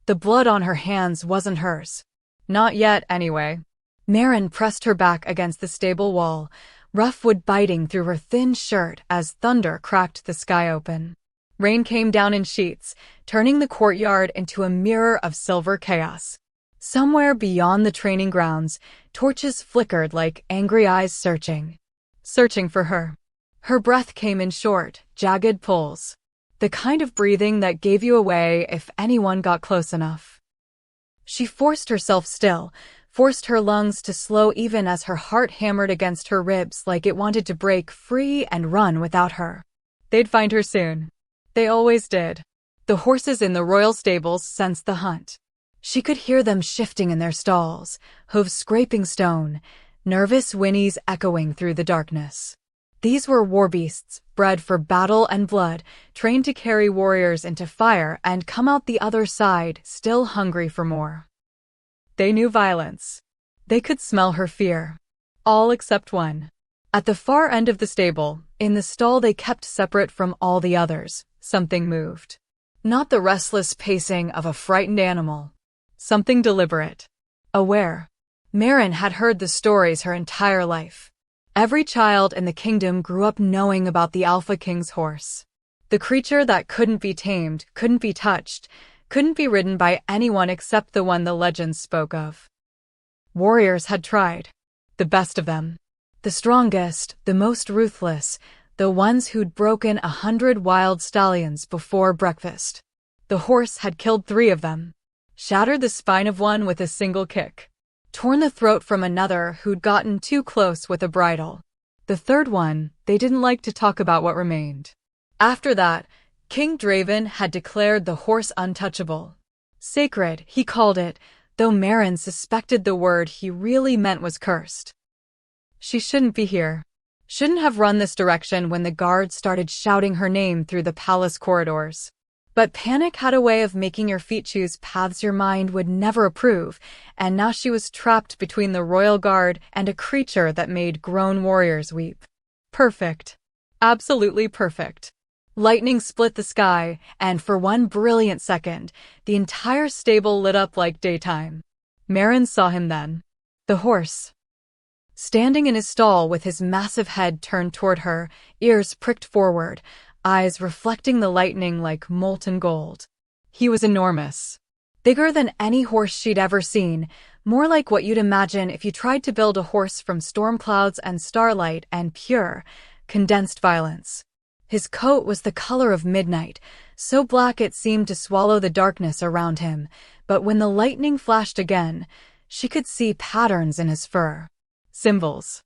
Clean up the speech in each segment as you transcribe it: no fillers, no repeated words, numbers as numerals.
The blood on her hands wasn't hers. Not yet, anyway. Maren pressed her back against the stable wall, rough wood biting through her thin shirt as thunder cracked the sky open. Rain came down in sheets, turning the courtyard into a mirror of silver chaos. Somewhere beyond the training grounds, torches flickered like angry eyes searching for her. Her breath came in short, jagged pulls. The kind of breathing that gave you away if anyone got close enough. She forced herself still, forced her lungs to slow even as her heart hammered against her ribs like it wanted to break free and run without her. They'd find her soon. They always did. The horses in the royal stables sensed the hunt. She could hear them shifting in their stalls, hooves scraping stone, nervous whinnies echoing through the darkness. These were war beasts, bred for battle and blood, trained to carry warriors into fire and come out the other side, still hungry for more. They knew violence. They could smell her fear. All except one. At the far end of the stable, in the stall they kept separate from all the others, something moved. Not the restless pacing of a frightened animal. Something deliberate. Aware. Maren had heard the stories her entire life. Every child in the kingdom grew up knowing about the Alpha King's horse. The creature that couldn't be tamed, couldn't be touched, couldn't be ridden by anyone except the one the legends spoke of. Warriors had tried. The best of them. The strongest, the most ruthless, the ones who'd broken 100 wild stallions before breakfast. The horse had killed 3 of them. Shattered the spine of one with a single kick. Torn the throat from another who'd gotten too close with a bridle. The third one, they didn't like to talk about what remained. After that, King Draven had declared the horse untouchable. Sacred, he called it, though Maren suspected the word he really meant was cursed. She shouldn't be here. Shouldn't have run this direction when the guards started shouting her name through the palace corridors. But panic had a way of making your feet choose paths your mind would never approve, and now she was trapped between the royal guard and a creature that made grown warriors weep. Perfect. Absolutely perfect. Lightning split the sky, and for one brilliant second, the entire stable lit up like daytime. Maren saw him then. The horse. Standing in his stall with his massive head turned toward her, ears pricked forward, eyes reflecting the lightning like molten gold. He was enormous. Bigger than any horse she'd ever seen, more like what you'd imagine if you tried to build a horse from storm clouds and starlight and pure, condensed violence. His coat was the color of midnight, so black it seemed to swallow the darkness around him, but when the lightning flashed again, she could see patterns in his fur. Symbols.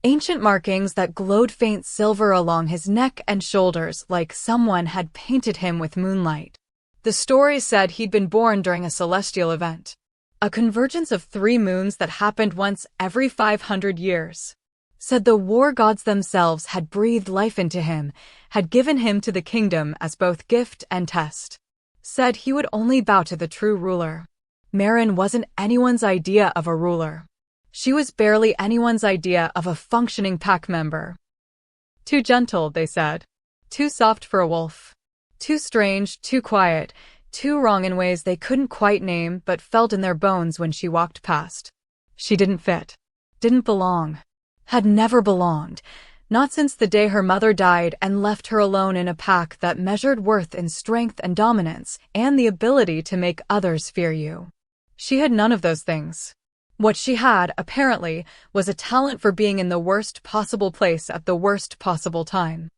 Ancient markings that glowed faint silver along his neck and shoulders like someone had painted him with moonlight. The story said he'd been born during a celestial event. A convergence of 3 moons that happened once every 500 years. Said the war gods themselves had breathed life into him, had given him to the kingdom as both gift and test. Said he would only bow to the true ruler. Maren wasn't anyone's idea of a ruler. She was barely anyone's idea of a functioning pack member. Too gentle, they said. Too soft for a wolf. Too strange, too quiet, too wrong in ways they couldn't quite name but felt in their bones when she walked past. She didn't fit. Didn't belong. Had never belonged. Not since the day her mother died and left her alone in a pack that measured worth in strength and dominance and the ability to make others fear you. She had none of those things. What she had, apparently, was a talent for being in the worst possible place at the worst possible time.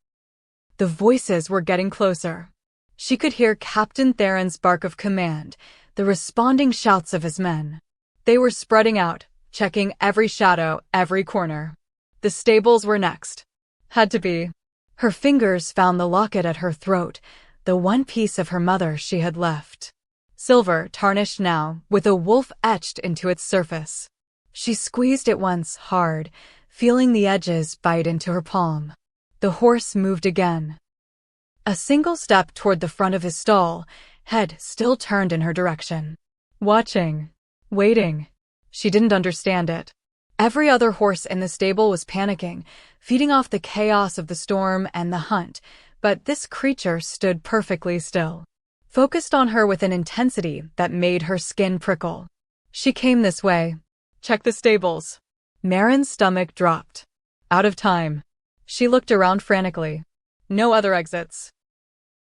The voices were getting closer. She could hear Captain Theron's bark of command, the responding shouts of his men. They were spreading out, checking every shadow, every corner. The stables were next. Had to be. Her fingers found the locket at her throat, the one piece of her mother she had left. Silver, tarnished now, with a wolf etched into its surface. She squeezed it once, hard, feeling the edges bite into her palm. The horse moved again. A single step toward the front of his stall, head still turned in her direction. Watching. Waiting. She didn't understand it. Every other horse in the stable was panicking, feeding off the chaos of the storm and the hunt, but this creature stood perfectly still. focused on her with an intensity that made her skin prickle. She came this way. Check the stables. Marin's stomach dropped. Out of time. She looked around frantically. No other exits.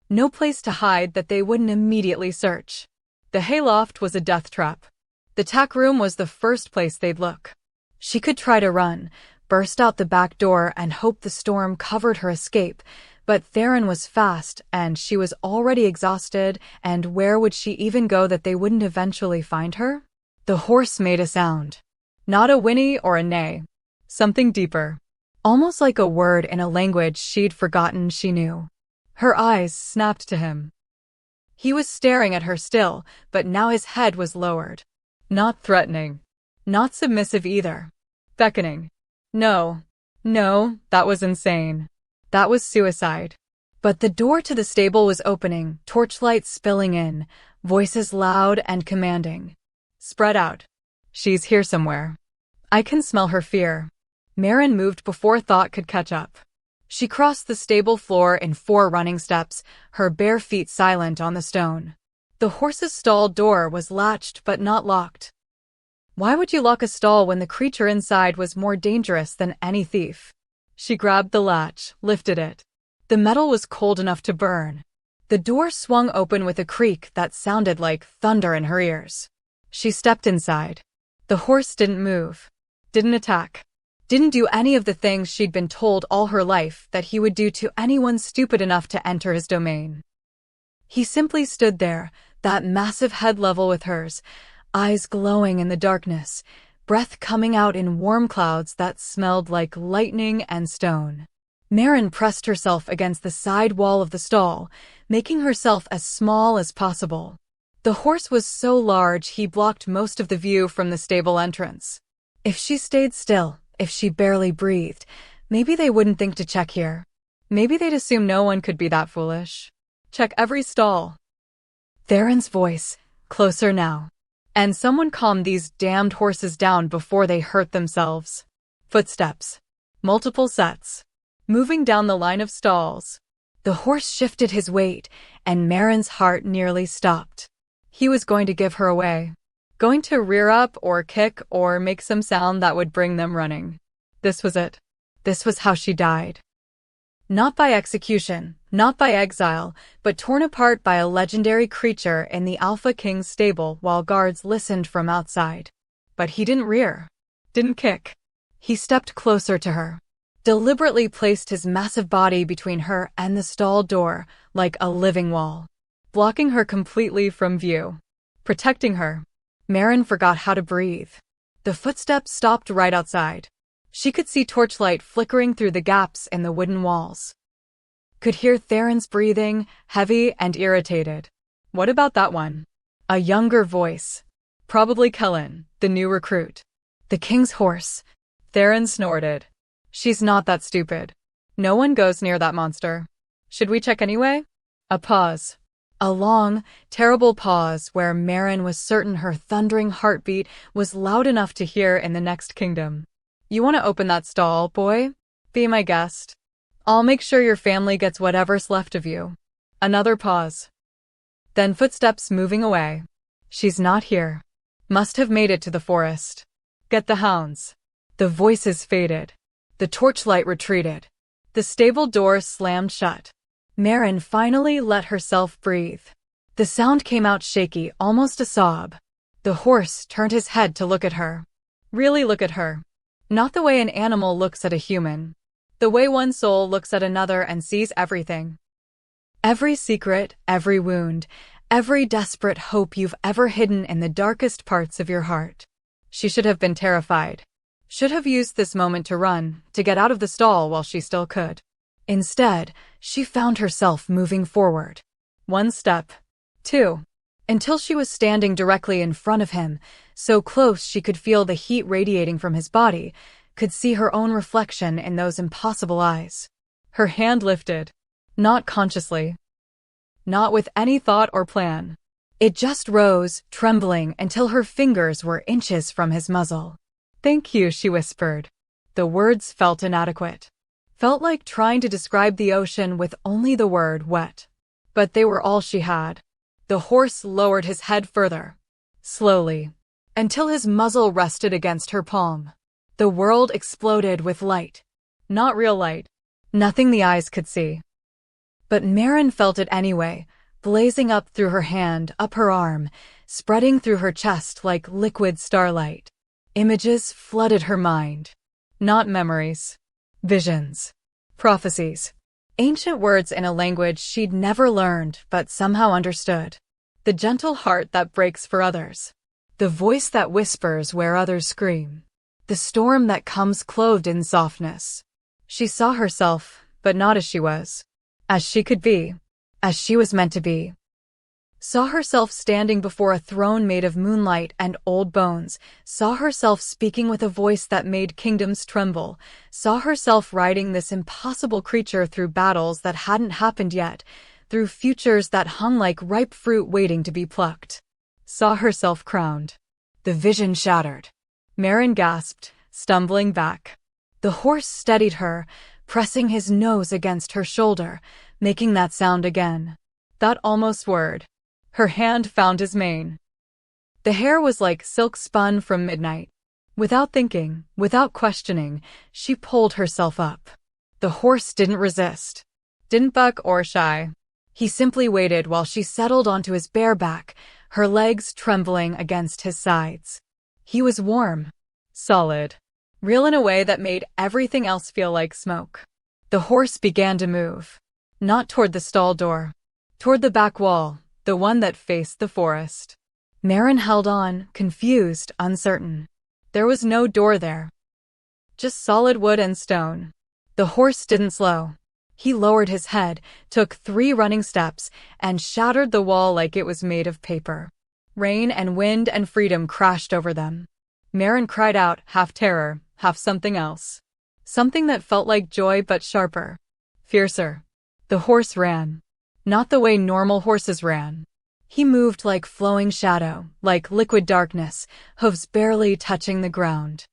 No place to hide that they wouldn't immediately search. The hayloft was a death trap. The tack room was the first place they'd look. She could try to run, burst out the back door and hope the storm covered her escape, but Theron was fast and she was already exhausted, and where would she even go that they wouldn't eventually find her? The horse made a sound. Not a whinny or a neigh. Something deeper. Almost like a word in a language she'd forgotten she knew. Her eyes snapped to him. He was staring at her still, but now his head was lowered. Not threatening. Not submissive either. Beckoning. No, that was insane. That was suicide. But the door to the stable was opening, torchlight spilling in, voices loud and commanding. Spread out. She's here somewhere. I can smell her fear. Marin moved before thought could catch up. She crossed the stable floor in 4 running steps, her bare feet silent on the stone. The horse's stall door was latched but not locked. Why would you lock a stall when the creature inside was more dangerous than any thief? She grabbed the latch, lifted it. The metal was cold enough to burn. The door swung open with a creak that sounded like thunder in her ears. She stepped inside. The horse didn't move. Didn't attack. Didn't do any of the things she'd been told all her life that he would do to anyone stupid enough to enter his domain. He simply stood there, that massive head level with hers, eyes glowing in the darkness, breath coming out in warm clouds that smelled like lightning and stone. Marin pressed herself against the side wall of the stall, making herself as small as possible. The horse was so large he blocked most of the view from the stable entrance. If she stayed still, if she barely breathed, maybe they wouldn't think to check here. Maybe they'd assume no one could be that foolish. Check every stall. Theron's voice, closer now. And someone calm these damned horses down before they hurt themselves. Footsteps. Multiple sets. Moving down the line of stalls. The horse shifted his weight, and Marin's heart nearly stopped. He was going to give her away. Going to rear up or kick or make some sound that would bring them running. This was it. This was how she died. Not by execution, not by exile, but torn apart by a legendary creature in the Alpha King's stable while guards listened from outside. But he didn't rear. Didn't kick. He stepped closer to her. Deliberately placed his massive body between her and the stall door, like a living wall. Blocking her completely from view. Protecting her. Marin forgot how to breathe. The footsteps stopped right outside. She could see torchlight flickering through the gaps in the wooden walls. Could hear Theron's breathing, heavy and irritated. What about that one? A younger voice. Probably Kellen, the new recruit. The king's horse. Theron snorted. She's not that stupid. No one goes near that monster. Should we check anyway? A pause. A long, terrible pause where Marin was certain her thundering heartbeat was loud enough to hear in the next kingdom. You want to open that stall, boy? Be my guest. I'll make sure your family gets whatever's left of you. Another pause. Then footsteps moving away. She's not here. Must have made it to the forest. Get the hounds. The voices faded. The torchlight retreated. The stable door slammed shut. Marin finally let herself breathe. The sound came out shaky, almost a sob. The horse turned his head to look at her. Really look at her. Not the way an animal looks at a human. The way one soul looks at another and sees everything. Every secret, every wound, every desperate hope you've ever hidden in the darkest parts of your heart. She should have been terrified. Should have used this moment to run, to get out of the stall while she still could. Instead, she found herself moving forward. 1 step. 2. Until she was standing directly in front of him, so close she could feel the heat radiating from his body, could see her own reflection in those impossible eyes. Her hand lifted. Not consciously. Not with any thought or plan. It just rose, trembling, until her fingers were inches from his muzzle. Thank you, she whispered. The words felt inadequate. Felt like trying to describe the ocean with only the word wet. But they were all she had. The horse lowered his head further, slowly, until his muzzle rested against her palm. The world exploded with light. Not real light. Nothing the eyes could see. But Maren felt it anyway, blazing up through her hand, up her arm, spreading through her chest like liquid starlight. Images flooded her mind. Not memories. Visions. Prophecies. Ancient words in a language she'd never learned but somehow understood. The gentle heart that breaks for others. The voice that whispers where others scream. The storm that comes clothed in softness. She saw herself, but not as she was. As she could be. As she was meant to be. Saw herself standing before a throne made of moonlight and old bones. Saw herself speaking with a voice that made kingdoms tremble. Saw herself riding this impossible creature through battles that hadn't happened yet, through futures that hung like ripe fruit waiting to be plucked. Saw herself crowned. The vision shattered. Maren gasped, stumbling back. The horse steadied her, pressing his nose against her shoulder, making that sound again. That almost word. Her hand found his mane. The hair was like silk spun from midnight. Without thinking, without questioning, she pulled herself up. The horse didn't resist. Didn't buck or shy. He simply waited while she settled onto his bare back, her legs trembling against his sides. He was warm. Solid. Real in a way that made everything else feel like smoke. The horse began to move. Not toward the stall door. Toward the back wall, the one that faced the forest. Maren held on, confused, uncertain. There was no door there. Just solid wood and stone. The horse didn't slow. He lowered his head, took 3 running steps, and shattered the wall like it was made of paper. Rain and wind and freedom crashed over them. Maren cried out, half terror, half something else. Something that felt like joy but sharper. Fiercer. The horse ran. Not the way normal horses ran. He moved like flowing shadow, like liquid darkness, hooves barely touching the ground.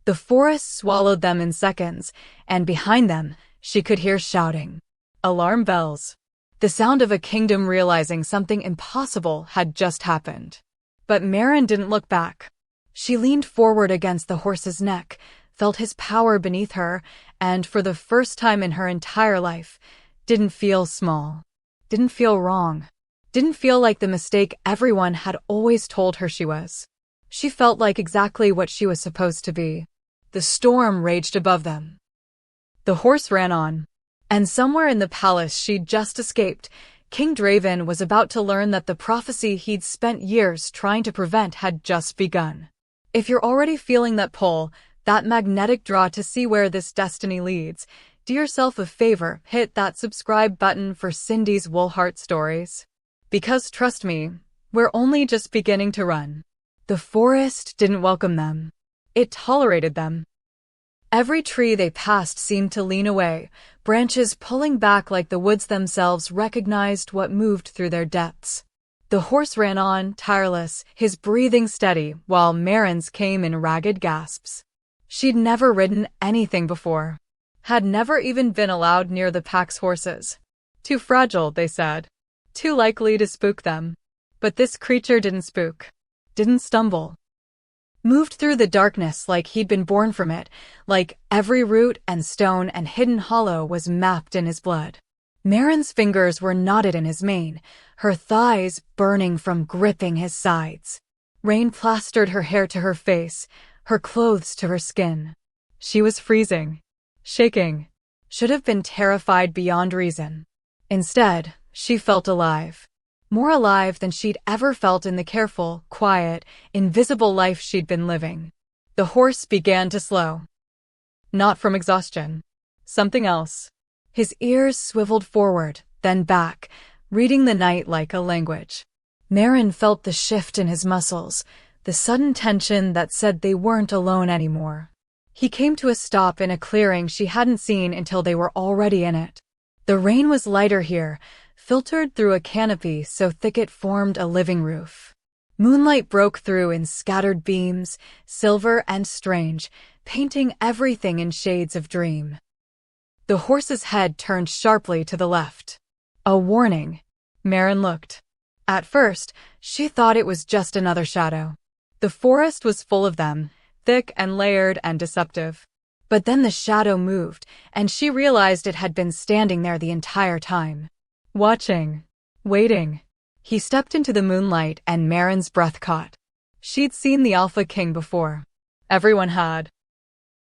The forest swallowed them in seconds, and behind them, she could hear shouting. Alarm bells. The sound of a kingdom realizing something impossible had just happened. But Maren didn't look back. She leaned forward against the horse's neck, felt his power beneath her, and for the first time in her entire life, didn't feel small. Didn't feel wrong. Didn't feel like the mistake everyone had always told her she was. She felt like exactly what she was supposed to be. The storm raged above them. The horse ran on. And somewhere in the palace she'd just escaped, King Draven was about to learn that the prophecy he'd spent years trying to prevent had just begun. If you're already feeling that pull, that magnetic draw to see where this destiny leads, do yourself a favor, hit that subscribe button for Cindy's Wolfheart stories. Because trust me, we're only just beginning to run. The forest didn't welcome them. It tolerated them. Every tree they passed seemed to lean away, branches pulling back like the woods themselves recognized what moved through their depths. The horse ran on, tireless, his breathing steady, while Maren's came in ragged gasps. She'd never ridden anything before. Had never even been allowed near the pack's horses. Too fragile, they said. Too likely to spook them. But this creature didn't spook. Didn't stumble. Moved through the darkness like he'd been born from it, like every root and stone and hidden hollow was mapped in his blood. Maren's fingers were knotted in his mane, her thighs burning from gripping his sides. Rain plastered her hair to her face, her clothes to her skin. She was freezing. Shaking. Should have been terrified beyond reason. Instead, she felt alive. More alive than she'd ever felt in the careful, quiet, invisible life she'd been living. The horse began to slow. Not from exhaustion. Something else. His ears swiveled forward, then back, reading the night like a language. Maren felt the shift in his muscles, the sudden tension that said they weren't alone anymore. He came to a stop in a clearing she hadn't seen until they were already in it. The rain was lighter here, filtered through a canopy so thick it formed a living roof. Moonlight broke through in scattered beams, silver and strange, painting everything in shades of dream. The horse's head turned sharply to the left. A warning. Maren looked. At first, she thought it was just another shadow. The forest was full of them, thick and layered and deceptive. But then the shadow moved, and she realized it had been standing there the entire time. Watching. Waiting. He stepped into the moonlight and Marin's breath caught. She'd seen the Alpha King before. Everyone had.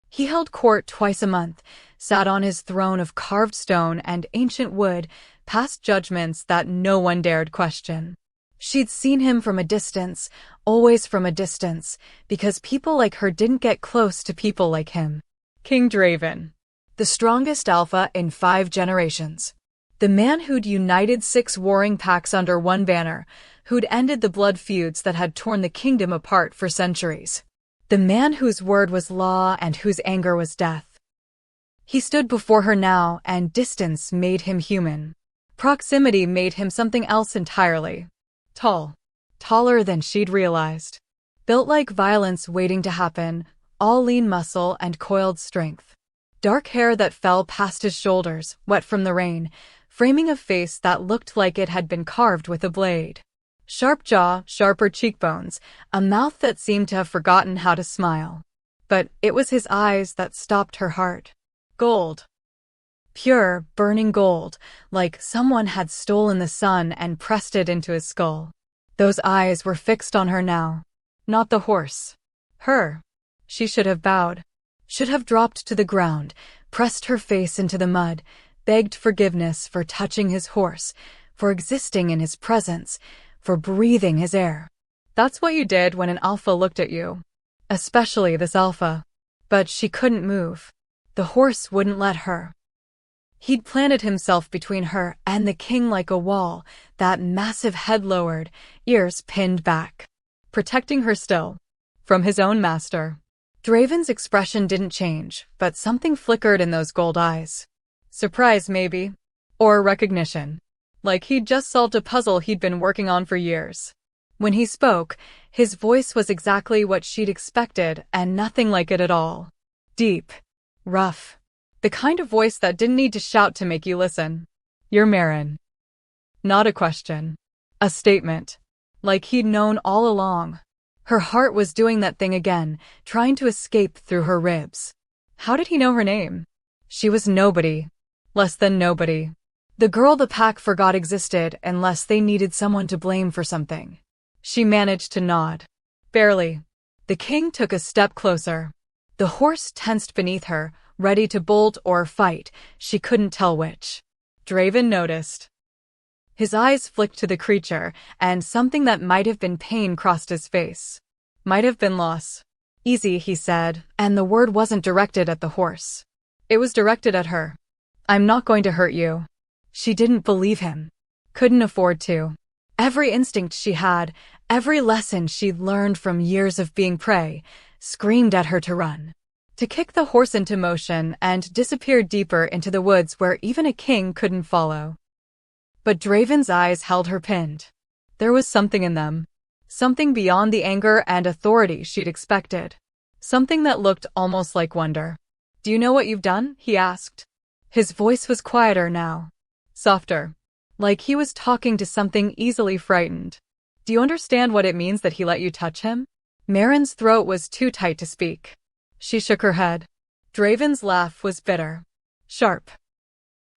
He held court twice a month, sat on his throne of carved stone and ancient wood, passed judgments that no one dared question. She'd seen him from a distance, always from a distance, because people like her didn't get close to people like him. King Draven. The strongest alpha in 5 generations. The man who'd united 6 warring packs under one banner, who'd ended the blood feuds that had torn the kingdom apart for centuries. The man whose word was law and whose anger was death. He stood before her now, and distance made him human. Proximity made him something else entirely. Tall. Taller than she'd realized. Built like violence waiting to happen, all lean muscle and coiled strength. Dark hair that fell past his shoulders, wet from the rain, framing a face that looked like it had been carved with a blade. Sharp jaw, sharper cheekbones, a mouth that seemed to have forgotten how to smile. But it was his eyes that stopped her heart. Gold. Pure, burning gold, like someone had stolen the sun and pressed it into his skull. Those eyes were fixed on her now. Not the horse. Her. She should have bowed. Should have dropped to the ground, pressed her face into the mud, begged forgiveness for touching his horse, for existing in his presence, for breathing his air. That's what you did when an alpha looked at you. Especially this alpha. But she couldn't move. The horse wouldn't let her. He'd planted himself between her and the king like a wall, that massive head lowered, ears pinned back. Protecting her still. From his own master. Draven's expression didn't change, but something flickered in those gold eyes. Surprise, maybe. Or recognition. Like he'd just solved a puzzle he'd been working on for years. When he spoke, his voice was exactly what she'd expected and nothing like it at all. Deep. Rough. The kind of voice that didn't need to shout to make you listen. You're Marin. Not a question. A statement. Like he'd known all along. Her heart was doing that thing again, trying to escape through her ribs. How did he know her name? She was nobody. Less than nobody. The girl the pack forgot existed unless they needed someone to blame for something. She managed to nod. Barely. The king took a step closer. The horse tensed beneath her, ready to bolt or fight, she couldn't tell which. Draven noticed. His eyes flicked to the creature, and something that might have been pain crossed his face. Might have been loss. Easy, he said, and the word wasn't directed at the horse. It was directed at her. I'm not going to hurt you. She didn't believe him. Couldn't afford to. Every instinct she had, every lesson she'd learned from years of being prey, screamed at her to run. To kick the horse into motion and disappear deeper into the woods where even a king couldn't follow. But Draven's eyes held her pinned. There was something in them. Something beyond the anger and authority she'd expected. Something that looked almost like wonder. Do you know what you've done? He asked. His voice was quieter now. Softer. Like he was talking to something easily frightened. Do you understand what it means that he let you touch him? Marin's throat was too tight to speak. She shook her head. Draven's laugh was bitter. Sharp.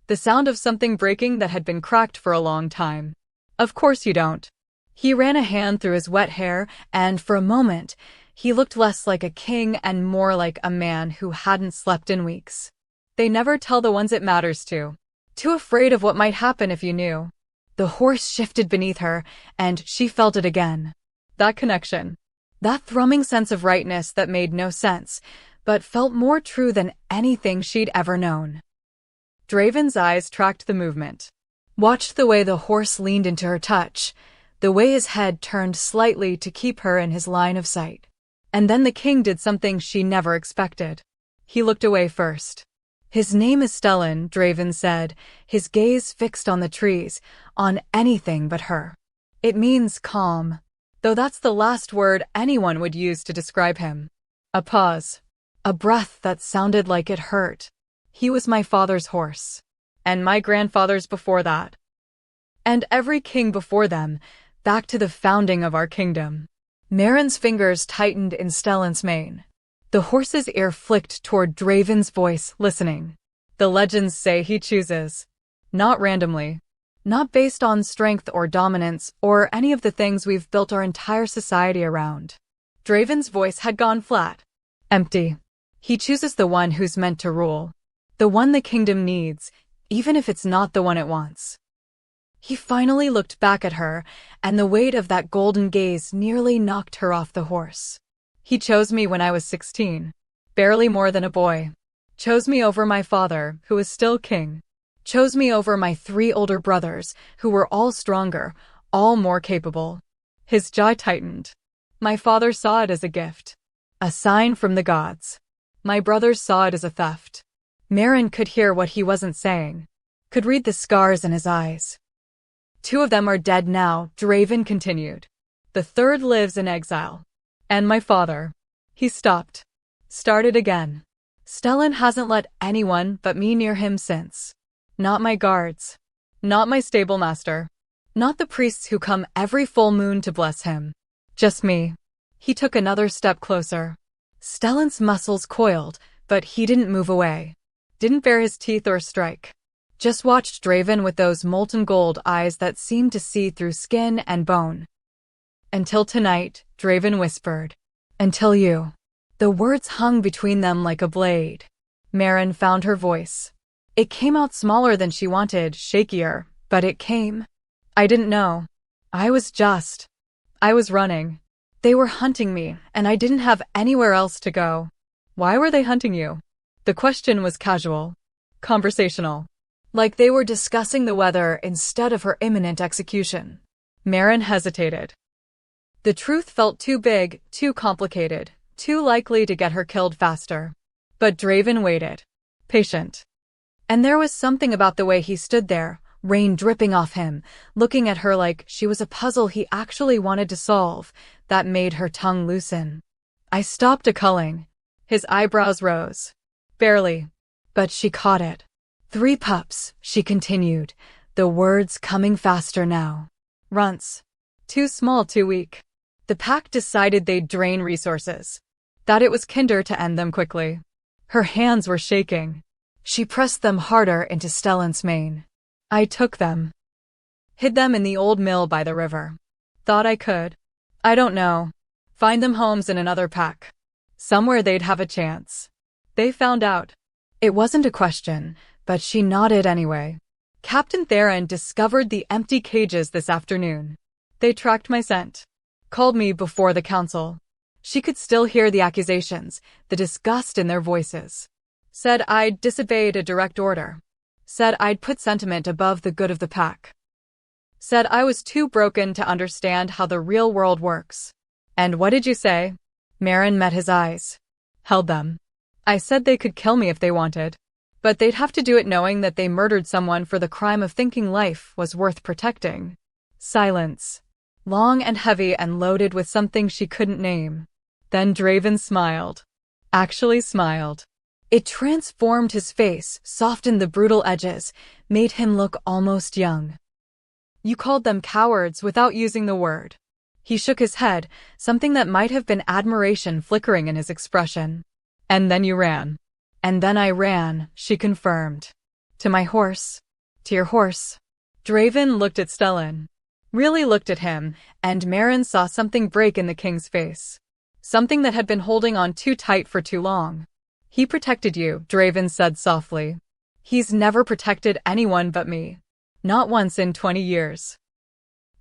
The sound of something breaking that had been cracked for a long time. Of course you don't. He ran a hand through his wet hair, and for a moment, he looked less like a king and more like a man who hadn't slept in weeks. They never tell the ones it matters to. Too afraid of what might happen if you knew. The horse shifted beneath her, and she felt it again. That connection. That thrumming sense of rightness that made no sense, but felt more true than anything she'd ever known. Draven's eyes tracked the movement. Watched the way the horse leaned into her touch, the way his head turned slightly to keep her in his line of sight. And then the king did something she never expected. He looked away first. His name is Stellan, Draven said, his gaze fixed on the trees, on anything but her. It means calm. Though that's the last word anyone would use to describe him. A pause. A breath that sounded like it hurt. He was my father's horse. And my grandfather's before that. And every king before them, back to the founding of our kingdom. Marin's fingers tightened in Stellan's mane. The horse's ear flicked toward Draven's voice, listening. The legends say he chooses. Not randomly. Not based on strength or dominance or any of the things we've built our entire society around. Draven's voice had gone flat. Empty. He chooses the one who's meant to rule. The one the kingdom needs, even if it's not the one it wants. He finally looked back at her, and the weight of that golden gaze nearly knocked her off the horse. He chose me when I was 16. Barely more than a boy. Chose me over my father, who was still king. Chose me over my 3 older brothers, who were all stronger, all more capable. His jaw tightened. My father saw it as a gift. A sign from the gods. My brothers saw it as a theft. Marin could hear what he wasn't saying. Could read the scars in his eyes. 2 of them are dead now, Draven continued. The 3rd lives in exile. And my father. He stopped. Started again. Stellan hasn't let anyone but me near him since. Not my guards. Not my stable master. Not the priests who come every full moon to bless him. Just me. He took another step closer. Stellan's muscles coiled, but he didn't move away. Didn't bare his teeth or strike. Just watched Draven with those molten gold eyes that seemed to see through skin and bone. Until tonight, Draven whispered. Until you. The words hung between them like a blade. Marin found her voice. It came out smaller than she wanted, shakier, but it came. I didn't know. I was running. They were hunting me, and I didn't have anywhere else to go. Why were they hunting you? The question was casual. Conversational. Like they were discussing the weather instead of her imminent execution. Marin hesitated. The truth felt too big, too complicated, too likely to get her killed faster. But Draven waited. Patient. And there was something about the way he stood there, rain dripping off him, looking at her like she was a puzzle he actually wanted to solve, that made her tongue loosen. I stopped a-culling. His eyebrows rose. Barely. But she caught it. 3 pups, she continued, the words coming faster now. Runts. Too small, too weak. The pack decided they'd drain resources. That it was kinder to end them quickly. Her hands were shaking. She pressed them harder into Stellan's mane. I took them. Hid them in the old mill by the river. Thought I could. I don't know. Find them homes in another pack. Somewhere they'd have a chance. They found out. It wasn't a question, but she nodded anyway. Captain Theron discovered the empty cages this afternoon. They tracked my scent. Called me before the council. She could still hear the accusations, the disgust in their voices. Said I'd disobeyed a direct order. Said I'd put sentiment above the good of the pack. Said I was too broken to understand how the real world works. And what did you say? Marin met his eyes. Held them. I said they could kill me if they wanted. But they'd have to do it knowing that they murdered someone for the crime of thinking life was worth protecting. Silence. Long and heavy and loaded with something she couldn't name. Then Draven smiled. Actually smiled. It transformed his face, softened the brutal edges, made him look almost young. You called them cowards without using the word. He shook his head, something that might have been admiration flickering in his expression. And then you ran. And then I ran, she confirmed. To my horse. To your horse. Draven looked at Stellan. Really looked at him, and Marin saw something break in the king's face. Something that had been holding on too tight for too long. He protected you, Draven said softly. He's never protected anyone but me. Not once in 20 years.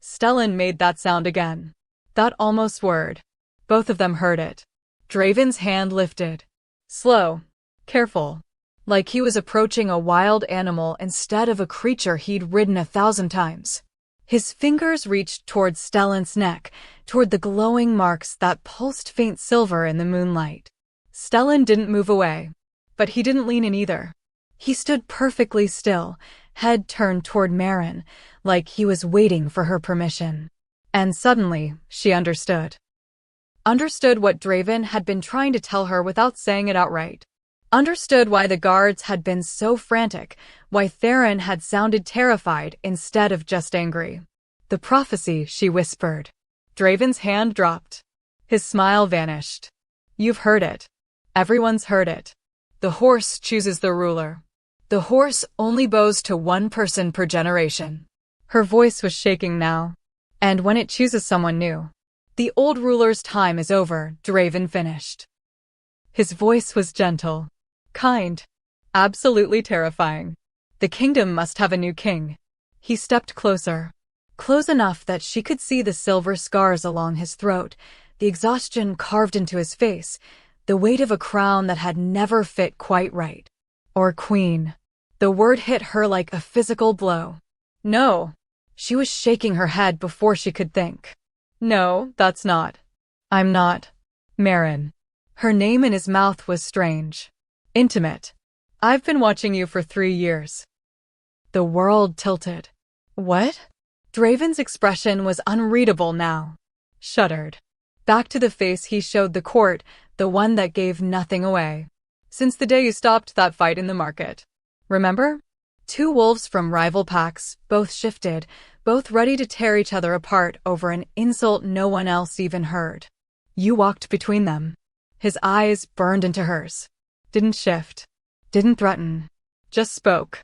Stellan made that sound again. That almost word. Both of them heard it. Draven's hand lifted. Slow. Careful. Like he was approaching a wild animal instead of a creature he'd ridden 1,000 times. His fingers reached toward Stellan's neck, toward the glowing marks that pulsed faint silver in the moonlight. Stellan didn't move away. But he didn't lean in either. He stood perfectly still, head turned toward Marin, like he was waiting for her permission. And suddenly, she understood. Understood what Draven had been trying to tell her without saying it outright. Understood why the guards had been so frantic, why Theron had sounded terrified instead of just angry. The prophecy, she whispered. Draven's hand dropped. His smile vanished. You've heard it. Everyone's heard it. The horse chooses the ruler. The horse only bows to one person per generation. Her voice was shaking now. And when it chooses someone new, the old ruler's time is over, Draven finished. His voice was gentle, kind, absolutely terrifying. The kingdom must have a new king. He stepped closer, close enough that she could see the silver scars along his throat, the exhaustion carved into his face, the weight of a crown that had never fit quite right. Or queen. The word hit her like a physical blow. No. She was shaking her head before she could think. No, that's not. I'm not. Merrin. Her name in his mouth was strange. Intimate. I've been watching you for 3 years. The world tilted. What? Draven's expression was unreadable now. Shuddered. Back to the face he showed the court, the one that gave nothing away. Since the day you stopped that fight in the market. Remember? 2 wolves from rival packs, both shifted, both ready to tear each other apart over an insult no one else even heard. You walked between them. His eyes burned into hers. Didn't shift. Didn't threaten. Just spoke.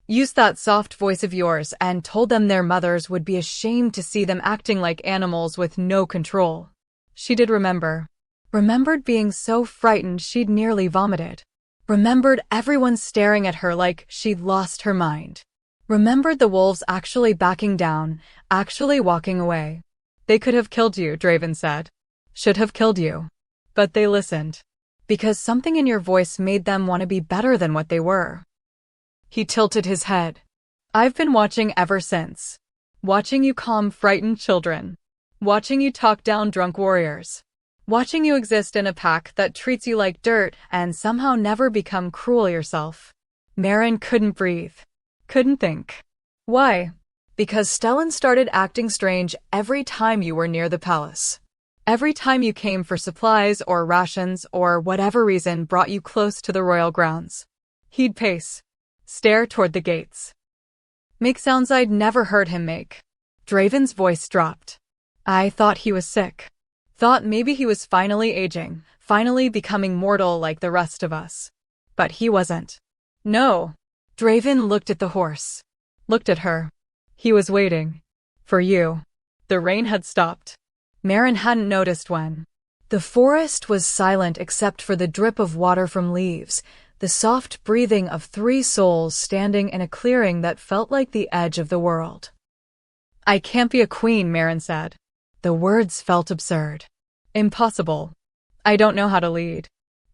Used that soft voice of yours and told them their mothers would be ashamed to see them acting like animals with no control. She did remember. Remembered being so frightened she'd nearly vomited. Remembered everyone staring at her like she'd lost her mind. Remembered the wolves actually backing down, actually walking away. They could have killed you, Draven said. Should have killed you. But they listened. Because something in your voice made them want to be better than what they were. He tilted his head. I've been watching ever since. Watching you calm frightened children. Watching you talk down drunk warriors. Watching you exist in a pack that treats you like dirt and somehow never become cruel yourself. Merrin couldn't breathe. Couldn't think. Why? Because Stellan started acting strange every time you were near the palace. Every time you came for supplies or rations or whatever reason brought you close to the royal grounds. He'd pace. Stare toward the gates. Make sounds I'd never heard him make. Draven's voice dropped. I thought he was sick. Thought maybe he was finally aging, finally becoming mortal like the rest of us. But he wasn't. No. Draven looked at the horse. Looked at her. He was waiting. For you. The rain had stopped. Merrin hadn't noticed when. The forest was silent except for the drip of water from leaves, the soft breathing of 3 souls standing in a clearing that felt like the edge of the world. I can't be a queen, Merrin said. The words felt absurd. Impossible. I don't know how to lead.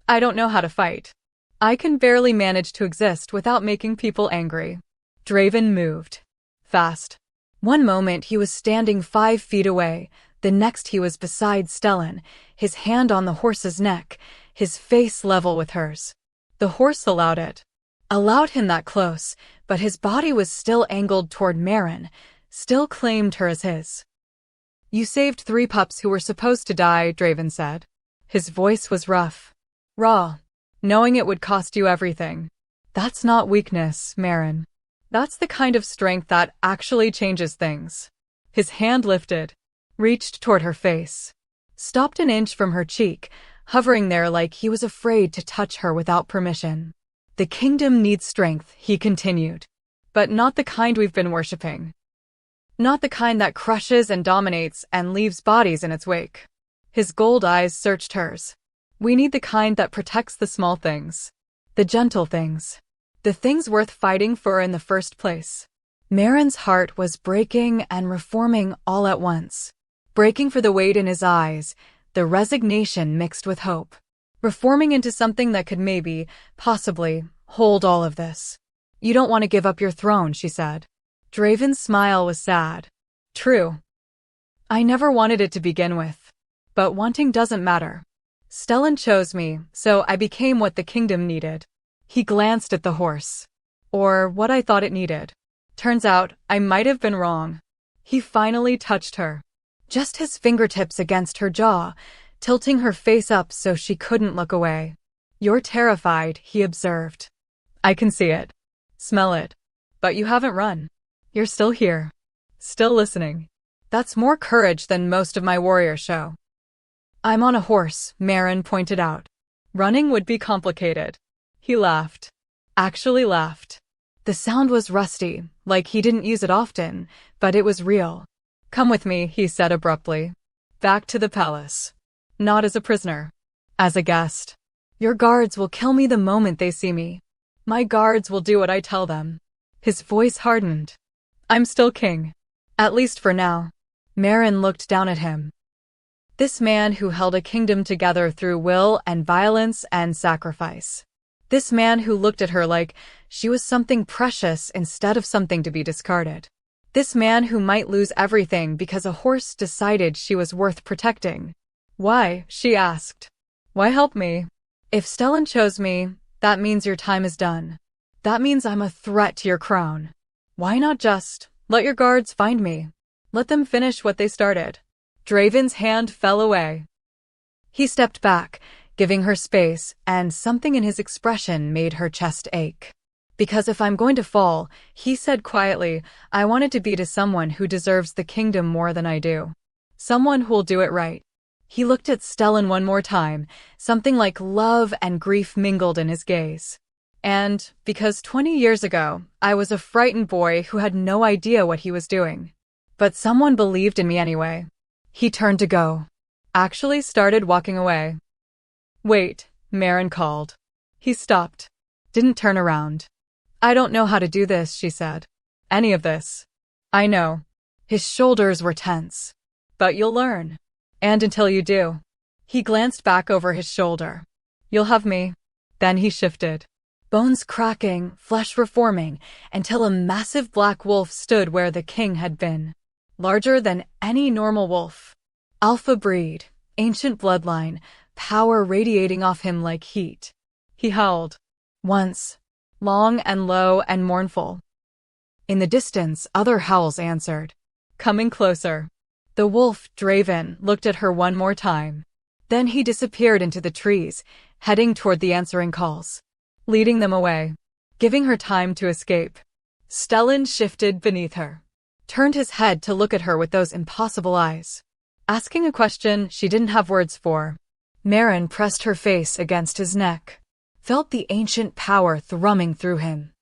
I don't know how to fight. I can barely manage to exist without making people angry. Draven moved. Fast. One moment he was standing 5 feet away, the next he was beside Stellan, his hand on the horse's neck, his face level with hers. The horse allowed it. Allowed him that close, but his body was still angled toward Merrin, still claimed her as his. You saved 3 pups who were supposed to die, Draven said. His voice was rough. Raw. Knowing it would cost you everything. That's not weakness, Merrin. That's the kind of strength that actually changes things. His hand lifted. Reached toward her face. Stopped an inch from her cheek, hovering there like he was afraid to touch her without permission. The kingdom needs strength, he continued. But not the kind we've been worshipping. Not the kind that crushes and dominates and leaves bodies in its wake. His gold eyes searched hers. We need the kind that protects the small things. The gentle things. The things worth fighting for in the first place. Merrin's heart was breaking and reforming all at once. Breaking for the weight in his eyes, the resignation mixed with hope. Reforming into something that could maybe, possibly, hold all of this. You don't want to give up your throne, she said. Draven's smile was sad. True. I never wanted it to begin with. But wanting doesn't matter. Stellan chose me, so I became what the kingdom needed. He glanced at the horse. Or what I thought it needed. Turns out, I might have been wrong. He finally touched her. Just his fingertips against her jaw, tilting her face up so she couldn't look away. You're terrified, he observed. I can see it. Smell it. But you haven't run. You're still here. Still listening. That's more courage than most of my warriors show. I'm on a horse, Marin pointed out. Running would be complicated. He laughed. Actually laughed. The sound was rusty, like he didn't use it often, but it was real. Come with me, he said abruptly. Back to the palace. Not as a prisoner. As a guest. Your guards will kill me the moment they see me. My guards will do what I tell them. His voice hardened. I'm still king. At least for now. Marin looked down at him. This man who held a kingdom together through will and violence and sacrifice. This man who looked at her like she was something precious instead of something to be discarded. This man who might lose everything because a horse decided she was worth protecting. Why? She asked. Why help me? If Stellan chose me, that means your time is done. That means I'm a threat to your crown. Why not just let your guards find me? Let them finish what they started. Draven's hand fell away. He stepped back, giving her space, and something in his expression made her chest ache. Because if I'm going to fall, he said quietly, I want it to be to someone who deserves the kingdom more than I do. Someone who'll do it right. He looked at Stellan one more time, something like love and grief mingled in his gaze. And, because 20 years ago, I was a frightened boy who had no idea what he was doing. But someone believed in me anyway. He turned to go. Actually started walking away. Wait, Marin called. He stopped. Didn't turn around. I don't know how to do this, she said. Any of this. I know. His shoulders were tense. But you'll learn. And until you do. He glanced back over his shoulder. You'll have me. Then he shifted. Bones cracking, flesh reforming, until a massive black wolf stood where the king had been. Larger than any normal wolf. Alpha breed, ancient bloodline, power radiating off him like heat. He howled. Once. Long and low and mournful. In the distance, other howls answered. Coming closer. The wolf, Draven, looked at her one more time. Then he disappeared into the trees, heading toward the answering calls. Leading them away. Giving her time to escape. Stellan shifted beneath her. Turned his head to look at her with those impossible eyes. Asking a question she didn't have words for. Marin pressed her face against his neck. Felt the ancient power thrumming through him.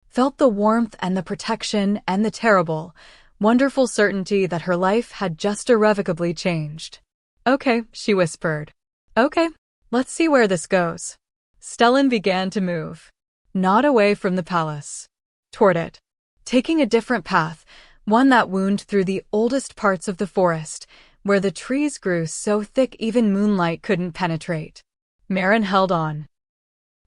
Felt the warmth and the protection and the terrible, wonderful certainty that her life had just irrevocably changed. Okay, she whispered. Okay, let's see where this goes. Stellan began to move. Not away from the palace. Toward it. Taking a different path, one that wound through the oldest parts of the forest, where the trees grew so thick even moonlight couldn't penetrate. Marin held on.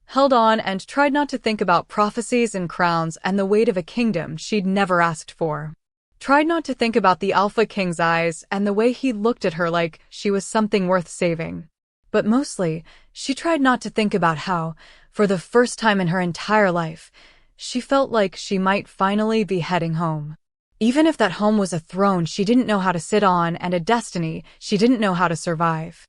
Held on and tried not to think about prophecies and crowns and the weight of a kingdom she'd never asked for. Tried not to think about the Alpha King's eyes and the way he looked at her like she was something worth saving. But mostly, she tried not to think about how, for the first time in her entire life, she felt like she might finally be heading home. Even if that home was a throne she didn't know how to sit on and a destiny she didn't know how to survive.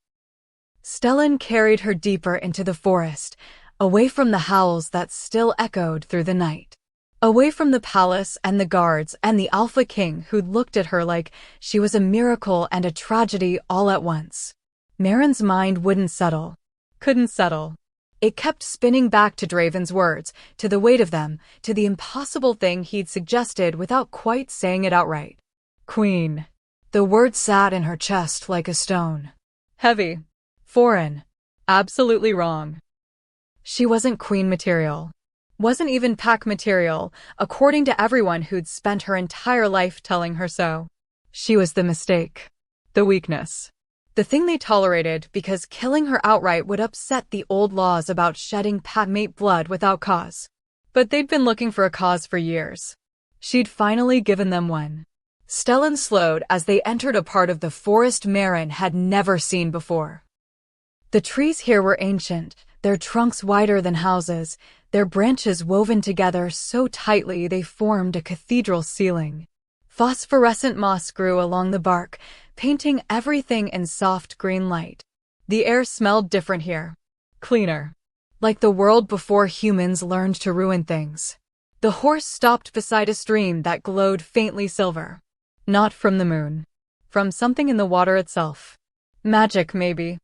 Stellan carried her deeper into the forest, away from the howls that still echoed through the night. Away from the palace and the guards and the Alpha King who'd looked at her like she was a miracle and a tragedy all at once. Marin's mind wouldn't settle. Couldn't settle. It kept spinning back to Draven's words, to the weight of them, to the impossible thing he'd suggested without quite saying it outright. Queen. The word sat in her chest like a stone. Heavy. Foreign. Absolutely wrong. She wasn't queen material. Wasn't even pack material, according to everyone who'd spent her entire life telling her so. She was the mistake. The weakness. The thing they tolerated because killing her outright would upset the old laws about shedding packmate blood without cause. But they'd been looking for a cause for years. She'd finally given them one. Stellan slowed as they entered a part of the forest Marin had never seen before. The trees here were ancient, their trunks wider than houses, their branches woven together so tightly they formed a cathedral ceiling. Phosphorescent moss grew along the bark, painting everything in soft green light. The air smelled different here. Cleaner. Like the world before humans learned to ruin things. The horse stopped beside a stream that glowed faintly silver. Not from the moon. From something in the water itself. Magic, maybe.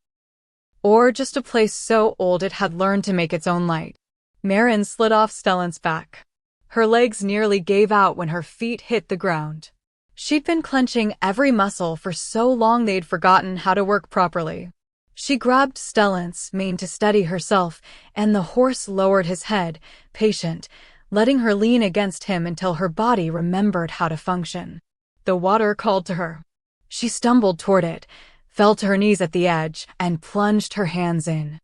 Or just a place so old it had learned to make its own light. Maren slid off Stellan's back. Her legs nearly gave out when her feet hit the ground. She'd been clenching every muscle for so long they'd forgotten how to work properly. She grabbed Stellan's mane to steady herself, and the horse lowered his head, patient, letting her lean against him until her body remembered how to function. The water called to her. She stumbled toward it, fell to her knees at the edge, and plunged her hands in.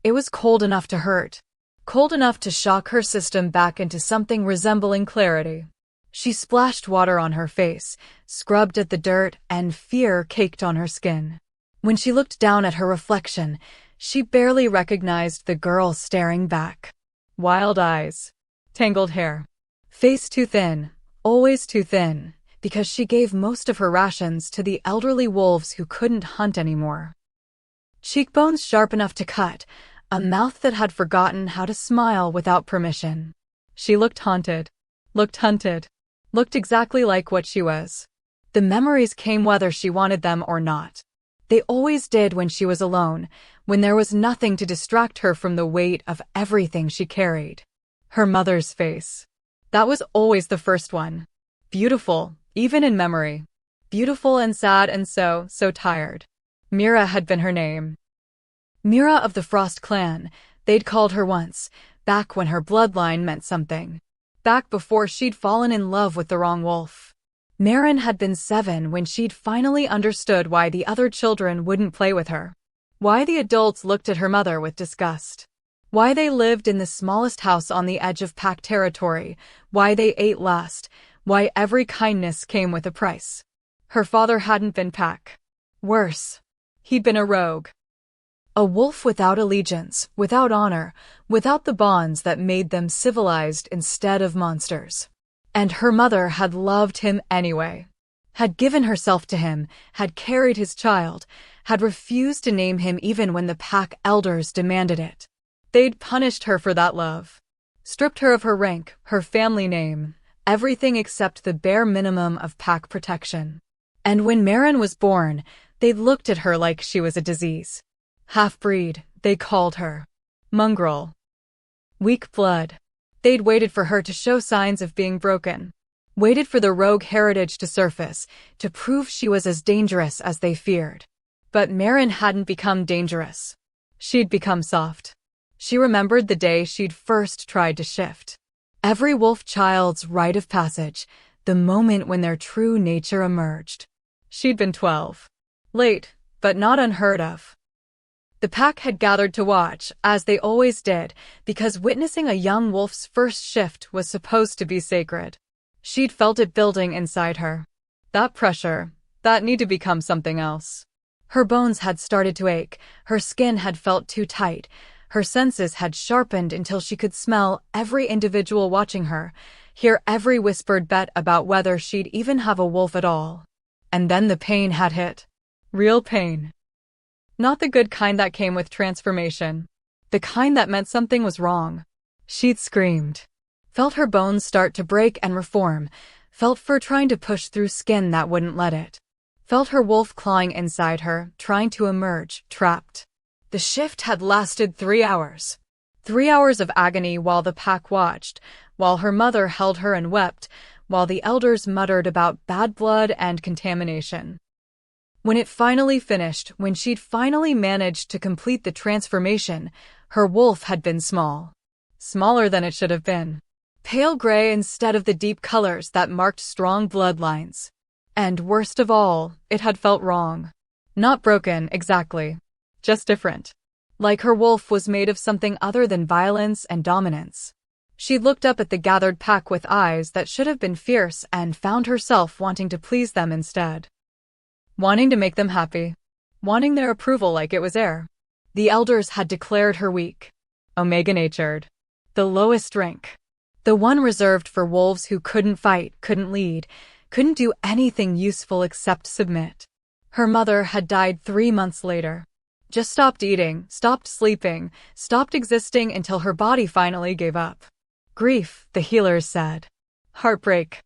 It was cold enough to hurt. Cold enough to shock her system back into something resembling clarity. She splashed water on her face, scrubbed at the dirt, and fear caked on her skin. When she looked down at her reflection, she barely recognized the girl staring back. Wild eyes. Tangled hair. Face too thin, always too thin, because she gave most of her rations to the elderly wolves who couldn't hunt anymore. Cheekbones sharp enough to cut, a mouth that had forgotten how to smile without permission. She looked haunted. Looked hunted. Looked exactly like what she was. The memories came whether she wanted them or not. They always did when she was alone, when there was nothing to distract her from the weight of everything she carried. Her mother's face. That was always the first one. Beautiful, even in memory. Beautiful and sad and so tired. Mira had been her name. Mira of the Frost clan, they'd called her once, back when her bloodline meant something. Back before she'd fallen in love with the wrong wolf. Maren had been 7 when she'd finally understood why the other children wouldn't play with her. Why the adults looked at her mother with disgust. Why they lived in the smallest house on the edge of pack territory. Why they ate last. Why every kindness came with a price. Her father hadn't been pack. Worse. He'd been a rogue. A wolf without allegiance, without honor, without the bonds that made them civilized instead of monsters. And her mother had loved him anyway. Had given herself to him, had carried his child, had refused to name him even when the pack elders demanded it. They'd punished her for that love. Stripped her of her rank, her family name, everything except the bare minimum of pack protection. And when Maren was born, they'd looked at her like she was a disease. Half-breed, they called her. Mongrel. Weak blood. They'd waited for her to show signs of being broken. Waited for the rogue heritage to surface, to prove she was as dangerous as they feared. But Maren hadn't become dangerous. She'd become soft. She remembered the day she'd first tried to shift. Every wolf child's rite of passage, the moment when their true nature emerged. She'd been 12. Late, but not unheard of. The pack had gathered to watch, as they always did, because witnessing a young wolf's first shift was supposed to be sacred. She'd felt it building inside her. That pressure, that need to become something else. Her bones had started to ache, her skin had felt too tight, her senses had sharpened until she could smell every individual watching her, hear every whispered bet about whether she'd even have a wolf at all. And then the pain had hit. Real pain. Not the good kind that came with transformation. The kind that meant something was wrong. She'd screamed. Felt her bones start to break and reform. Felt fur trying to push through skin that wouldn't let it. Felt her wolf clawing inside her, trying to emerge, trapped. The shift had lasted 3 hours. 3 hours of agony while the pack watched, while her mother held her and wept, while the elders muttered about bad blood and contamination. When it finally finished, when she'd finally managed to complete the transformation, her wolf had been small. Smaller than it should have been. Pale gray instead of the deep colors that marked strong bloodlines. And worst of all, it had felt wrong. Not broken, exactly. Just different. Like her wolf was made of something other than violence and dominance. She looked up at the gathered pack with eyes that should have been fierce and found herself wanting to please them instead. Wanting to make them happy. Wanting their approval like it was air. The elders had declared her weak. Omega-natured. The lowest rank. The one reserved for wolves who couldn't fight, couldn't lead, couldn't do anything useful except submit. Her mother had died 3 months later. Just stopped eating, stopped sleeping, stopped existing until her body finally gave up. Grief, the healers said. Heartbreak.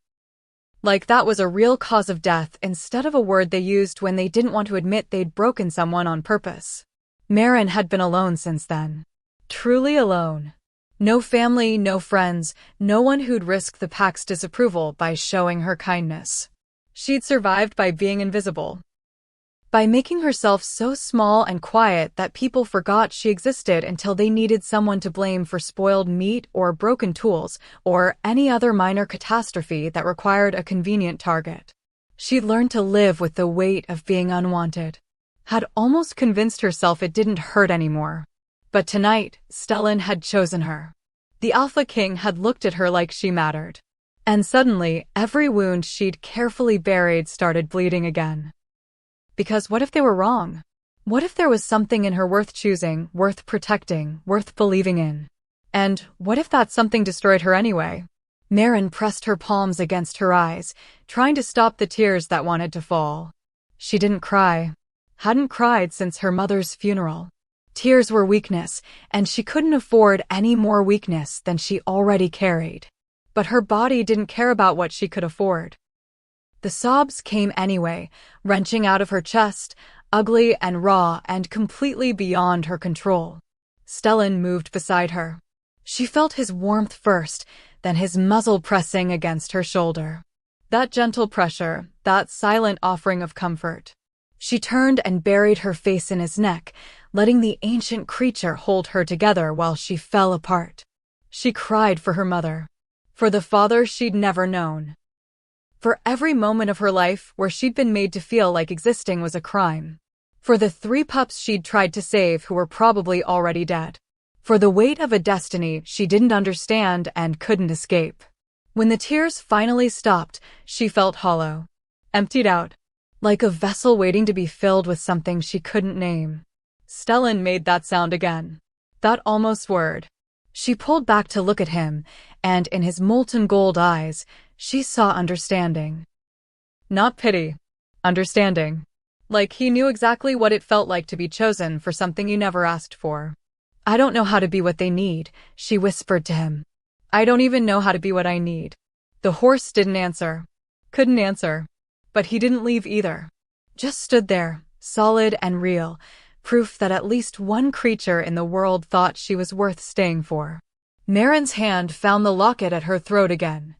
Like that was a real cause of death instead of a word they used when they didn't want to admit they'd broken someone on purpose. Maren had been alone since then. Truly alone. No family, no friends, no one who'd risk the pack's disapproval by showing her kindness. She'd survived by being invisible. By making herself so small and quiet that people forgot she existed until they needed someone to blame for spoiled meat or broken tools or any other minor catastrophe that required a convenient target. She'd learned to live with the weight of being unwanted. Had almost convinced herself it didn't hurt anymore. But tonight, Stellan had chosen her. The Alpha King had looked at her like she mattered. And suddenly, every wound she'd carefully buried started bleeding again. Because what if they were wrong? What if there was something in her worth choosing, worth protecting, worth believing in? And what if that something destroyed her anyway? Maren pressed her palms against her eyes, trying to stop the tears that wanted to fall. She didn't cry. Hadn't cried since her mother's funeral. Tears were weakness, and she couldn't afford any more weakness than she already carried. But her body didn't care about what she could afford. The sobs came anyway, wrenching out of her chest, ugly and raw and completely beyond her control. Stellan moved beside her. She felt his warmth first, then his muzzle pressing against her shoulder. That gentle pressure, that silent offering of comfort. She turned and buried her face in his neck, letting the ancient creature hold her together while she fell apart. She cried for her mother. For the father she'd never known. For every moment of her life where she'd been made to feel like existing was a crime. For the 3 pups she'd tried to save who were probably already dead. For the weight of a destiny she didn't understand and couldn't escape. When the tears finally stopped, she felt hollow. Emptied out. Like a vessel waiting to be filled with something she couldn't name. Stellan made that sound again. That almost word. She pulled back to look at him, and in his molten gold eyes, she saw understanding. Not pity. Understanding. Like he knew exactly what it felt like to be chosen for something you never asked for. I don't know how to be what they need, she whispered to him. I don't even know how to be what I need. The horse didn't answer. Couldn't answer. But he didn't leave either. Just stood there, solid and real, proof that at least one creature in the world thought she was worth staying for. Maren's hand found the locket at her throat again.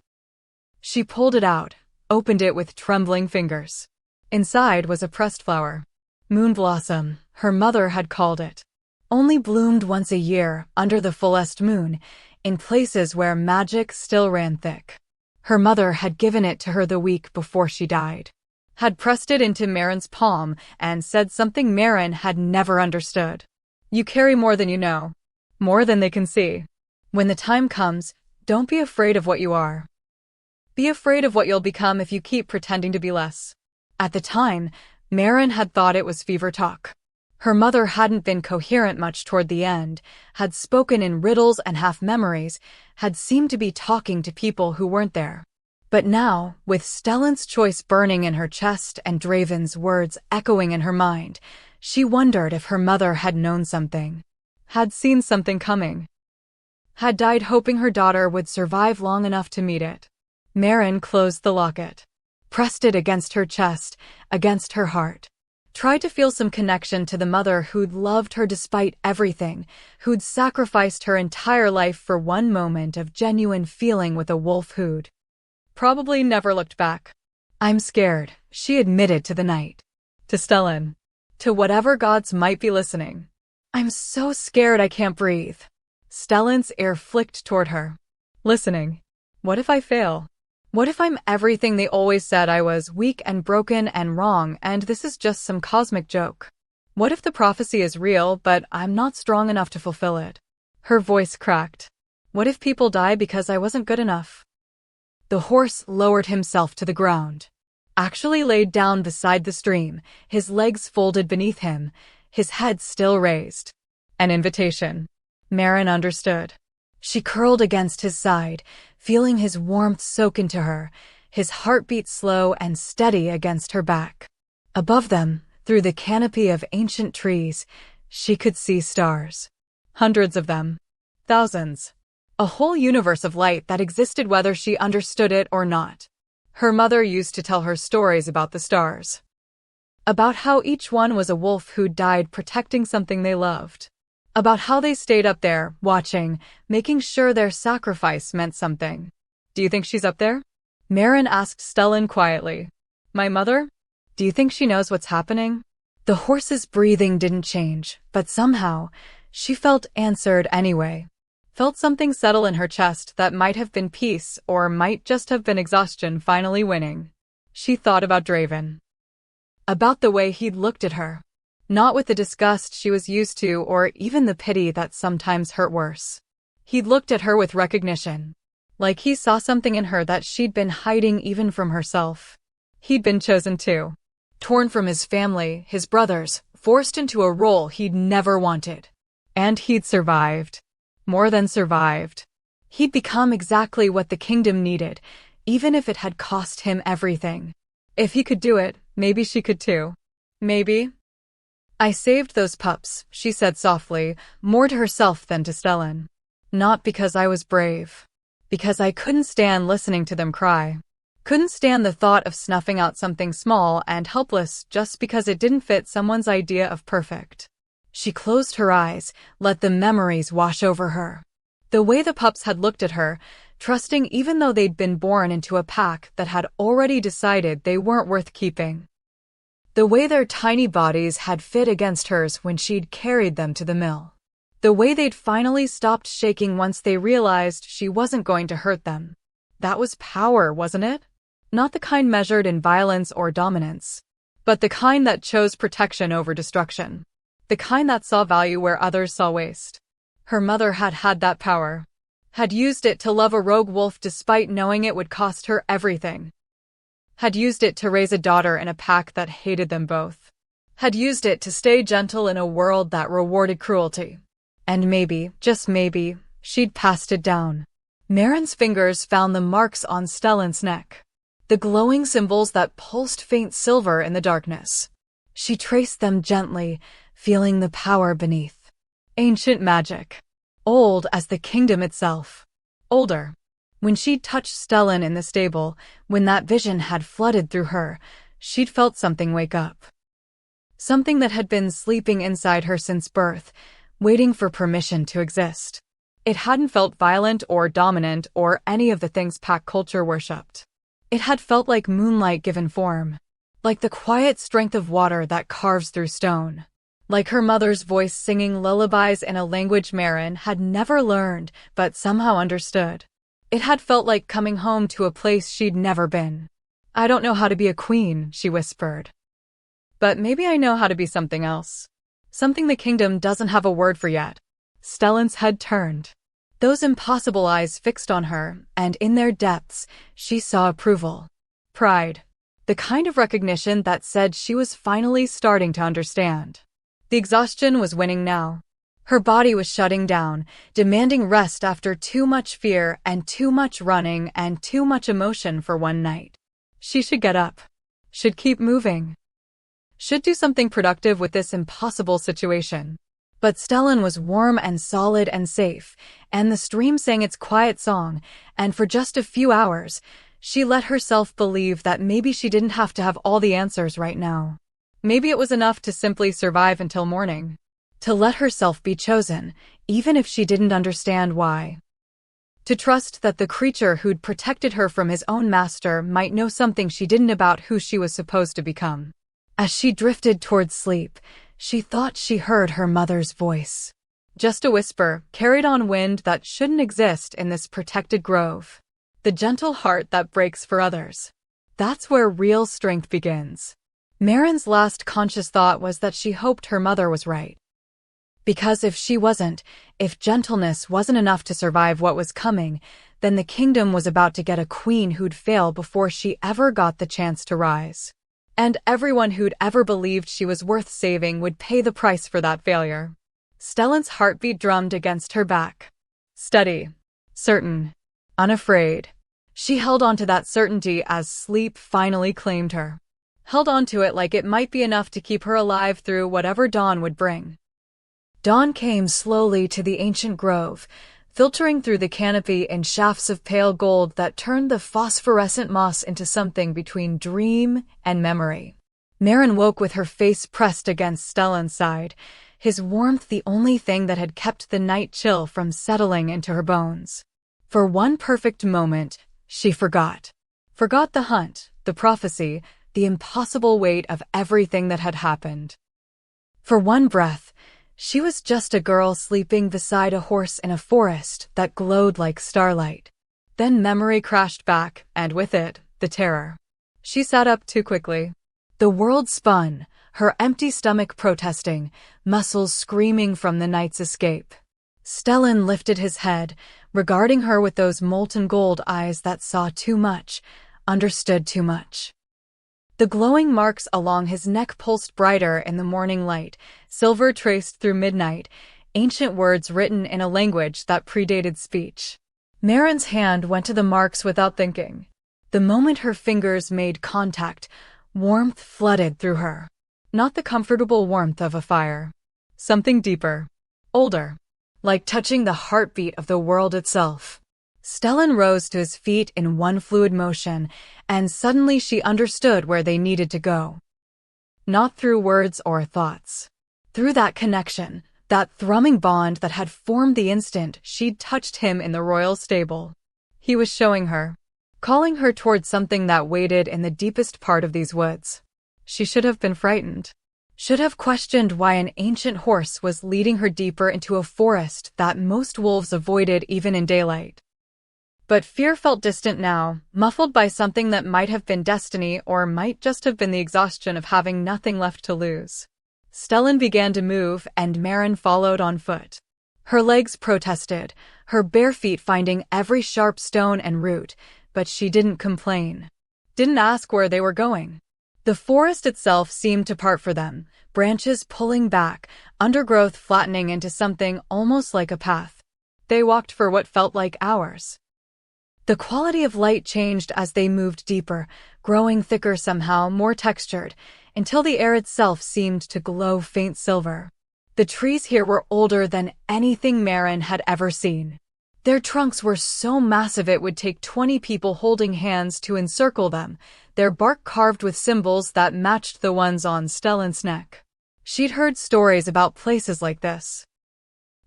She pulled it out, opened it with trembling fingers. Inside was a pressed flower. Moonblossom, her mother had called it. Only bloomed once a year, under the fullest moon, in places where magic still ran thick. Her mother had given it to her the week before she died. Had pressed it into Maren's palm and said something Maren had never understood. You carry more than you know. More than they can see. When the time comes, don't be afraid of what you are. Be afraid of what you'll become if you keep pretending to be less. At the time, Maren had thought it was fever talk. Her mother hadn't been coherent much toward the end, had spoken in riddles and half-memories, had seemed to be talking to people who weren't there. But now, with Stellan's choice burning in her chest and Draven's words echoing in her mind, she wondered if her mother had known something. Had seen something coming. Had died hoping her daughter would survive long enough to meet it. Maren closed the locket. Pressed it against her chest, against her heart. Tried to feel some connection to the mother who'd loved her despite everything, who'd sacrificed her entire life for one moment of genuine feeling with a wolf who'd probably never looked back. I'm scared, she admitted to the night. To Stellan. To whatever gods might be listening. I'm so scared I can't breathe. Stellan's ear flicked toward her. Listening. What if I fail? What if I'm everything they always said I was, weak and broken and wrong, and this is just some cosmic joke? What if the prophecy is real, but I'm not strong enough to fulfill it? Her voice cracked. What if people die because I wasn't good enough? The horse lowered himself to the ground. Actually laid down beside the stream, his legs folded beneath him, his head still raised. An invitation. Maren understood. She curled against his side, feeling his warmth soak into her, his heartbeat slow and steady against her back. Above them, through the canopy of ancient trees, she could see stars. Hundreds of them. Thousands. A whole universe of light that existed whether she understood it or not. Her mother used to tell her stories about the stars. About how each one was a wolf who died protecting something they loved. About how they stayed up there, watching, making sure their sacrifice meant something. Do you think she's up there? Maren asked Stellan quietly. My mother? Do you think she knows what's happening? The horse's breathing didn't change, but somehow, she felt answered anyway. Felt something settle in her chest that might have been peace or might just have been exhaustion finally winning. She thought about Draven. About the way he'd looked at her. Not with the disgust she was used to or even the pity that sometimes hurt worse. He'd looked at her with recognition. Like he saw something in her that she'd been hiding even from herself. He'd been chosen too. Torn from his family, his brothers, forced into a role he'd never wanted. And he'd survived. More than survived. He'd become exactly what the kingdom needed, even if it had cost him everything. If he could do it, maybe she could too. Maybe. I saved those pups, she said softly, more to herself than to Stellan. Not because I was brave. Because I couldn't stand listening to them cry. Couldn't stand the thought of snuffing out something small and helpless just because it didn't fit someone's idea of perfect. She closed her eyes, let the memories wash over her. The way the pups had looked at her, trusting even though they'd been born into a pack that had already decided they weren't worth keeping. The way their tiny bodies had fit against hers when she'd carried them to the mill. The way they'd finally stopped shaking once they realized she wasn't going to hurt them. That was power, wasn't it? Not the kind measured in violence or dominance, but the kind that chose protection over destruction. The kind that saw value where others saw waste. Her mother had had that power. Had used it to love a rogue wolf despite knowing it would cost her everything. Had used it to raise a daughter in a pack that hated them both. Had used it to stay gentle in a world that rewarded cruelty. And maybe, just maybe, she'd passed it down. Maren's fingers found the marks on Stellan's neck. The glowing symbols that pulsed faint silver in the darkness. She traced them gently, feeling the power beneath. Ancient magic. Old as the kingdom itself. Older. When she'd touched Stellan in the stable, when that vision had flooded through her, she'd felt something wake up. Something that had been sleeping inside her since birth, waiting for permission to exist. It hadn't felt violent or dominant or any of the things pack culture worshipped. It had felt like moonlight given form. Like the quiet strength of water that carves through stone. Like her mother's voice singing lullabies in a language Maren had never learned but somehow understood. It had felt like coming home to a place she'd never been. I don't know how to be a queen, she whispered. But maybe I know how to be something else. Something the kingdom doesn't have a word for yet. Stellan's head turned. Those impossible eyes fixed on her, and in their depths, she saw approval. Pride. The kind of recognition that said she was finally starting to understand. The exhaustion was winning now. Her body was shutting down, demanding rest after too much fear and too much running and too much emotion for one night. She should get up. Should keep moving. Should do something productive with this impossible situation. But Stellan was warm and solid and safe, and the stream sang its quiet song, and for just a few hours, she let herself believe that maybe she didn't have to have all the answers right now. Maybe it was enough to simply survive until morning. To let herself be chosen, even if she didn't understand why. To trust that the creature who'd protected her from his own master might know something she didn't about who she was supposed to become. As she drifted towards sleep, she thought she heard her mother's voice. Just a whisper, carried on wind that shouldn't exist in this protected grove. The gentle heart that breaks for others. That's where real strength begins. Maren's last conscious thought was that she hoped her mother was right. Because if she wasn't, if gentleness wasn't enough to survive what was coming, then the kingdom was about to get a queen who'd fail before she ever got the chance to rise. And everyone who'd ever believed she was worth saving would pay the price for that failure. Stellan's heartbeat drummed against her back. Steady. Certain. Unafraid. She held on to that certainty as sleep finally claimed her. Held on to it like it might be enough to keep her alive through whatever dawn would bring. Dawn came slowly to the ancient grove, filtering through the canopy in shafts of pale gold that turned the phosphorescent moss into something between dream and memory. Maren woke with her face pressed against Stellan's side, his warmth the only thing that had kept the night chill from settling into her bones. For one perfect moment, she forgot. Forgot the hunt, the prophecy, the impossible weight of everything that had happened. For one breath, she was just a girl sleeping beside a horse in a forest that glowed like starlight. Then memory crashed back, and with it, the terror. She sat up too quickly. The world spun, her empty stomach protesting, muscles screaming from the night's escape. Stellan lifted his head, regarding her with those molten gold eyes that saw too much, understood too much. The glowing marks along his neck pulsed brighter in the morning light, silver traced through midnight, ancient words written in a language that predated speech. Maren's hand went to the marks without thinking. The moment her fingers made contact, warmth flooded through her. Not the comfortable warmth of a fire. Something deeper. Older. Like touching the heartbeat of the world itself. Stellan rose to his feet in one fluid motion, and suddenly she understood where they needed to go. Not through words or thoughts. Through that connection, that thrumming bond that had formed the instant she'd touched him in the royal stable. He was showing her. Calling her toward something that waited in the deepest part of these woods. She should have been frightened. Should have questioned why an ancient horse was leading her deeper into a forest that most wolves avoided even in daylight. But fear felt distant now, muffled by something that might have been destiny or might just have been the exhaustion of having nothing left to lose. Stellan began to move, and Maren followed on foot. Her legs protested, her bare feet finding every sharp stone and root, but she didn't complain. Didn't ask where they were going. The forest itself seemed to part for them, branches pulling back, undergrowth flattening into something almost like a path. They walked for what felt like hours. The quality of light changed as they moved deeper, growing thicker somehow, more textured, until the air itself seemed to glow faint silver. The trees here were older than anything Maren had ever seen. Their trunks were so massive it would take 20 people holding hands to encircle them, their bark carved with symbols that matched the ones on Stellan's neck. She'd heard stories about places like this.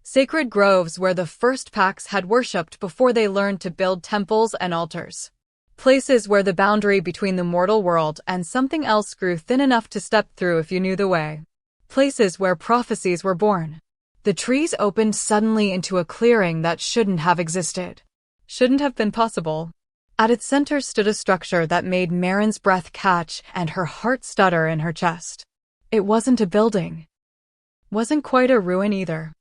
Sacred groves where the first packs had worshipped before they learned to build temples and altars. Places where the boundary between the mortal world and something else grew thin enough to step through if you knew the way. Places where prophecies were born. The trees opened suddenly into a clearing that shouldn't have existed. Shouldn't have been possible. At its center stood a structure that made Maren's breath catch and her heart stutter in her chest. It wasn't a building. Wasn't quite a ruin either.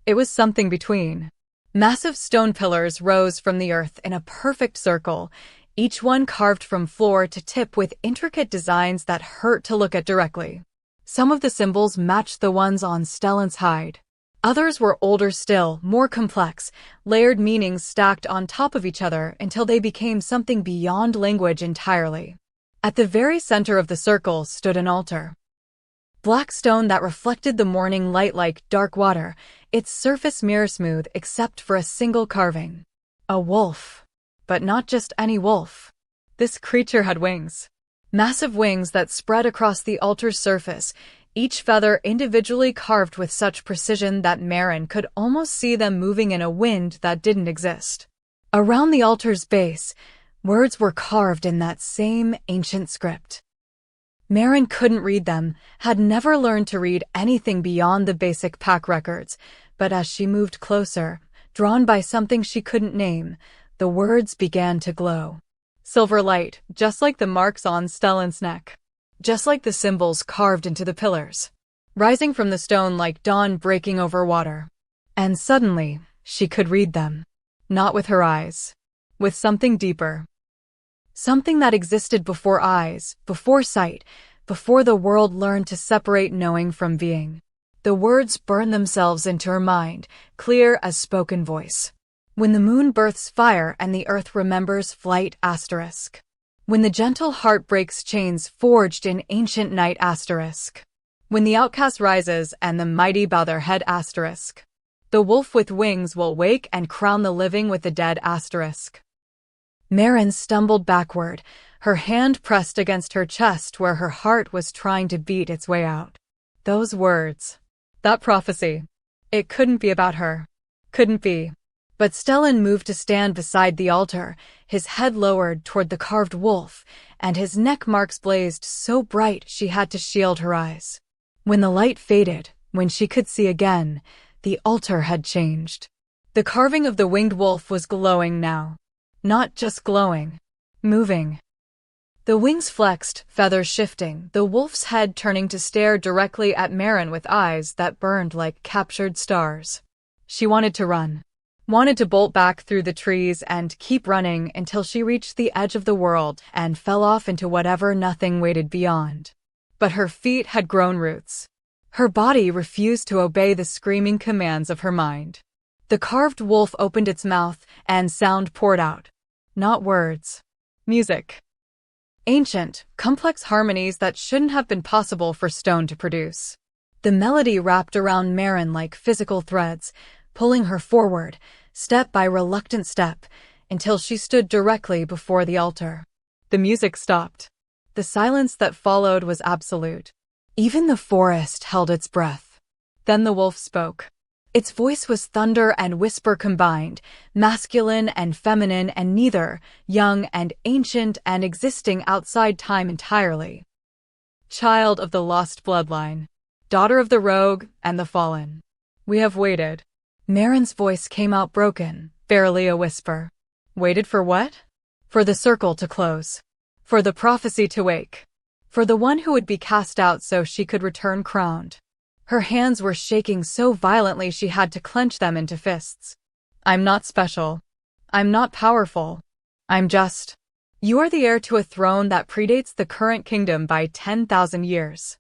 It was something between. Massive stone pillars rose from the earth in a perfect circle, each one carved from floor to tip with intricate designs that hurt to look at directly. Some of the symbols matched the ones on Stellan's hide. Others were older still, more complex, layered meanings stacked on top of each other until they became something beyond language entirely. At the very center of the circle stood an altar. Black stone that reflected the morning light like dark water, its surface mirror-smooth except for a single carving. A wolf. But not just any wolf. This creature had wings. Massive wings that spread across the altar's surface, each feather individually carved with such precision that Maren could almost see them moving in a wind that didn't exist. Around the altar's base, words were carved in that same ancient script. Maren couldn't read them, had never learned to read anything beyond the basic pack records, but as she moved closer, drawn by something she couldn't name, the words began to glow. Silver light, just like the marks on Stellan's neck. Just like the symbols carved into the pillars. Rising from the stone like dawn breaking over water. And suddenly, she could read them. Not with her eyes. With something deeper. Something that existed before eyes, before sight, before the world learned to separate knowing from being. The words burned themselves into her mind, clear as spoken voice. When the moon births fire and the earth remembers flight asterisk. When the gentle heart breaks chains forged in ancient night asterisk. When the outcast rises and the mighty bow their head asterisk. The wolf with wings will wake and crown the living with the dead asterisk. Maren stumbled backward, her hand pressed against her chest where her heart was trying to beat its way out. Those words. That prophecy. It couldn't be about her. Couldn't be. But Stellan moved to stand beside the altar, his head lowered toward the carved wolf, and his neck marks blazed so bright she had to shield her eyes. When the light faded, when she could see again, the altar had changed. The carving of the winged wolf was glowing now. Not just glowing. Moving. The wings flexed, feathers shifting, the wolf's head turning to stare directly at Maren with eyes that burned like captured stars. She wanted to run. Wanted to bolt back through the trees and keep running until she reached the edge of the world and fell off into whatever nothing waited beyond. But her feet had grown roots. Her body refused to obey the screaming commands of her mind. The carved wolf opened its mouth, and sound poured out. Not words. Music. Ancient, complex harmonies that shouldn't have been possible for stone to produce. The melody wrapped around Maren like physical threads, pulling her forward, step by reluctant step, until she stood directly before the altar. The music stopped. The silence that followed was absolute. Even the forest held its breath. Then the wolf spoke. Its voice was thunder and whisper combined, masculine and feminine and neither, young and ancient and existing outside time entirely. Child of the lost bloodline, daughter of the rogue and the fallen. We have waited. Maren's voice came out broken, barely a whisper. Waited for what? For the circle to close. For the prophecy to wake. For the one who would be cast out so she could return crowned. Her hands were shaking so violently she had to clench them into fists. I'm not special. I'm not powerful. I'm just. You are the heir to a throne that predates the current kingdom by 10,000 years.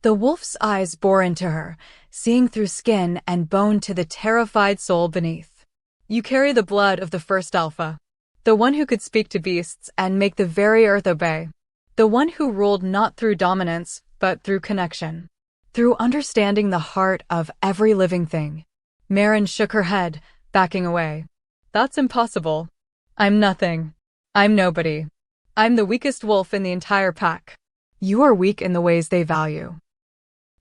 The wolf's eyes bore into her, seeing through skin and bone to the terrified soul beneath. You carry the blood of the first alpha. The one who could speak to beasts and make the very earth obey. The one who ruled not through dominance, but through connection. Through understanding the heart of every living thing. Maren shook her head, backing away. That's impossible. I'm nothing. I'm nobody. I'm the weakest wolf in the entire pack. You are weak in the ways they value.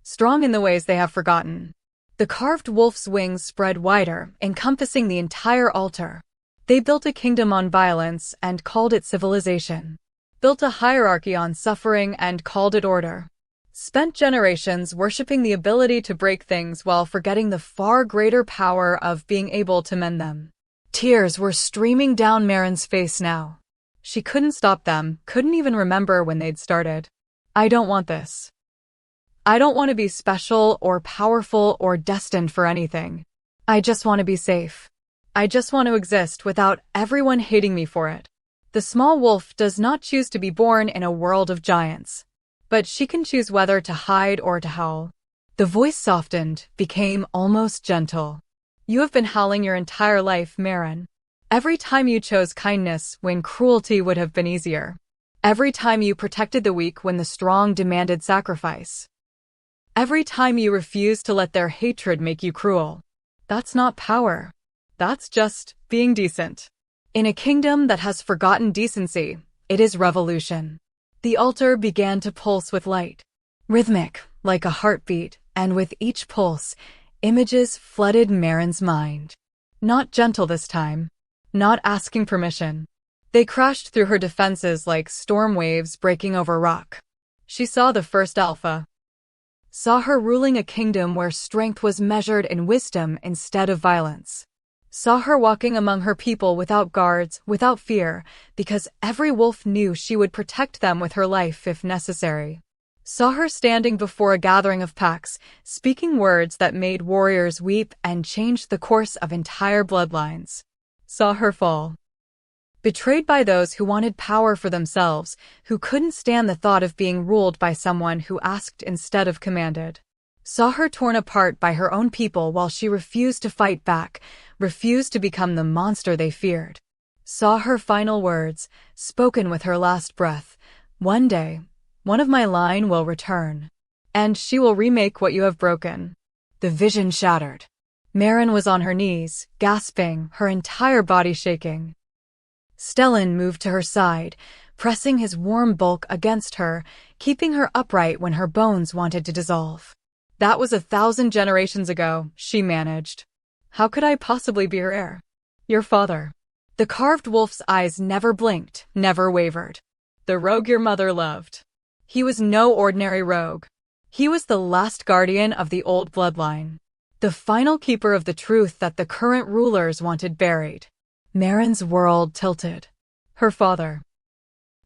Strong in the ways they have forgotten. The carved wolf's wings spread wider, encompassing the entire altar. They built a kingdom on violence and called it civilization. Built a hierarchy on suffering and called it order. Spent generations worshipping the ability to break things while forgetting the far greater power of being able to mend them. Tears were streaming down Maren's face now. She couldn't stop them, couldn't even remember when they'd started. I don't want this. I don't want to be special or powerful or destined for anything. I just want to be safe. I just want to exist without everyone hating me for it. The small wolf does not choose to be born in a world of giants. But she can choose whether to hide or to howl. The voice softened, became almost gentle. You have been howling your entire life, Maren. Every time you chose kindness when cruelty would have been easier. Every time you protected the weak when the strong demanded sacrifice. Every time you refused to let their hatred make you cruel. That's not power. That's just being decent. In a kingdom that has forgotten decency, it is revolution. The altar began to pulse with light. Rhythmic, like a heartbeat, and with each pulse, images flooded Maren's mind. Not gentle this time. Not asking permission. They crashed through her defenses like storm waves breaking over rock. She saw the first alpha. Saw her ruling a kingdom where strength was measured in wisdom instead of violence. Saw her walking among her people without guards, without fear, because every wolf knew she would protect them with her life if necessary. Saw her standing before a gathering of packs, speaking words that made warriors weep and changed the course of entire bloodlines. Saw her fall. Betrayed by those who wanted power for themselves, who couldn't stand the thought of being ruled by someone who asked instead of commanded. Saw her torn apart by her own people while she refused to fight back, refused to become the monster they feared. Saw her final words, spoken with her last breath. One day, one of my line will return. And she will remake what you have broken. The vision shattered. Maren was on her knees, gasping, her entire body shaking. Stellan moved to her side, pressing his warm bulk against her, keeping her upright when her bones wanted to dissolve. That was 1,000 generations ago, she managed. How could I possibly be her heir? Your father. The carved wolf's eyes never blinked, never wavered. The rogue your mother loved. He was no ordinary rogue. He was the last guardian of the old bloodline. The final keeper of the truth that the current rulers wanted buried. Maren's world tilted. Her father.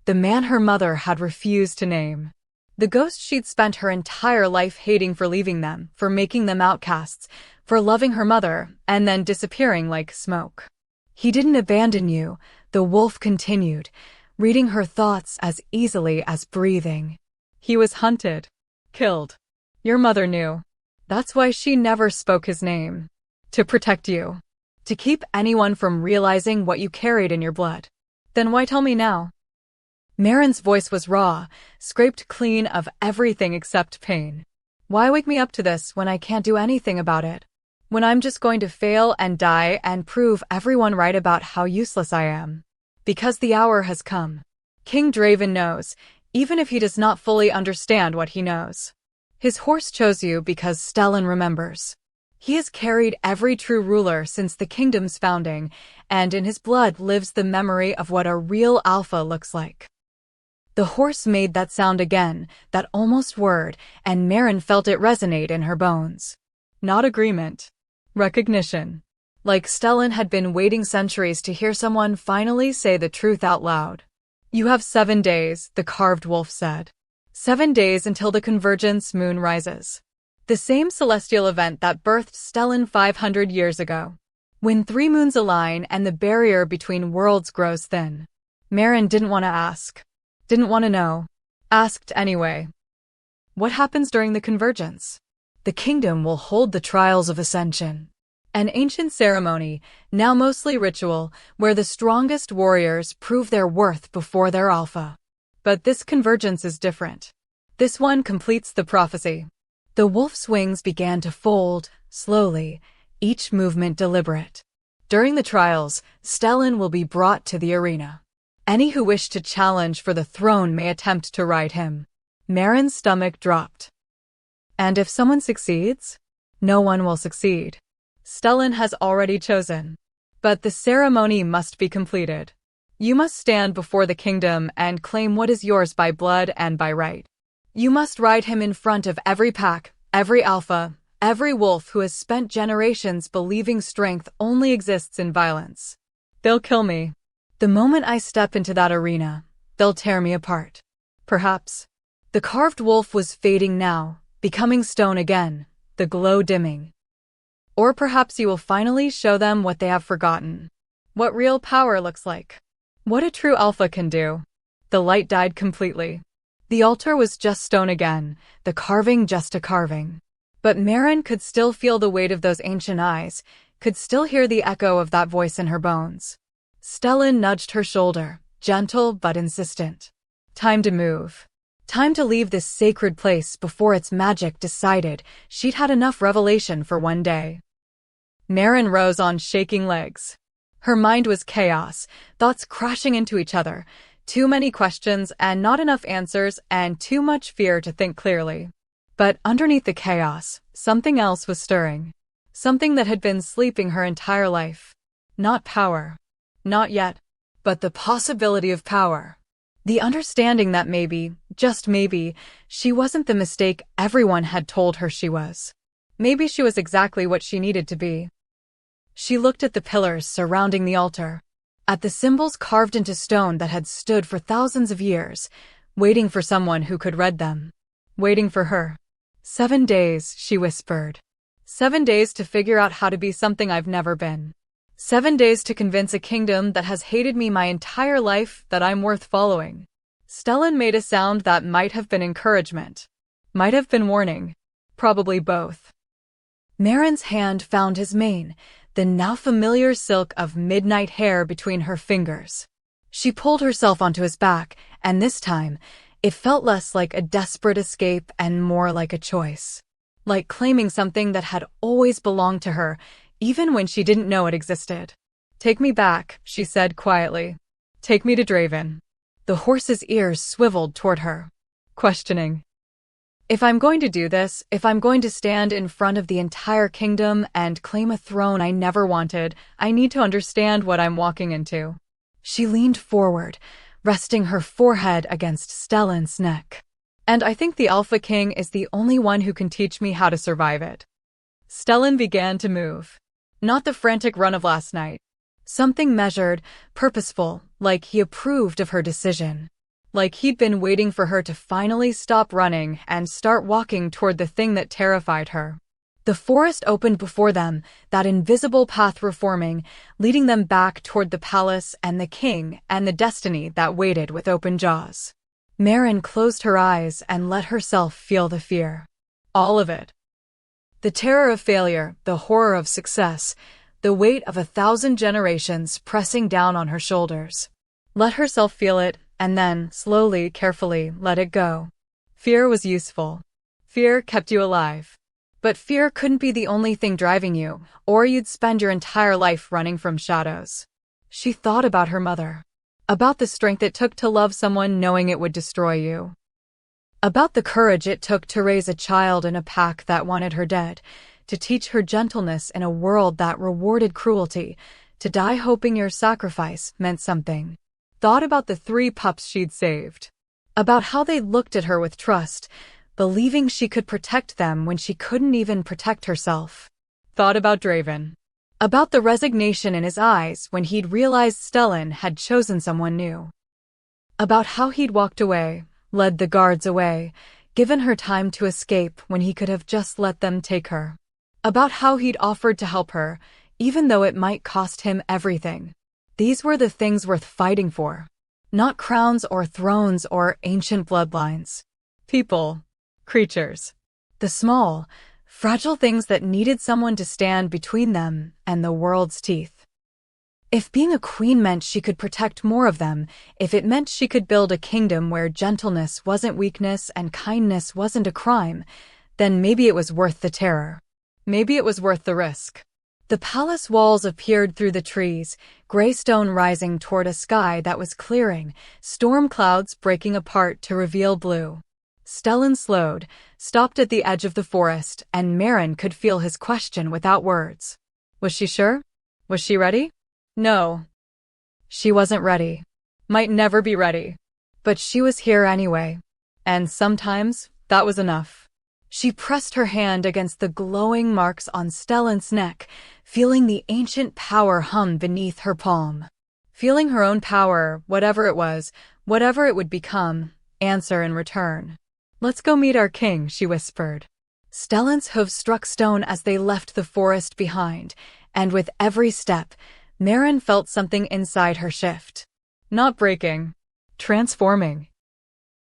The man her mother had refused to name. The ghost she'd spent her entire life hating for leaving them, for making them outcasts, for loving her mother, and then disappearing like smoke. He didn't abandon you, the wolf continued, reading her thoughts as easily as breathing. He was hunted. Killed. Your mother knew. That's why she never spoke his name. To protect you. To keep anyone from realizing what you carried in your blood. Then why tell me now? Maren's voice was raw, scraped clean of everything except pain. Why wake me up to this when I can't do anything about it? When I'm just going to fail and die and prove everyone right about how useless I am? Because the hour has come. King Draven knows, even if he does not fully understand what he knows. His horse chose you because Stellan remembers. He has carried every true ruler since the kingdom's founding, and in his blood lives the memory of what a real alpha looks like. The horse made that sound again, that almost word, and Maren felt it resonate in her bones. Not agreement. Recognition. Like Stellan had been waiting centuries to hear someone finally say the truth out loud. You have 7 days, the carved wolf said. 7 days until the convergence moon rises. The same celestial event that birthed Stellan 500 years ago. When 3 moons align and the barrier between worlds grows thin. Maren didn't want to ask. Didn't want to know. Asked anyway. What happens during the convergence? The kingdom will hold the trials of ascension. An ancient ceremony, now mostly ritual, where the strongest warriors prove their worth before their alpha. But this convergence is different. This one completes the prophecy. The wolf's wings began to fold, slowly, each movement deliberate. During the trials, Stellan will be brought to the arena. Any who wish to challenge for the throne may attempt to ride him. Maren's stomach dropped. And if someone succeeds? No one will succeed. Stellan has already chosen. But the ceremony must be completed. You must stand before the kingdom and claim what is yours by blood and by right. You must ride him in front of every pack, every alpha, every wolf who has spent generations believing strength only exists in violence. They'll kill me. The moment I step into that arena, they'll tear me apart. Perhaps. The carved wolf was fading now, becoming stone again, the glow dimming. Or perhaps you will finally show them what they have forgotten. What real power looks like. What a true alpha can do. The light died completely. The altar was just stone again, the carving just a carving. But Maren could still feel the weight of those ancient eyes, could still hear the echo of that voice in her bones. Stellan nudged her shoulder, gentle but insistent. Time to move. Time to leave this sacred place before its magic decided she'd had enough revelation for one day. Maren rose on shaking legs. Her mind was chaos, thoughts crashing into each other, too many questions and not enough answers and too much fear to think clearly. But underneath the chaos, something else was stirring. Something that had been sleeping her entire life. Not power. Not yet. But the possibility of power. The understanding that maybe, just maybe, she wasn't the mistake everyone had told her she was. Maybe she was exactly what she needed to be. She looked at the pillars surrounding the altar, at the symbols carved into stone that had stood for thousands of years, waiting for someone who could read them. Waiting for her. 7 days, she whispered. 7 days to figure out how to be something I've never been. 7 days to convince a kingdom that has hated me my entire life that I'm worth following. Stellan made a sound that might have been encouragement. Might have been warning. Probably both. Maren's hand found his mane, the now familiar silk of midnight hair between her fingers. She pulled herself onto his back, and this time, it felt less like a desperate escape and more like a choice. like claiming something that had always belonged to her, even when she didn't know it existed. "Take me back," she said quietly. "Take me to Draven." The horse's ears swiveled toward her, questioning. "If I'm going to do this, if I'm going to stand in front of the entire kingdom and claim a throne I never wanted, I need to understand what I'm walking into." She leaned forward, resting her forehead against Stellan's neck. "And I think the Alpha King is the only one who can teach me how to survive it." Stellan began to move. Not the frantic run of last night. Something measured, purposeful, like he approved of her decision. Like he'd been waiting for her to finally stop running and start walking toward the thing that terrified her. The forest opened before them, that invisible path reforming, leading them back toward the palace and the king and the destiny that waited with open jaws. Maren closed her eyes and let herself feel the fear. All of it. The terror of failure, the horror of success, the weight of 1,000 generations pressing down on her shoulders. Let herself feel it, and then, slowly, carefully, let it go. Fear was useful. Fear kept you alive. But fear couldn't be the only thing driving you, or you'd spend your entire life running from shadows. She thought about her mother. About the strength it took to love someone knowing it would destroy you. About the courage it took to raise a child in a pack that wanted her dead, to teach her gentleness in a world that rewarded cruelty, to die hoping your sacrifice meant something. Thought about the 3 pups she'd saved. About how they looked at her with trust, believing she could protect them when she couldn't even protect herself. Thought about Draven. About the resignation in his eyes when he'd realized Stellan had chosen someone new. About how he'd walked away, led the guards away, given her time to escape when he could have just let them take her. About how he'd offered to help her, even though it might cost him everything. These were the things worth fighting for. Not crowns or thrones or ancient bloodlines. People. Creatures. The small, fragile things that needed someone to stand between them and the world's teeth. If being a queen meant she could protect more of them, if it meant she could build a kingdom where gentleness wasn't weakness and kindness wasn't a crime, then maybe it was worth the terror. Maybe it was worth the risk. The palace walls appeared through the trees, gray stone rising toward a sky that was clearing, storm clouds breaking apart to reveal blue. Stellan slowed, stopped at the edge of the forest, and Maren could feel his question without words. Was she sure? Was she ready? No. She wasn't ready. Might never be ready. But she was here anyway. And sometimes, that was enough. She pressed her hand against the glowing marks on Stellan's neck, feeling the ancient power hum beneath her palm. Feeling her own power, whatever it was, whatever it would become, answer in return. "Let's go meet our king," she whispered. Stellan's hooves struck stone as they left the forest behind, and with every step, Maren felt something inside her shift. Not breaking. Transforming.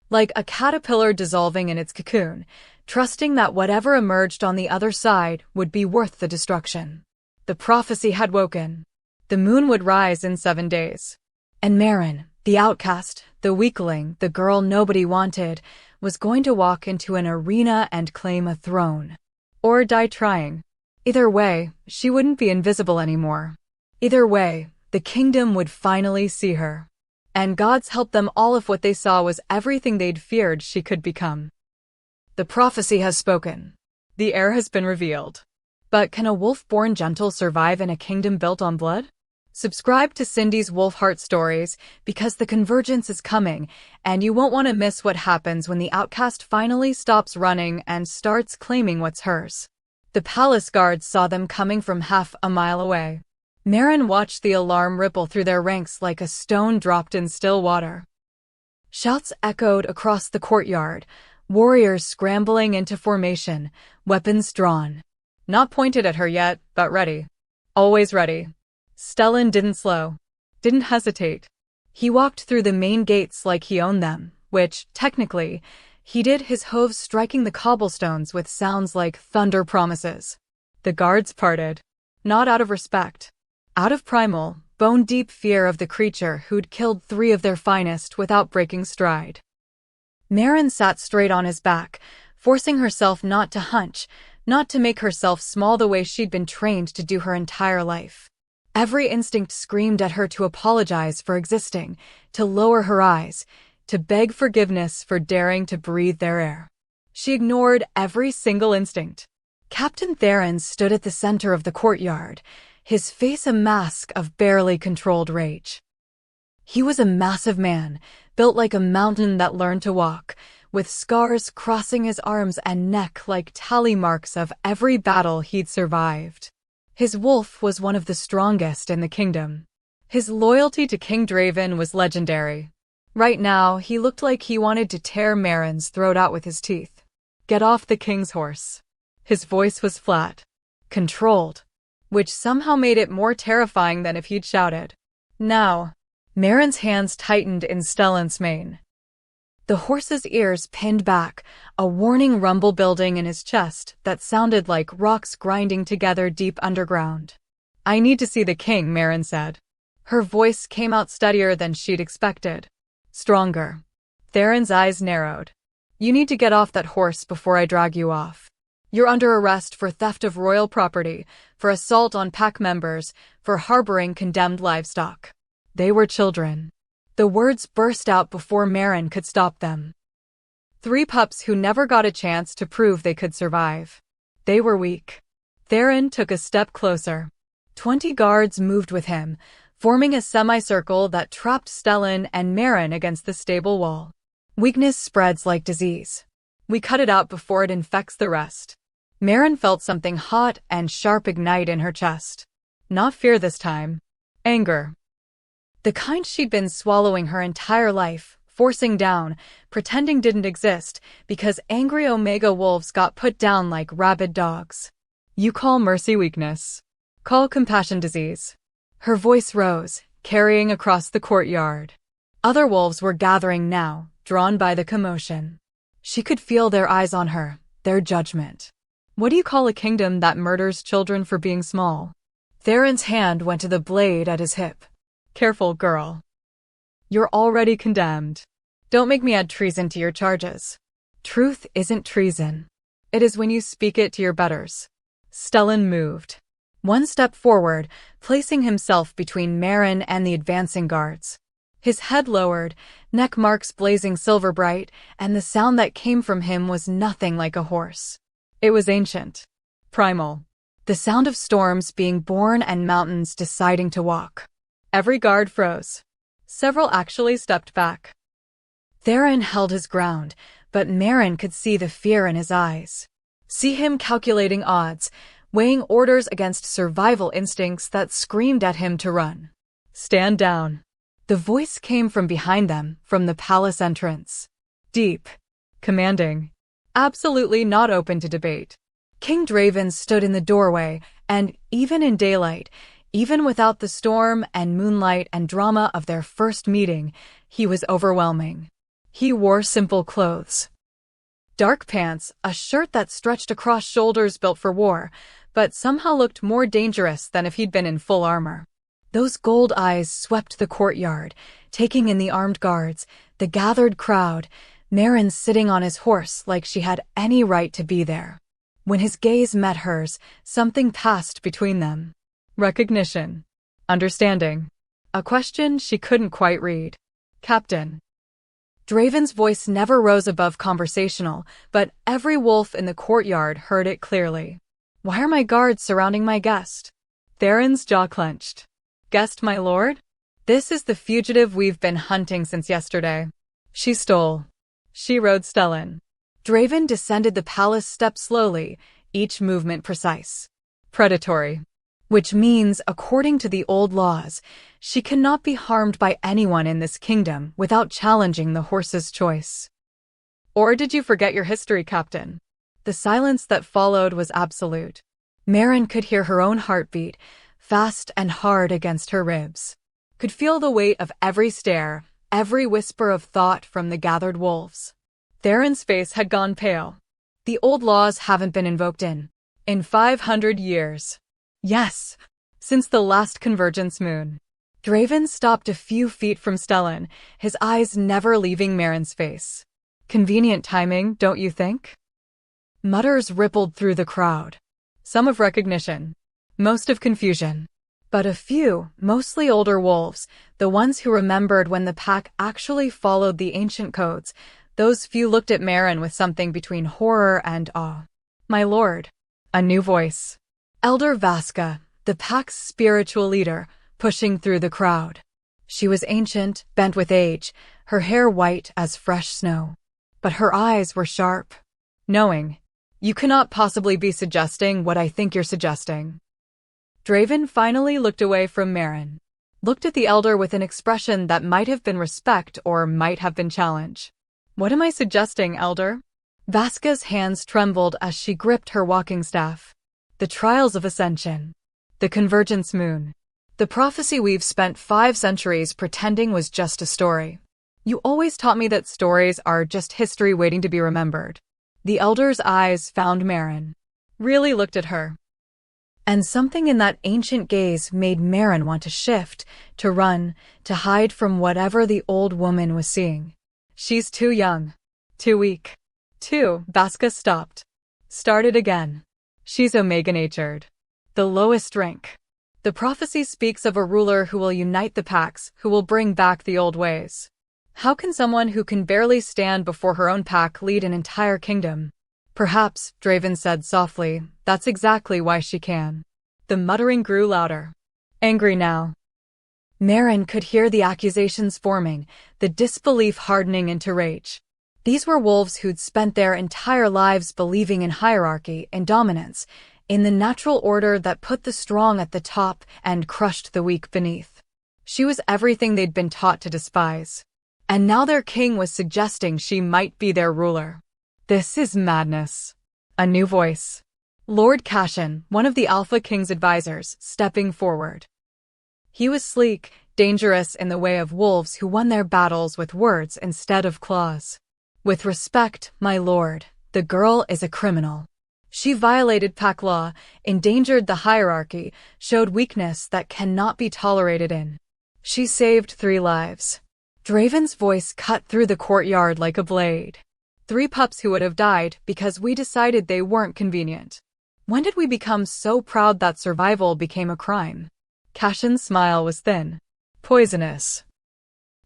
Like a caterpillar dissolving in its cocoon, trusting that whatever emerged on the other side would be worth the destruction. The prophecy had woken. The moon would rise in 7 days. And Maren, the outcast, the weakling, the girl nobody wanted, was going to walk into an arena and claim a throne. Or die trying. Either way, she wouldn't be invisible anymore. Either way, the kingdom would finally see her. And gods help them all if what they saw was everything they'd feared she could become. The prophecy has spoken. The heir has been revealed. But can a wolf-born gentle survive in a kingdom built on blood? Subscribe to Cindy's Wolfheart stories, because the convergence is coming, and you won't want to miss what happens when the outcast finally stops running and starts claiming what's hers. The palace guards saw them coming from half a mile away. Maren watched the alarm ripple through their ranks like a stone dropped in still water. Shouts echoed across the courtyard, warriors scrambling into formation, weapons drawn. Not pointed at her yet, but ready. Always ready. Stellan didn't slow. Didn't hesitate. He walked through the main gates like he owned them, which, technically, he did, his hooves striking the cobblestones with sounds like thunder promises. The guards parted. Not out of respect. Out of primal, bone-deep fear of the creature who'd killed 3 of their finest without breaking stride. Maren sat straight on his back, forcing herself not to hunch, not to make herself small the way she'd been trained to do her entire life. Every instinct screamed at her to apologize for existing, to lower her eyes, to beg forgiveness for daring to breathe their air. She ignored every single instinct. Captain Theron stood at the center of the courtyard, his face a mask of barely controlled rage. He was a massive man, built like a mountain that learned to walk, with scars crossing his arms and neck like tally marks of every battle he'd survived. His wolf was one of the strongest in the kingdom. His loyalty to King Draven was legendary. Right now, he looked like he wanted to tear Merrin's throat out with his teeth. "Get off the king's horse." His voice was flat, controlled, which somehow made it more terrifying than if he'd shouted. "Now." Merrin's hands tightened in Stellan's mane. The horse's ears pinned back, a warning rumble building in his chest that sounded like rocks grinding together deep underground. "I need to see the king," Merrin said. Her voice came out steadier than she'd expected. Stronger. Theron's eyes narrowed. "You need to get off that horse before I drag you off. You're under arrest for theft of royal property, for assault on pack members, for harboring condemned livestock." They were children. The words burst out before Merrin could stop them. 3 pups who never got a chance to prove they could survive. They were weak. Theron took a step closer. 20 guards moved with him, forming a semicircle that trapped Stellan and Merrin against the stable wall. Weakness spreads like disease. We cut it out before it infects the rest. Merrin felt something hot and sharp ignite in her chest. Not fear this time. Anger. The kind she'd been swallowing her entire life, forcing down, pretending didn't exist, because angry Omega wolves got put down like rabid dogs. "You call mercy weakness. Call compassion disease." Her voice rose, carrying across the courtyard. Other wolves were gathering now, drawn by the commotion. She could feel their eyes on her, their judgment. "What do you call a kingdom that murders children for being small?" Theron's hand went to the blade at his hip. "Careful, girl. You're already condemned. Don't make me add treason to your charges. Truth isn't treason. It is when you speak it to your betters." Stellan moved. One step forward, placing himself between Merrin and the advancing guards. His head lowered, neck marks blazing silver bright, and the sound that came from him was nothing like a horse. It was ancient. Primal. The sound of storms being born and mountains deciding to walk. Every guard froze. Several actually stepped back. Theron held his ground, but Merrin could see the fear in his eyes. See him calculating odds, weighing orders against survival instincts that screamed at him to run. "Stand down." The voice came from behind them, from the palace entrance. Deep. Commanding. Absolutely not open to debate. King Draven stood in the doorway, and even in daylight, even without the storm and moonlight and drama of their first meeting, he was overwhelming. He wore simple clothes. Dark pants, a shirt that stretched across shoulders built for war, but somehow looked more dangerous than if he'd been in full armor. Those gold eyes swept the courtyard, taking in the armed guards, the gathered crowd, Merrin sitting on his horse like she had any right to be there. When his gaze met hers, something passed between them. Recognition. Understanding. A question she couldn't quite read. "Captain." Draven's voice never rose above conversational, but every wolf in the courtyard heard it clearly. "Why are my guards surrounding my guest?" Theron's jaw clenched. "Guest, my lord? This is the fugitive we've been hunting since yesterday. She stole." She rode Stellan. Draven descended the palace steps slowly, each movement precise. Predatory. Which means, according to the old laws, she cannot be harmed by anyone in this kingdom without challenging the horse's choice. "Or did you forget your history, Captain?" The silence that followed was absolute. Merrin could hear her own heartbeat, fast and hard against her ribs. Could feel the weight of every stare, every whisper of thought from the gathered wolves. Theron's face had gone pale. "The old laws haven't been invoked in 500 years. Yes, since the last convergence moon." Draven stopped a few feet from Stellan, his eyes never leaving Merrin's face. Convenient timing, don't you think? Mutters rippled through the crowd. Some of recognition, most of confusion. But a few, mostly older wolves, the ones who remembered when the pack actually followed the ancient codes, those few looked at Maren with something between horror and awe. "My lord." A new voice. Elder Vaska, the pack's spiritual leader, pushing through the crowd. She was ancient, bent with age, her hair white as fresh snow. But her eyes were sharp. Knowing. "You cannot possibly be suggesting what I think you're suggesting." Draven finally looked away from Maren. Looked at the elder with an expression that might have been respect or might have been challenge. "What am I suggesting, elder?" Vaska's hands trembled as she gripped her walking staff. "The trials of ascension. The convergence moon. The prophecy we've spent 5 centuries pretending was just a story. You always taught me that stories are just history waiting to be remembered." The elder's eyes found Maren. Really looked at her. And something in that ancient gaze made Maren want to shift, to run, to hide from whatever the old woman was seeing. "She's too young. Too weak." Vaska stopped. Started again. "She's omega-natured. The lowest rank. The prophecy speaks of a ruler who will unite the packs, who will bring back the old ways. How can someone who can barely stand before her own pack lead an entire kingdom?" "Perhaps," Draven said softly, "that's exactly why she can." The muttering grew louder. Angry now. Maren could hear the accusations forming, the disbelief hardening into rage. These were wolves who'd spent their entire lives believing in hierarchy and dominance, in the natural order that put the strong at the top and crushed the weak beneath. She was everything they'd been taught to despise. And now their king was suggesting she might be their ruler. "This is madness." A new voice. Lord Cashin, one of the Alpha King's advisors, stepping forward. He was sleek, dangerous in the way of wolves who won their battles with words instead of claws. "With respect, my lord, the girl is a criminal. She violated pack law, endangered the hierarchy, showed weakness that cannot be tolerated in. She saved 3 lives." Draven's voice cut through the courtyard like a blade. 3 pups who would have died because we decided they weren't convenient. When did we become so proud that survival became a crime? Cashin's smile was thin. Poisonous.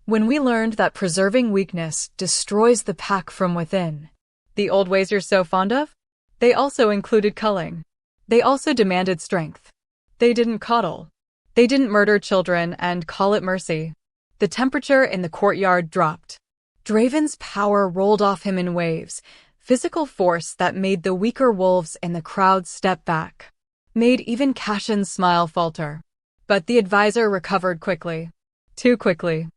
When we learned that preserving weakness destroys the pack from within. The old ways you're so fond of? They also included culling. They also demanded strength. They didn't coddle. They didn't murder children and call it mercy. The temperature in the courtyard dropped. Draven's power rolled off him in waves, physical force that made the weaker wolves in the crowd step back. Made even Cashin's smile falter. But the advisor recovered quickly. Too quickly.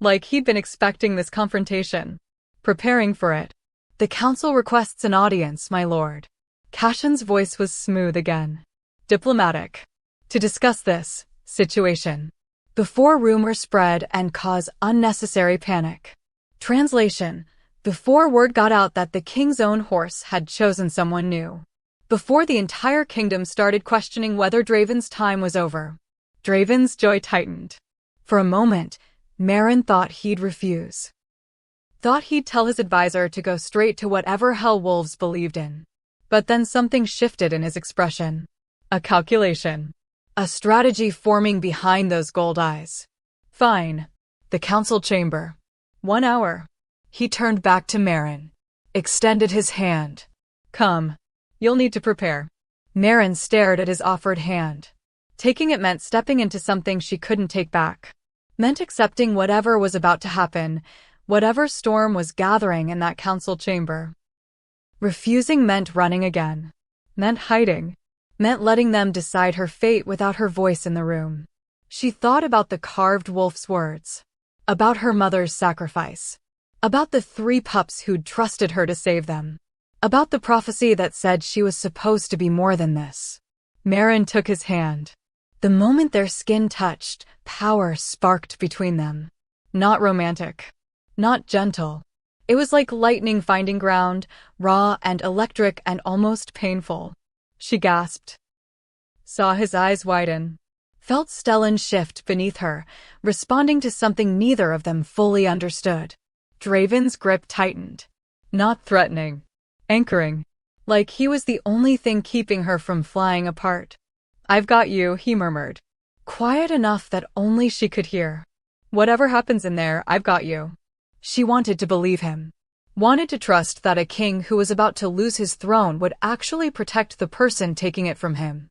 Like he'd been expecting this confrontation. Preparing for it. "The council requests an audience, my lord." Cashin's voice was smooth again. Diplomatic. "To discuss this situation. Before rumors spread and cause unnecessary panic." Translation: before word got out that the king's own horse had chosen someone new. Before the entire kingdom started questioning whether Draven's time was over. Draven's jaw tightened. For a moment, Maren thought he'd refuse. Thought he'd tell his advisor to go straight to whatever hell wolves believed in. But then something shifted in his expression. A calculation. A strategy forming behind those gold eyes. "Fine." The council chamber. 1 hour. He turned back to Maren. Extended his hand. "Come. You'll need to prepare." Maren stared at his offered hand. Taking it meant stepping into something she couldn't take back. Meant accepting whatever was about to happen, whatever storm was gathering in that council chamber. Refusing meant running again. Meant hiding. Meant letting them decide her fate without her voice in the room. She thought about the carved wolf's words. About her mother's sacrifice. About the 3 pups who'd trusted her to save them. About the prophecy that said she was supposed to be more than this. Maren took his hand. The moment their skin touched, power sparked between them. Not romantic. Not gentle. It was like lightning finding ground, raw and electric and almost painful. She gasped. Saw his eyes widen. Felt Stellan shift beneath her, responding to something neither of them fully understood. Draven's grip tightened. Not threatening. Anchoring. like he was the only thing keeping her from flying apart. "I've got you," he murmured, quiet enough that only she could hear. "Whatever happens in there, I've got you." She wanted to believe him. Wanted to trust that a king who was about to lose his throne would actually protect the person taking it from him.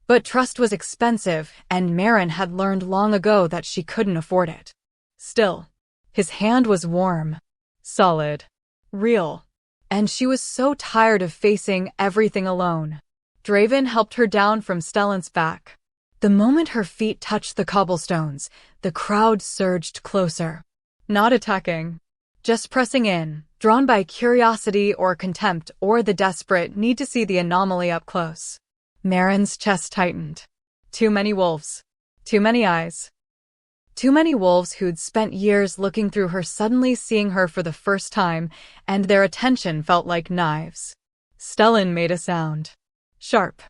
But trust was expensive, and Maren had learned long ago that she couldn't afford it. Still, his hand was warm, solid, real, and she was so tired of facing everything alone. Draven helped her down from Stellan's back. The moment her feet touched the cobblestones, the crowd surged closer. Not attacking, just pressing in, drawn by curiosity or contempt or the desperate need to see the anomaly up close. Maren's chest tightened. Too many wolves. Too many eyes. Too many wolves who'd spent years looking through her suddenly seeing her for the first time, and their attention felt like knives. Stellan made a sound. Sharp.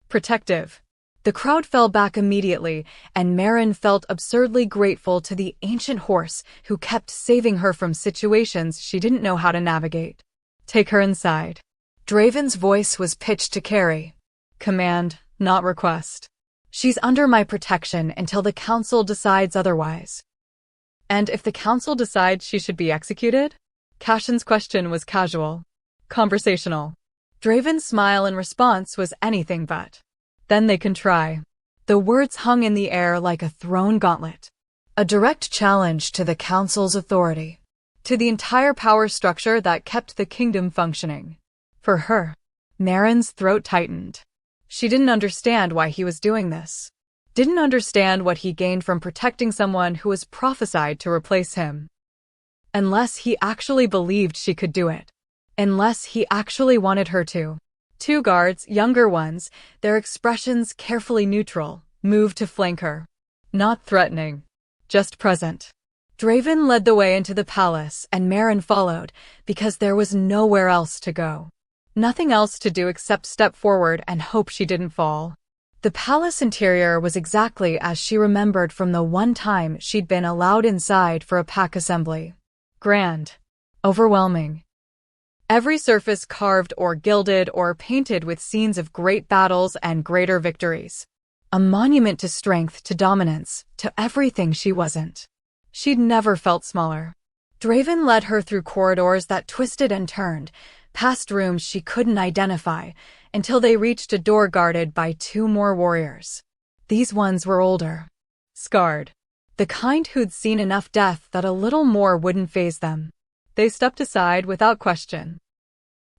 Protective. The crowd fell back immediately, and Maren felt absurdly grateful to the ancient horse who kept saving her from situations she didn't know how to navigate. "Take her inside." Draven's voice was pitched to carry. Command, not request. "She's under my protection until the council decides otherwise." "And if the council decides she should be executed?" Cashin's question was casual, conversational. Draven's smile in response was anything but. "Then they can try." The words hung in the air like a thrown gauntlet. A direct challenge to the council's authority, to the entire power structure that kept the kingdom functioning. For her, Maren's throat tightened. She didn't understand why he was doing this. Didn't understand what he gained from protecting someone who was prophesied to replace him. Unless he actually believed she could do it. Unless he actually wanted her to. Two guards, younger ones, their expressions carefully neutral, moved to flank her. Not threatening, just present. Draven led the way into the palace, and Maren followed, because there was nowhere else to go. Nothing else to do except step forward and hope she didn't fall. The palace interior was exactly as she remembered from the one time she'd been allowed inside for a pack assembly. Grand. Overwhelming. Every surface carved or gilded or painted with scenes of great battles and greater victories. A monument to strength, to dominance, to everything she wasn't. She'd never felt smaller. Draven led her through corridors that twisted and turned, past rooms she couldn't identify, until they reached a door guarded by two more warriors. These ones were older. Scarred. The kind who'd seen enough death that a little more wouldn't faze them. They stepped aside without question.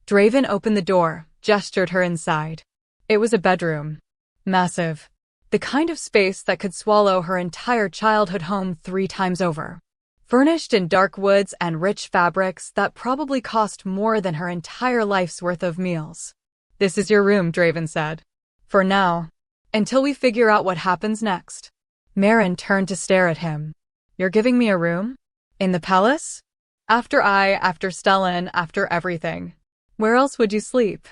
Draven opened the door, gestured her inside. It was a bedroom. Massive. The kind of space that could swallow her entire childhood home 3 times over. Furnished in dark woods and rich fabrics that probably cost more than her entire life's worth of meals. "This is your room," Draven said. "For now. Until we figure out what happens next." Maren turned to stare at him. "You're giving me a room? In the palace? After Stellan, after everything. Where else would you sleep?"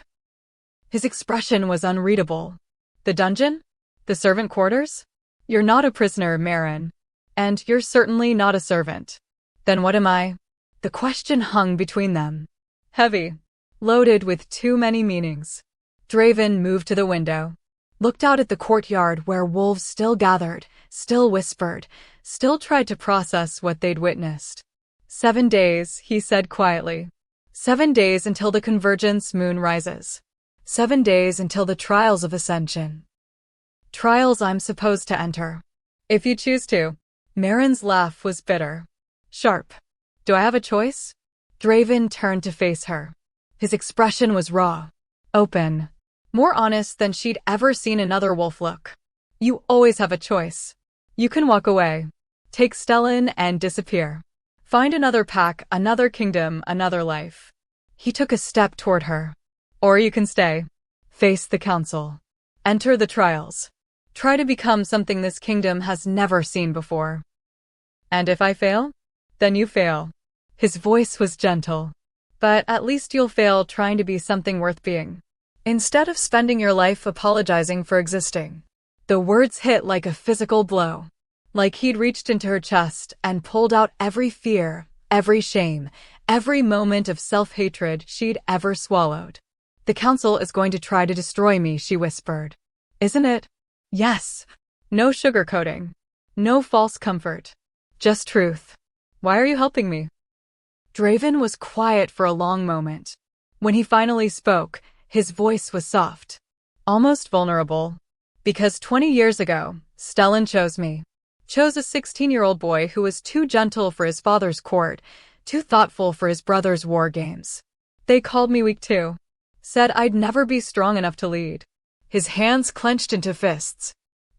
His expression was unreadable. "The dungeon? The servant quarters? You're not a prisoner, Maren. And you're certainly not a servant. Then what am I?" The question hung between them. Heavy. Loaded with too many meanings. Draven moved to the window. Looked out at the courtyard where wolves still gathered, still whispered, still tried to process what they'd witnessed. 7 days, he said quietly. 7 days until the convergence moon rises. 7 days until the trials of ascension. Trials I'm supposed to enter. If you choose to. Maren's laugh was bitter. Sharp. "Do I have a choice?" Draven turned to face her. His expression was raw. Open. More honest than she'd ever seen another wolf look. "You always have a choice. You can walk away. Take Stellan and disappear. Find another pack, another kingdom, another life." He took a step toward her. "Or you can stay. Face the council. Enter the trials. Try to become something this kingdom has never seen before. And if I fail? Then you fail." His voice was gentle. "But at least you'll fail trying to be something worth being. Instead of spending your life apologizing for existing." The words hit like a physical blow. Like he'd reached into her chest and pulled out every fear, every shame, every moment of self-hatred she'd ever swallowed. The council is going to try to destroy me, she whispered. Isn't it? Yes. No sugarcoating. No false comfort. Just truth. Why are you helping me? Draven was quiet for a long moment. When he finally spoke, his voice was soft, almost vulnerable. Because 20 years ago, Stellan chose me. Chose a 16-year-old boy who was too gentle for his father's court, too thoughtful for his brother's war games. They called me weak too. Said I'd never be strong enough to lead. His hands clenched into fists.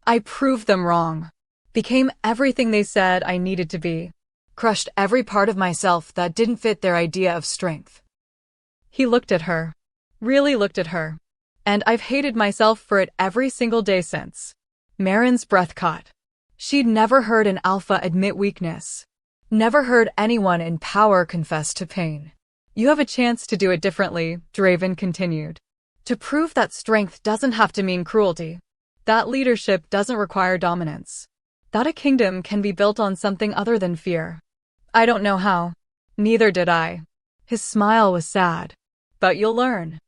I proved them wrong. Became everything they said I needed to be. Crushed every part of myself that didn't fit their idea of strength. He looked at her. Really looked at her. And I've hated myself for it every single day since. Marin's breath caught. She'd never heard an alpha admit weakness. Never heard anyone in power confess to pain. You have a chance to do it differently, Draven continued. To prove that strength doesn't have to mean cruelty. That leadership doesn't require dominance. That a kingdom can be built on something other than fear. I don't know how. Neither did I. His smile was sad. But you'll learn.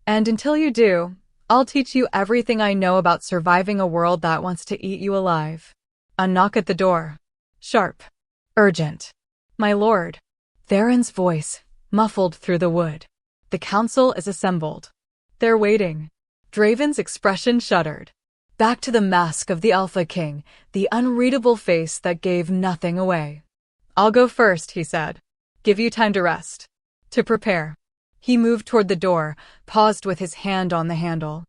And until you do, I'll teach you everything I know about surviving a world that wants to eat you alive. A knock at the door. Sharp. Urgent. My lord. Theron's voice, muffled through the wood. The council is assembled. They're waiting. Draven's expression shuddered. Back to the mask of the Alpha King, the unreadable face that gave nothing away. I'll go first, he said. Give you time to rest. To prepare. He moved toward the door, paused with his hand on the handle.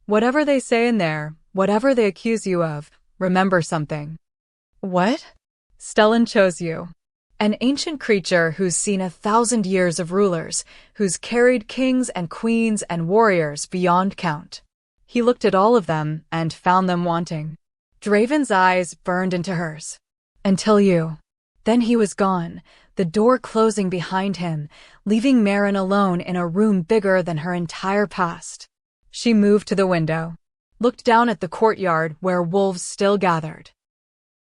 Whatever they say in there, whatever they accuse you of, remember something. What? Stellan chose you. An ancient creature who's seen 1,000 years of rulers, who's carried kings and queens and warriors beyond count. He looked at all of them and found them wanting. Draven's eyes burned into hers. Until you. Then he was gone, the door closing behind him, leaving Marin alone in a room bigger than her entire past. She moved to the window, looked down at the courtyard where wolves still gathered.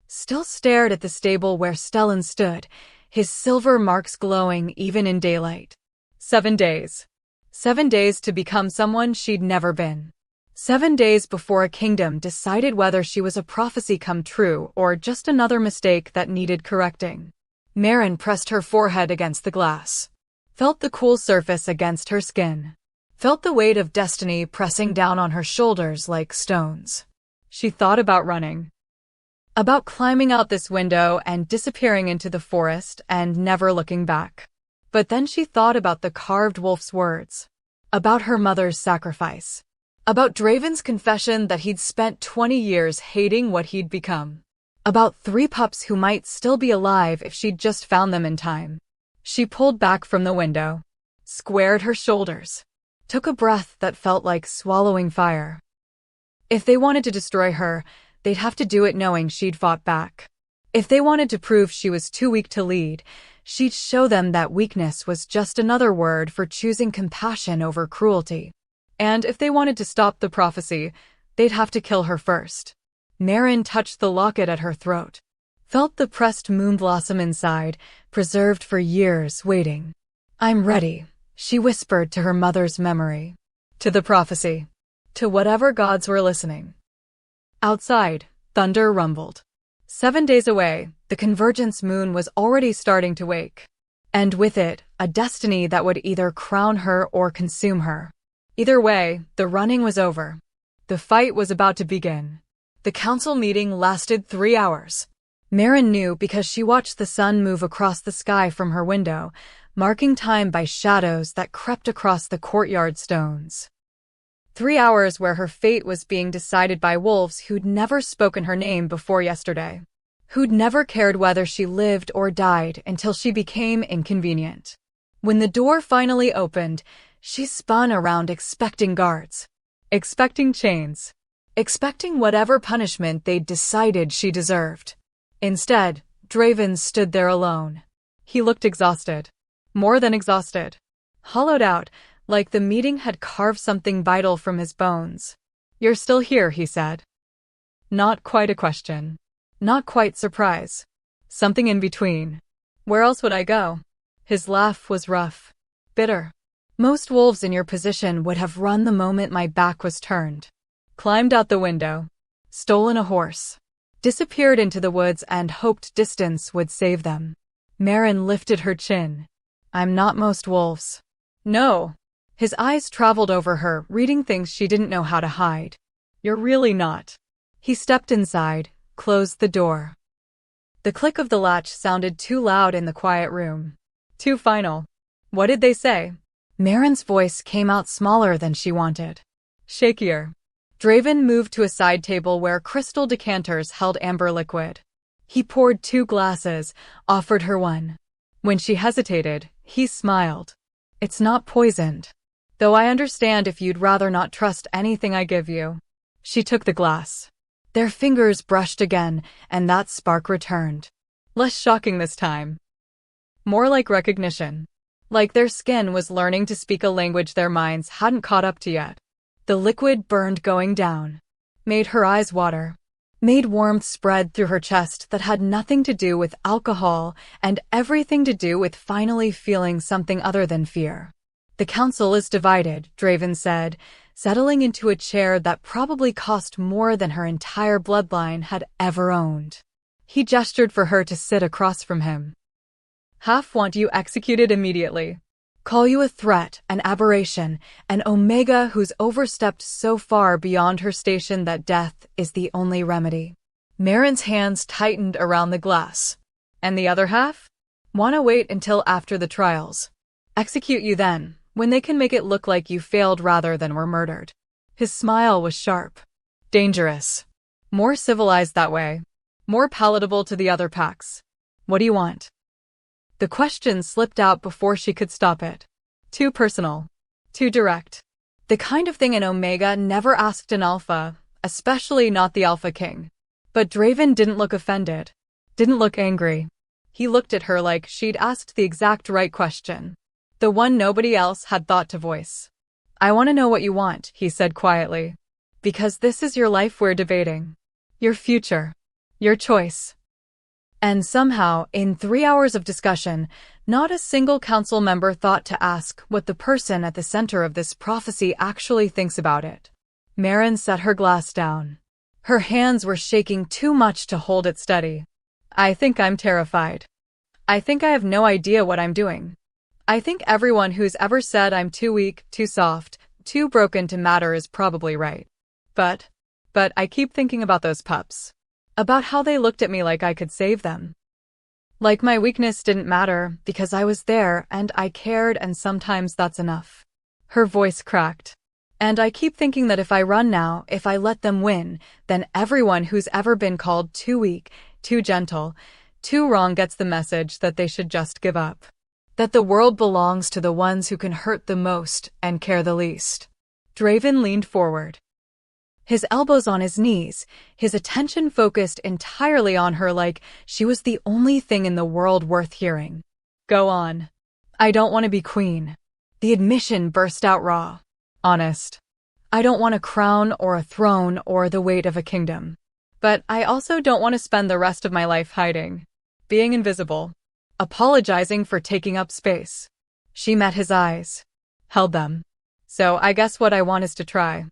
Still stared at the stable where Stellan stood, his silver marks glowing even in daylight. 7 days. 7 days to become someone she'd never been. 7 days before a kingdom decided whether she was a prophecy come true or just another mistake that needed correcting. Marin pressed her forehead against the glass. Felt the cool surface against her skin. Felt the weight of destiny pressing down on her shoulders like stones. She thought about running. About climbing out this window and disappearing into the forest and never looking back. But then she thought about the carved wolf's words. About her mother's sacrifice. About Draven's confession that he'd spent 20 years hating what he'd become. About 3 pups who might still be alive if she'd just found them in time. She pulled back from the window. Squared her shoulders. Took a breath that felt like swallowing fire. If they wanted to destroy her, they'd have to do it knowing she'd fought back. If they wanted to prove she was too weak to lead, she'd show them that weakness was just another word for choosing compassion over cruelty. And if they wanted to stop the prophecy, they'd have to kill her first. Marin touched the locket at her throat. Felt the pressed moon blossom inside, preserved for years, waiting. I'm ready, she whispered to her mother's memory. To the prophecy. To whatever gods were listening. Outside, thunder rumbled. 7 days away, the convergence moon was already starting to wake. And with it, a destiny that would either crown her or consume her. Either way, the running was over. The fight was about to begin. The council meeting lasted 3 hours. Marin knew because she watched the sun move across the sky from her window, marking time by shadows that crept across the courtyard stones. 3 hours where her fate was being decided by wolves who'd never spoken her name before yesterday. Who'd never cared whether she lived or died until she became inconvenient. When the door finally opened, she spun around expecting guards. Expecting chains. Expecting whatever punishment they'd decided she deserved. Instead, Draven stood there alone. He looked exhausted. More than exhausted. Hollowed out, like the meeting had carved something vital from his bones. You're still here, he said. Not quite a question. Not quite surprise. Something in between. Where else would I go? His laugh was rough. Bitter. Most wolves in your position would have run the moment my back was turned. Climbed out the window. Stolen a horse. Disappeared into the woods and hoped distance would save them. Maren lifted her chin. I'm not most wolves. No. His eyes traveled over her, reading things she didn't know how to hide. You're really not. He stepped inside, closed the door. The click of the latch sounded too loud in the quiet room. Too final. What did they say? Maren's voice came out smaller than she wanted. Shakier. Draven moved to a side table where crystal decanters held amber liquid. He poured 2 glasses, offered her one. When she hesitated, he smiled. It's not poisoned. Though I understand if you'd rather not trust anything I give you. She took the glass. Their fingers brushed again, and that spark returned. Less shocking this time. More like recognition. Like their skin was learning to speak a language their minds hadn't caught up to yet. The liquid burned going down. Made her eyes water. Made warmth spread through her chest that had nothing to do with alcohol and everything to do with finally feeling something other than fear. The council is divided, Draven said, settling into a chair that probably cost more than her entire bloodline had ever owned. He gestured for her to sit across from him. Half want you executed immediately. Call you a threat, an aberration, an omega who's overstepped so far beyond her station that death is the only remedy. Maren's hands tightened around the glass. And the other half? Wanna wait until after the trials. Execute you then, when they can make it look like you failed rather than were murdered. His smile was sharp. Dangerous. More civilized that way. More palatable to the other packs. What do you want? The question slipped out before she could stop it. Too personal. Too direct. The kind of thing an Omega never asked an Alpha, especially not the Alpha King. But Draven didn't look offended. Didn't look angry. He looked at her like she'd asked the exact right question. The one nobody else had thought to voice. I want to know what you want, he said quietly. Because this is your life we're debating. Your future. Your choice. And somehow, in 3 hours of discussion, not a single council member thought to ask what the person at the center of this prophecy actually thinks about it. Maren set her glass down. Her hands were shaking too much to hold it steady. I think I'm terrified. I think I have no idea what I'm doing. I think everyone who's ever said I'm too weak, too soft, too broken to matter is probably right. But I keep thinking about those pups. About how they looked at me like I could save them. Like my weakness didn't matter because I was there and I cared, and sometimes that's enough. Her voice cracked. And I keep thinking that if I run now, if I let them win, then everyone who's ever been called too weak, too gentle, too wrong gets the message that they should just give up. That the world belongs to the ones who can hurt the most and care the least. Draven leaned forward. His elbows on his knees, his attention focused entirely on her like she was the only thing in the world worth hearing. Go on. I don't want to be queen. The admission burst out raw. Honest. I don't want a crown or a throne or the weight of a kingdom. But I also don't want to spend the rest of my life hiding. Being invisible. Apologizing for taking up space. She met his eyes. Held them. So I guess what I want is to try.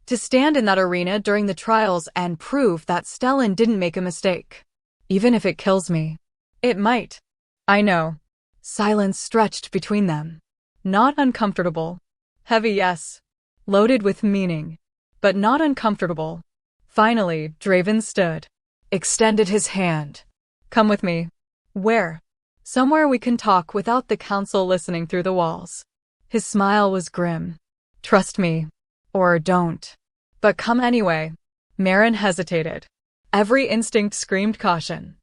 To stand in that arena during the trials and prove that Stellan didn't make a mistake. Even if it kills me. It might. I know. Silence stretched between them. Not uncomfortable. Heavy, yes. Loaded with meaning. But not uncomfortable. Finally, Draven stood. Extended his hand. Come with me. Where? Somewhere we can talk without the council listening through the walls. His smile was grim. Trust me. Or don't. But come anyway. Maren hesitated. Every instinct screamed caution.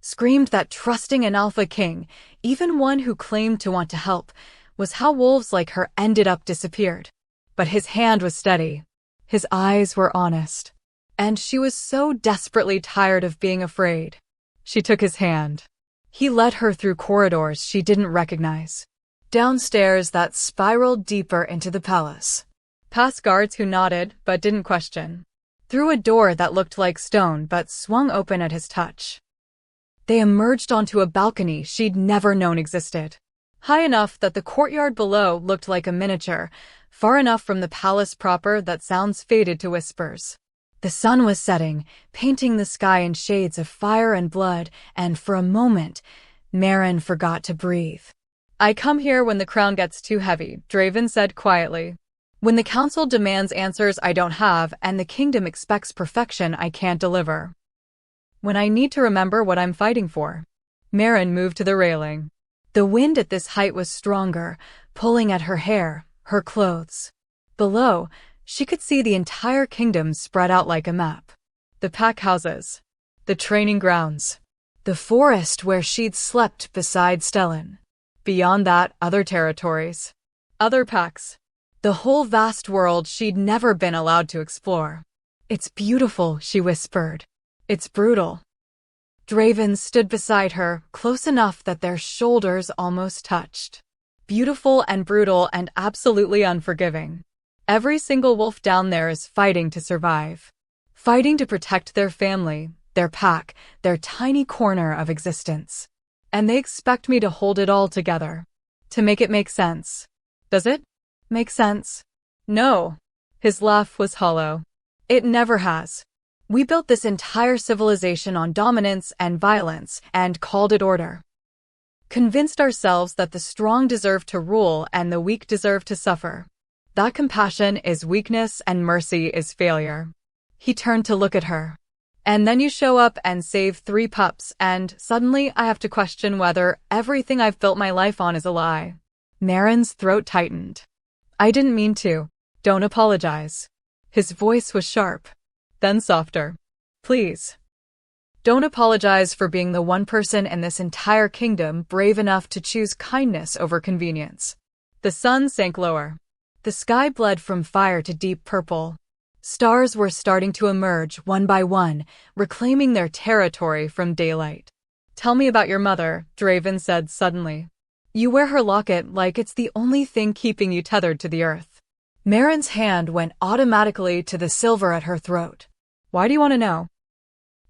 Screamed that trusting an Alpha King, even one who claimed to want to help, was how wolves like her ended up disappeared. But his hand was steady. His eyes were honest. And she was so desperately tired of being afraid. She took his hand. He led her through corridors she didn't recognize. Downstairs that spiraled deeper into the palace. Past guards who nodded but didn't question. Through a door that looked like stone but swung open at his touch. They emerged onto a balcony she'd never known existed. high enough that the courtyard below looked like a miniature, far enough from the palace proper that sounds faded to whispers. The sun was setting, painting the sky in shades of fire and blood, and for a moment, Merrin forgot to breathe. I come here when the crown gets too heavy, Draven said quietly. When the council demands answers I don't have and the kingdom expects perfection I can't deliver. When I need to remember what I'm fighting for. Merrin moved to the railing. The wind at this height was stronger, pulling at her hair, her clothes. Below, she could see the entire kingdom spread out like a map. The pack houses. The training grounds. The forest where she'd slept beside Stellan. Beyond that, other territories. Other packs. The whole vast world she'd never been allowed to explore. It's beautiful, she whispered. It's brutal. Draven stood beside her, close enough that their shoulders almost touched. Beautiful and brutal and absolutely unforgiving. Every single wolf down there is fighting to survive. Fighting to protect their family, their pack, their tiny corner of existence. And they expect me to hold it all together. To make it make sense. Does it make sense? No. His laugh was hollow. It never has. We built this entire civilization on dominance and violence and called it order. Convinced ourselves that the strong deserve to rule and the weak deserve to suffer. That compassion is weakness and mercy is failure. He turned to look at her. And then you show up and save 3 pups and suddenly I have to question whether everything I've built my life on is a lie. Merrin's throat tightened. I didn't mean to. Don't apologize. His voice was sharp. Then softer. Please. Don't apologize for being the one person in this entire kingdom brave enough to choose kindness over convenience. The sun sank lower. The sky bled from fire to deep purple. Stars were starting to emerge one by one, reclaiming their territory from daylight. Tell me about your mother, Draven said suddenly. You wear her locket like it's the only thing keeping you tethered to the earth. Merrin's hand went automatically to the silver at her throat. Why do you want to know?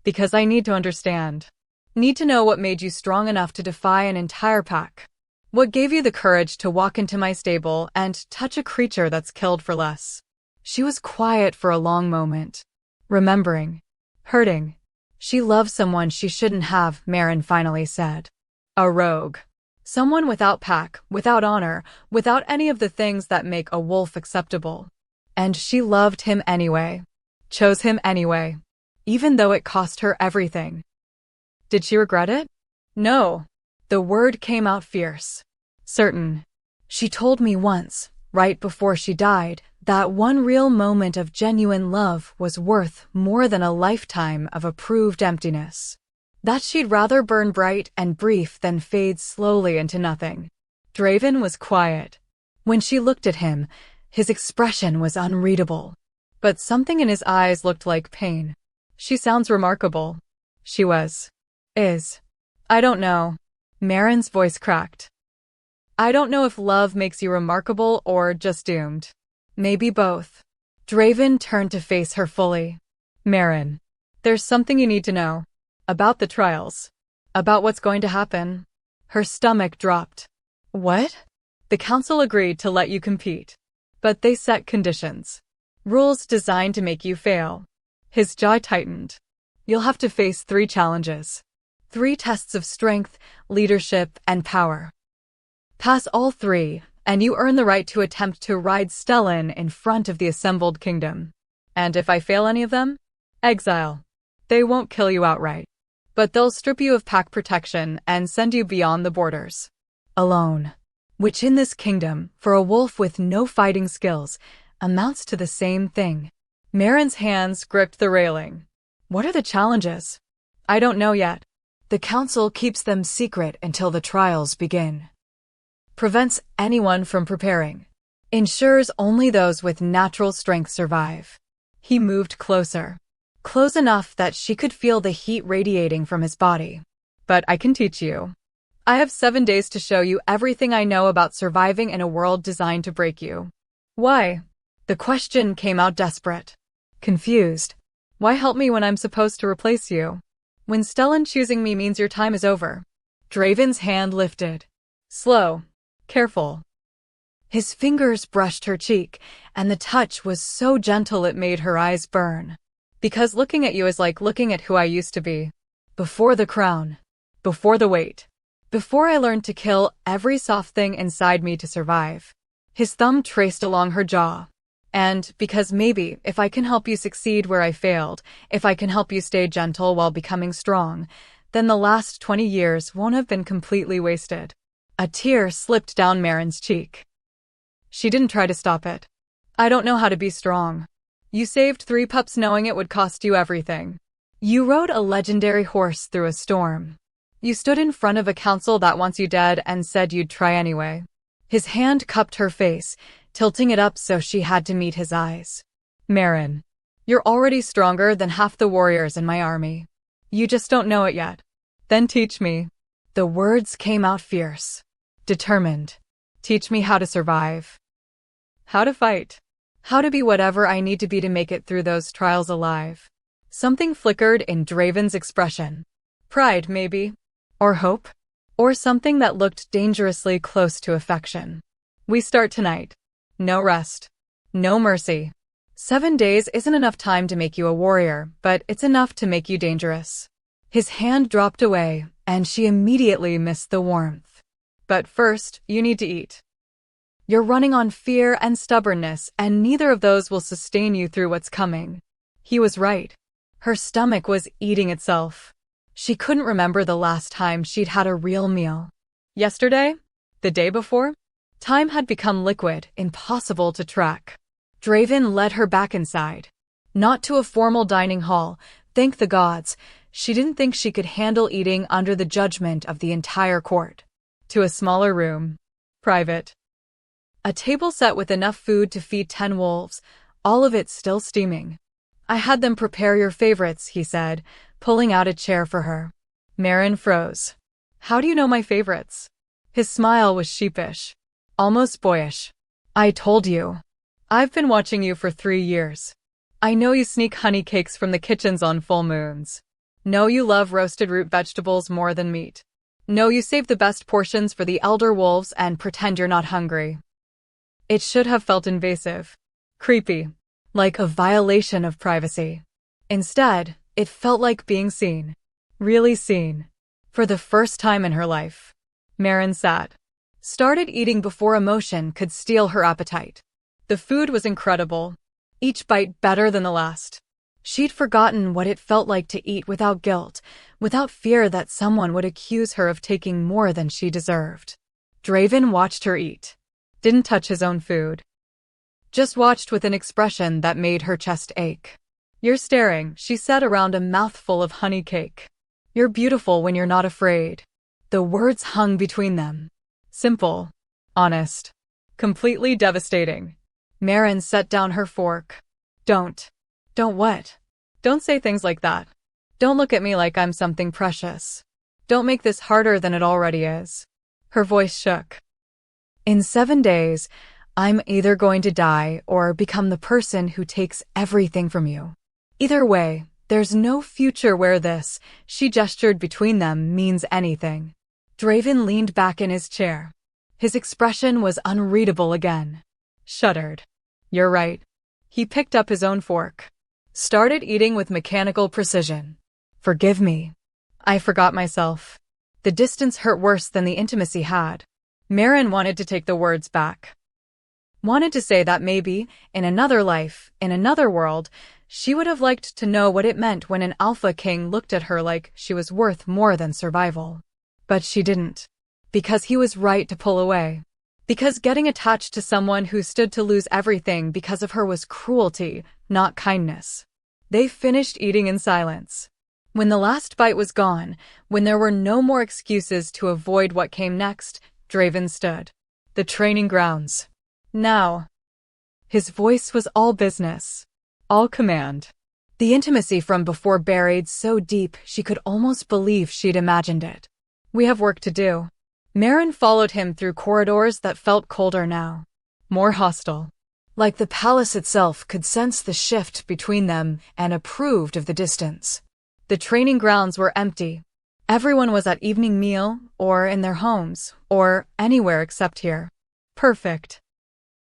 Because I need to understand. Need to know what made you strong enough to defy an entire pack. What gave you the courage to walk into my stable and touch a creature that's killed for less? She was quiet for a long moment. Remembering. Hurting. She loved someone she shouldn't have, Merrin finally said. A rogue. Someone without pack, without honor, without any of the things that make a wolf acceptable. And she loved him anyway. Chose him anyway. Even though it cost her everything. Did she regret it? No. The word came out fierce. Certain. She told me once, right before she died, that one real moment of genuine love was worth more than a lifetime of approved emptiness. That she'd rather burn bright and brief than fade slowly into nothing. Draven was quiet. When she looked at him, his expression was unreadable. But something in his eyes looked like pain. She sounds remarkable. She was. Is. I don't know. Merrin's voice cracked. I don't know if love makes you remarkable or just doomed. Maybe both. Draven turned to face her fully. Merrin. There's something you need to know. About the trials. About what's going to happen. Her stomach dropped. What? The council agreed to let you compete. But they set conditions. Rules designed to make you fail. His jaw tightened. You'll have to face 3 challenges. 3 tests of strength, leadership, and power. Pass all 3, and you earn the right to attempt to ride Stellan in front of the assembled kingdom. And if I fail any of them? Exile. They won't kill you outright. But they'll strip you of pack protection and send you beyond the borders. Alone. Which in this kingdom, for a wolf with no fighting skills, amounts to the same thing. Merrin's hands gripped the railing. What are the challenges? I don't know yet. The council keeps them secret until the trials begin. Prevents anyone from preparing. Ensures only those with natural strength survive. He moved closer. Close enough that she could feel the heat radiating from his body. But I can teach you. I have 7 days to show you everything I know about surviving in a world designed to break you. Why? The question came out desperate. Confused. Why help me when I'm supposed to replace you? When Stellan choosing me means your time is over. Draven's hand lifted. Slow. Careful. His fingers brushed her cheek, and the touch was so gentle it made her eyes burn. Because looking at you is like looking at who I used to be. Before the crown. Before the weight. Before I learned to kill every soft thing inside me to survive. His thumb traced along her jaw. And because maybe, if I can help you succeed where I failed, if I can help you stay gentle while becoming strong, then the last 20 years won't have been completely wasted. A tear slipped down Marin's cheek. She didn't try to stop it. I don't know how to be strong. You saved 3 pups knowing it would cost you everything. You rode a legendary horse through a storm. You stood in front of a council that wants you dead and said you'd try anyway. His hand cupped her face, tilting it up so she had to meet his eyes. Marin, you're already stronger than half the warriors in my army. You just don't know it yet. Then teach me. The words came out fierce. Determined. Teach me how to survive. How to fight. How to be whatever I need to be to make it through those trials alive. Something flickered in Draven's expression. Pride, maybe. Or hope. Or something that looked dangerously close to affection. We start tonight. No rest. No mercy. 7 days isn't enough time to make you a warrior, but it's enough to make you dangerous. His hand dropped away, and she immediately missed the warmth. But first, you need to eat. You're running on fear and stubbornness, and neither of those will sustain you through what's coming. He was right. Her stomach was eating itself. She couldn't remember the last time she'd had a real meal. Yesterday? The day before? Time had become liquid, impossible to track. Draven led her back inside. Not to a formal dining hall, thank the gods. She didn't think she could handle eating under the judgment of the entire court. To a smaller room. Private. A table set with enough food to feed 10 wolves, all of it still steaming. I had them prepare your favorites, he said, pulling out a chair for her. Marin froze. How do you know my favorites? His smile was sheepish. Almost boyish. I told you. I've been watching you for 3 years. I know you sneak honey cakes from the kitchens on full moons. Know you love roasted root vegetables more than meat. Know you save the best portions for the elder wolves and pretend you're not hungry. It should have felt invasive. Creepy. Like a violation of privacy. Instead, it felt like being seen. Really seen. For the first time in her life. Marin sat. Started eating before emotion could steal her appetite. The food was incredible. Each bite better than the last. She'd forgotten what it felt like to eat without guilt, without fear that someone would accuse her of taking more than she deserved. Draven watched her eat. Didn't touch his own food. Just watched with an expression that made her chest ache. You're staring, she said around a mouthful of honey cake. You're beautiful when you're not afraid. The words hung between them. Simple. Honest. Completely devastating. Marin set down her fork. Don't what? Don't say things like that. Don't look at me like I'm something precious. Don't make this harder than it already is. Her voice shook. In 7 days, I'm either going to die or become the person who takes everything from you. Either way, there's no future where this, she gestured between them, means anything. Draven leaned back in his chair. His expression was unreadable again. Shuddered. You're right. He picked up his own fork. Started eating with mechanical precision. Forgive me. I forgot myself. The distance hurt worse than the intimacy had. Marin wanted to take the words back. Wanted to say that maybe, in another life, in another world, she would have liked to know what it meant when an alpha king looked at her like she was worth more than survival. But she didn't. Because he was right to pull away. Because getting attached to someone who stood to lose everything because of her was cruelty, not kindness. They finished eating in silence. When the last bite was gone, when there were no more excuses to avoid what came next, Draven stood. The training grounds. Now. His voice was all business. All command. The intimacy from before buried so deep she could almost believe she'd imagined it. We have work to do. Marin followed him through corridors that felt colder now. More hostile. Like the palace itself could sense the shift between them and approved of the distance. The training grounds were empty. Everyone was at evening meal, or in their homes, or anywhere except here. Perfect.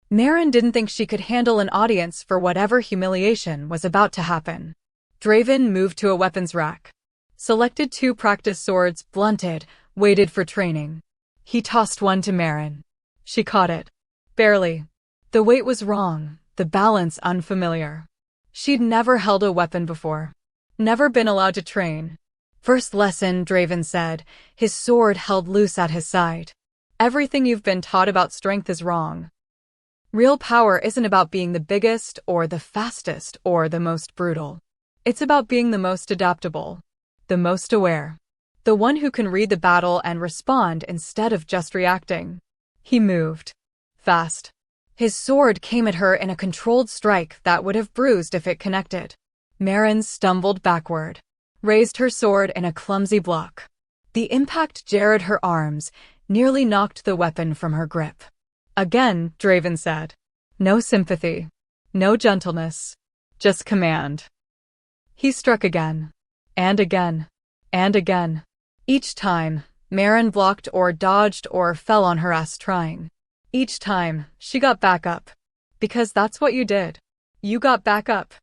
Maren didn't think she could handle an audience for whatever humiliation was about to happen. Draven moved to a weapons rack. Selected 2 practice swords, blunted, waited for training. He tossed one to Maren. She caught it. Barely. The weight was wrong, the balance unfamiliar. She'd never held a weapon before. Never been allowed to train. First lesson, Draven said, his sword held loose at his side. Everything you've been taught about strength is wrong. Real power isn't about being the biggest, or the fastest, or the most brutal. It's about being the most adaptable. The most aware. The one who can read the battle and respond instead of just reacting. He moved. Fast. His sword came at her in a controlled strike that would have bruised if it connected. Maren stumbled backward. Raised her sword in a clumsy block. The impact jarred her arms, nearly knocked the weapon from her grip. Again, Draven said. No sympathy. No gentleness. Just command. He struck again. And again. And again. Each time, Maren blocked or dodged or fell on her ass trying. Each time, she got back up. Because that's what you did. You got back up.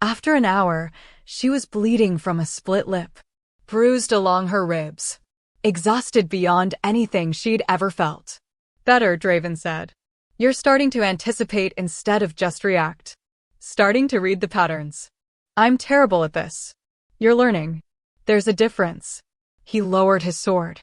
After an hour, she was bleeding from a split lip. Bruised along her ribs. Exhausted beyond anything she'd ever felt. Better, Draven said. You're starting to anticipate instead of just react. Starting to read the patterns. I'm terrible at this. You're learning. There's a difference. He lowered his sword.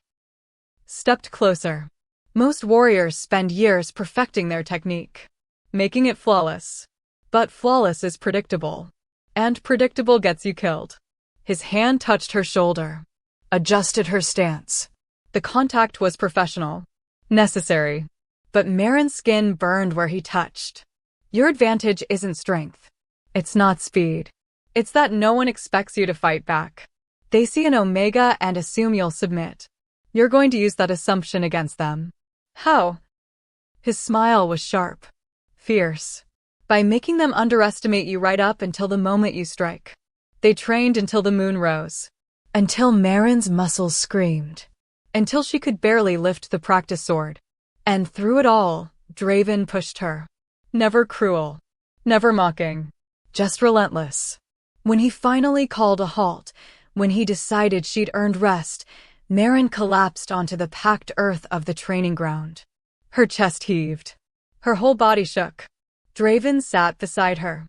Stepped closer. Most warriors spend years perfecting their technique. Making it flawless. But flawless is predictable. And predictable gets you killed. His hand touched her shoulder. Adjusted her stance. The contact was professional. Necessary. But Maren's skin burned where he touched. Your advantage isn't strength. It's not speed. It's that no one expects you to fight back. They see an omega and assume you'll submit. You're going to use that assumption against them. How? His smile was sharp. Fierce. By making them underestimate you right up until the moment you strike. They trained until the moon rose. Until Maren's muscles screamed. Until she could barely lift the practice sword. And through it all, Draven pushed her. Never cruel. Never mocking. Just relentless. When he finally called a halt, when he decided she'd earned rest, Maren collapsed onto the packed earth of the training ground. Her chest heaved. Her whole body shook. Draven sat beside her.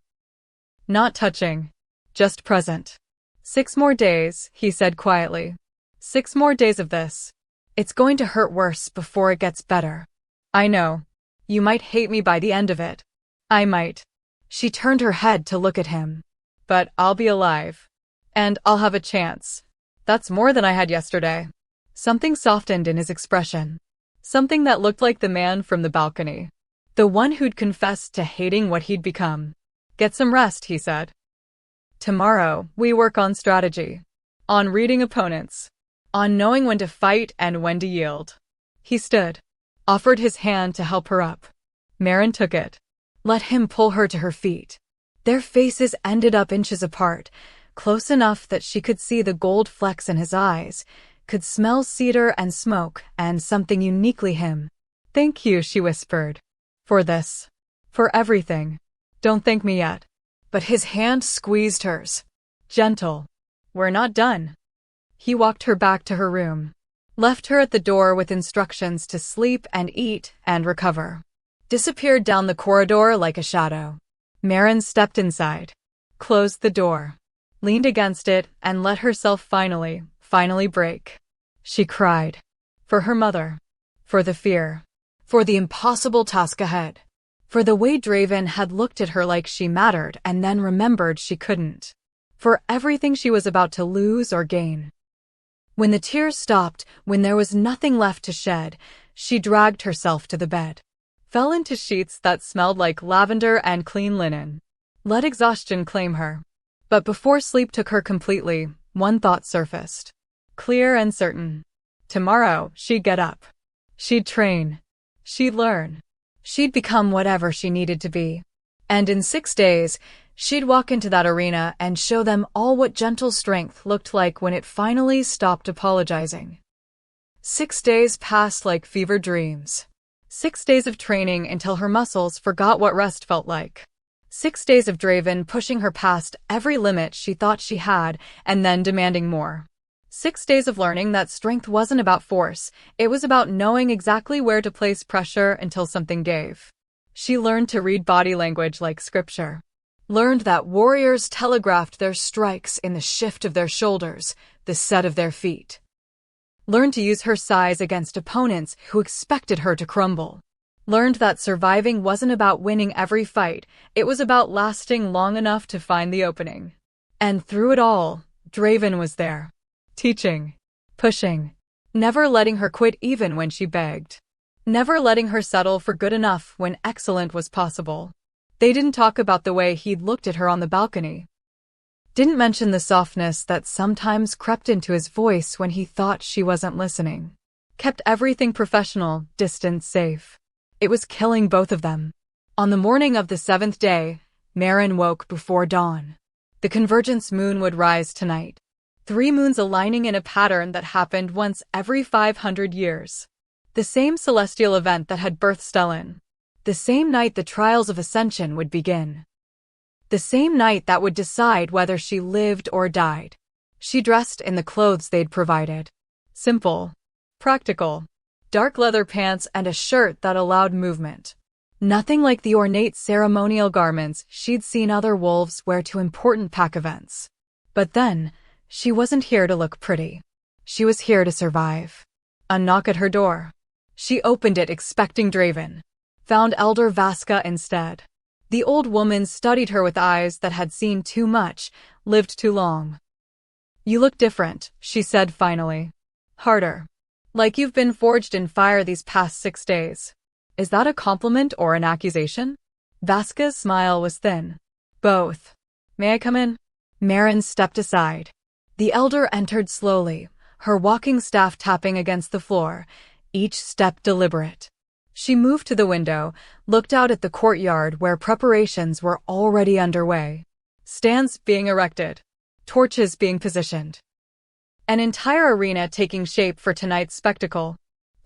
Not touching. Just present. 6 more days, he said quietly. 6 more days of this. It's going to hurt worse before it gets better. I know. You might hate me by the end of it. I might. She turned her head to look at him. But I'll be alive. And I'll have a chance. That's more than I had yesterday. Something softened in his expression. Something that looked like the man from the balcony. The one who'd confessed to hating what he'd become. Get some rest, he said. Tomorrow, we work on strategy. On reading opponents. On knowing when to fight and when to yield. He stood. Offered his hand to help her up. Maren took it. Let him pull her to her feet. Their faces ended up inches apart, close enough that she could see the gold flecks in his eyes, could smell cedar and smoke and something uniquely him. Thank you, she whispered. For this. For everything. Don't thank me yet. But his hand squeezed hers. Gentle. We're not done. He walked her back to her room. Left her at the door with instructions to sleep and eat and recover. Disappeared down the corridor like a shadow. Maren stepped inside. Closed the door. Leaned against it and let herself finally break. She cried. For her mother. For the fear. For the impossible task ahead. For the way Draven had looked at her like she mattered and then remembered she couldn't. For everything she was about to lose or gain. When the tears stopped, when there was nothing left to shed, she dragged herself to the bed. Fell into sheets that smelled like lavender and clean linen. Let exhaustion claim her. But before sleep took her completely, one thought surfaced. Clear and certain. Tomorrow, she'd get up. She'd train. She'd learn. She'd become whatever she needed to be. And in 6 days, She'd walk into that arena and show them all what gentle strength looked like when it finally stopped apologizing. 6 days passed like fever dreams. 6 days of training until her muscles forgot what rest felt like. 6 days of Draven pushing her past every limit she thought she had and then demanding more. 6 days of learning that strength wasn't about force, it was about knowing exactly where to place pressure until something gave. She learned to read body language like scripture. Learned that warriors telegraphed their strikes in the shift of their shoulders, the set of their feet. Learned to use her size against opponents who expected her to crumble. Learned that surviving wasn't about winning every fight, it was about lasting long enough to find the opening. And through it all, Draven was there. Teaching. Pushing. Never letting her quit even when she begged. Never letting her settle for good enough when excellent was possible. They didn't talk about the way he'd looked at her on the balcony. Didn't mention the softness that sometimes crept into his voice when he thought she wasn't listening. Kept everything professional, distant, safe. It was killing both of them. On the morning of the 7th day, Maren woke before dawn. The convergence moon would rise tonight. 3 moons aligning in a pattern that happened once every 500 years. The same celestial event that had birthed Stellan. The same night the trials of ascension would begin. The same night that would decide whether she lived or died. She dressed in the clothes they'd provided. Simple. Practical. Dark leather pants and a shirt that allowed movement. Nothing like the ornate ceremonial garments she'd seen other wolves wear to important pack events. But then, she wasn't here to look pretty. She was here to survive. A knock at her door. She opened it expecting Draven. Found Elder Vaska instead. The old woman studied her with eyes that had seen too much, lived too long. "You look different," she said finally. "Harder. Like you've been forged in fire these past 6 days. Is that a compliment or an accusation?" Vaska's smile was thin. "Both. May I come in?" Maren stepped aside. The elder entered slowly, her walking staff tapping against the floor, each step deliberate. She moved to the window, looked out at the courtyard where preparations were already underway. Stands being erected. Torches being positioned. An entire arena taking shape for tonight's spectacle.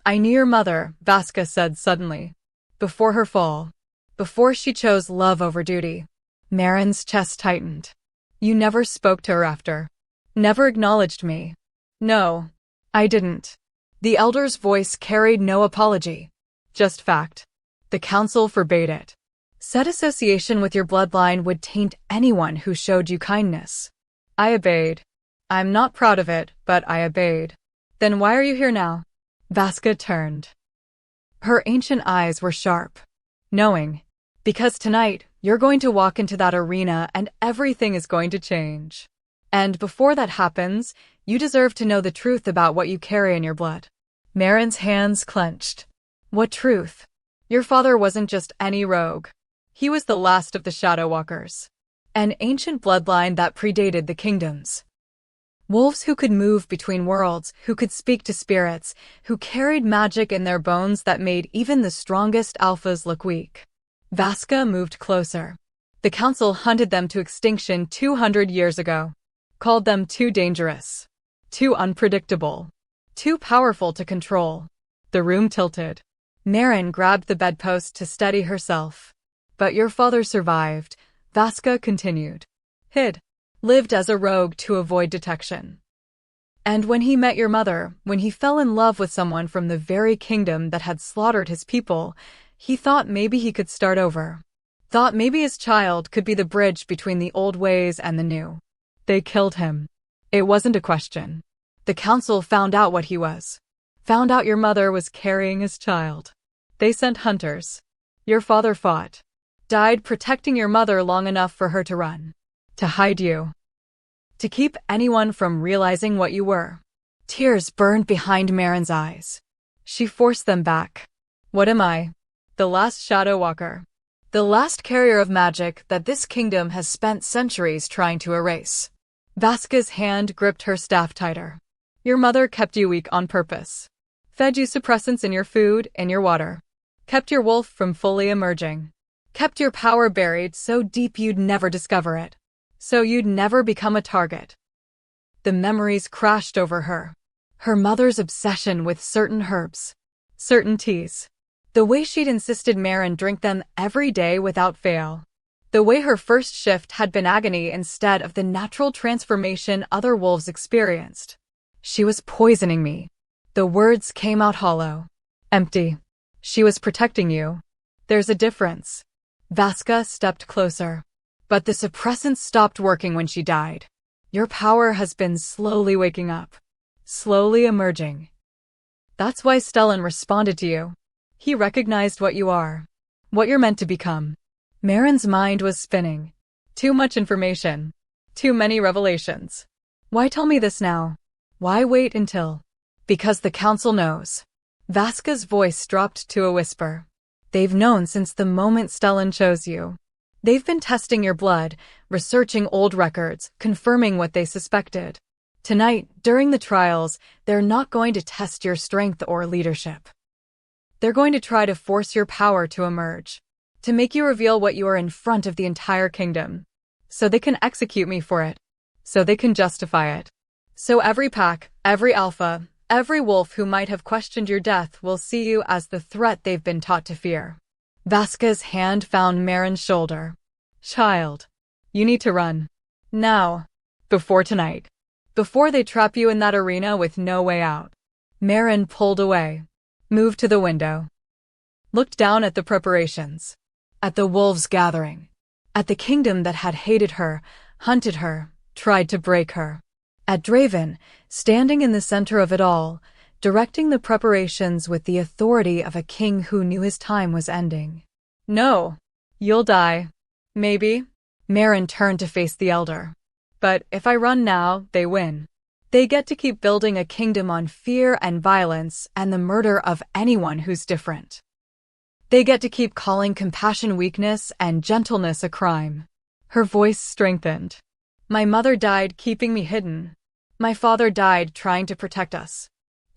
"I knew your mother," Vaska said suddenly. Before her fall. Before she chose love over duty. Maren's chest tightened. "You never spoke to her after. Never acknowledged me." "No, I didn't." The elder's voice carried no apology. Just fact. The council forbade it. Said association with your bloodline would taint anyone who showed you kindness. I obeyed. I'm not proud of it, but I obeyed. "Then why are you here now?" Vaska turned. Her ancient eyes were sharp. "Knowing. Because tonight, you're going to walk into that arena and everything is going to change. And before that happens, you deserve to know the truth about what you carry in your blood." Maren's hands clenched. "What truth?" "Your father wasn't just any rogue. He was the last of the Shadow Walkers. An ancient bloodline that predated the kingdoms. Wolves who could move between worlds, who could speak to spirits, who carried magic in their bones that made even the strongest alphas look weak." Vaska moved closer. "The council hunted them to extinction 200 years ago. Called them too dangerous. Too unpredictable. Too powerful to control." The room tilted. Maren grabbed the bedpost to steady herself. "But your father survived," Vaska continued. "Hid. Lived as a rogue to avoid detection. And when he met your mother, when he fell in love with someone from the very kingdom that had slaughtered his people, he thought maybe he could start over. Thought maybe his child could be the bridge between the old ways and the new. They killed him. It wasn't a question. The council found out what he was. Found out your mother was carrying his child. They sent hunters. Your father fought. Died protecting your mother long enough for her to run. To hide you. To keep anyone from realizing what you were." Tears burned behind Maren's eyes. She forced them back. "What am I?" "The last Shadow Walker. The last carrier of magic that this kingdom has spent centuries trying to erase." Vaska's hand gripped her staff tighter. "Your mother kept you weak on purpose. Fed you suppressants in your food, in your water. Kept your wolf from fully emerging. kept your power buried so deep you'd never discover it, so you'd never become a target. The memories crashed over her. Her mother's obsession with certain herbs, certain teas. The way she'd insisted Maren drink them every day without fail. The way her first shift had been agony instead of the natural transformation other wolves experienced. She was poisoning me. The words came out hollow. Empty. She was protecting you. There's a difference. Vaska stepped closer. But the suppressant stopped working when she died. Your power has been slowly waking up. Slowly emerging. That's why Stellan responded to you. He recognized what you are. What you're meant to become. Maren's mind was spinning. Too much information. Too many revelations. Why tell me this now? Why wait until? Because the council knows. Vaska's voice dropped to a whisper. They've known since the moment Stellan chose you. They've been testing your blood, researching old records, confirming what they suspected. Tonight, during the trials, they're not going to test your strength or leadership. They're going to try to force your power to emerge. To make you reveal what you are in front of the entire kingdom. So they can execute me for it. So they can justify it. So every pack, every alpha, every wolf who might have questioned your death will see you as the threat they've been taught to fear. Vaska's hand found Maren's shoulder. Child, you need to run. Now. Before tonight. Before they trap you in that arena with no way out. Maren pulled away. Moved to the window. Looked down at the preparations. At the wolves gathering. At the kingdom that had hated her, hunted her, tried to break her. At Draven, standing in the center of it all, directing the preparations with the authority of a king who knew his time was ending. No. You'll die. Maybe. Maren turned to face the elder. But if I run now, they win. They get to keep building a kingdom on fear and violence and the murder of anyone who's different. They get to keep calling compassion weakness and gentleness a crime. Her voice strengthened. My mother died keeping me hidden. My father died trying to protect us.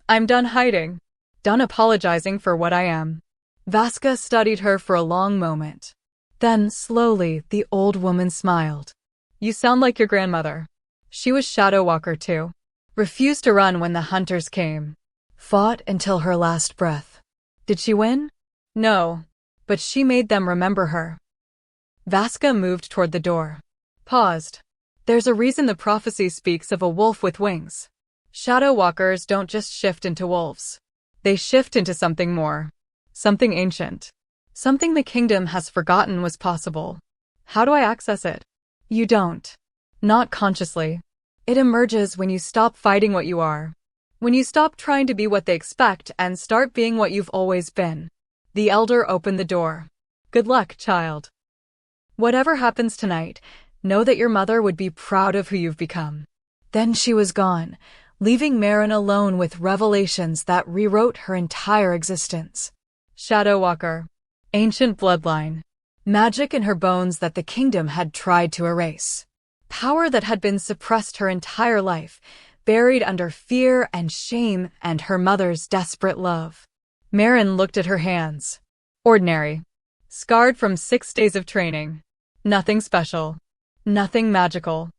I'm done hiding. Done apologizing for what I am. Vaska studied her for a long moment. Then, slowly, the old woman smiled. You sound like your grandmother. She was Shadow Walker too. Refused to run when the hunters came. Fought until her last breath. Did she win? No, but she made them remember her. Vaska moved toward the door. Paused. There's a reason the prophecy speaks of a wolf with wings. Shadow walkers don't just shift into wolves. They shift into something more. Something ancient. Something the kingdom has forgotten was possible. How do I access it? You don't. Not consciously. It emerges when you stop fighting what you are. When you stop trying to be what they expect and start being what you've always been. The elder opened the door. Good luck, child. Whatever happens tonight, know that your mother would be proud of who you've become. Then she was gone, leaving Maren alone with revelations that rewrote her entire existence. Shadow Walker. Ancient bloodline. Magic in her bones that the kingdom had tried to erase. Power that had been suppressed her entire life, buried under fear and shame and her mother's desperate love. Maren looked at her hands. Ordinary. Scarred from 6 days of training. Nothing special. Nothing magical.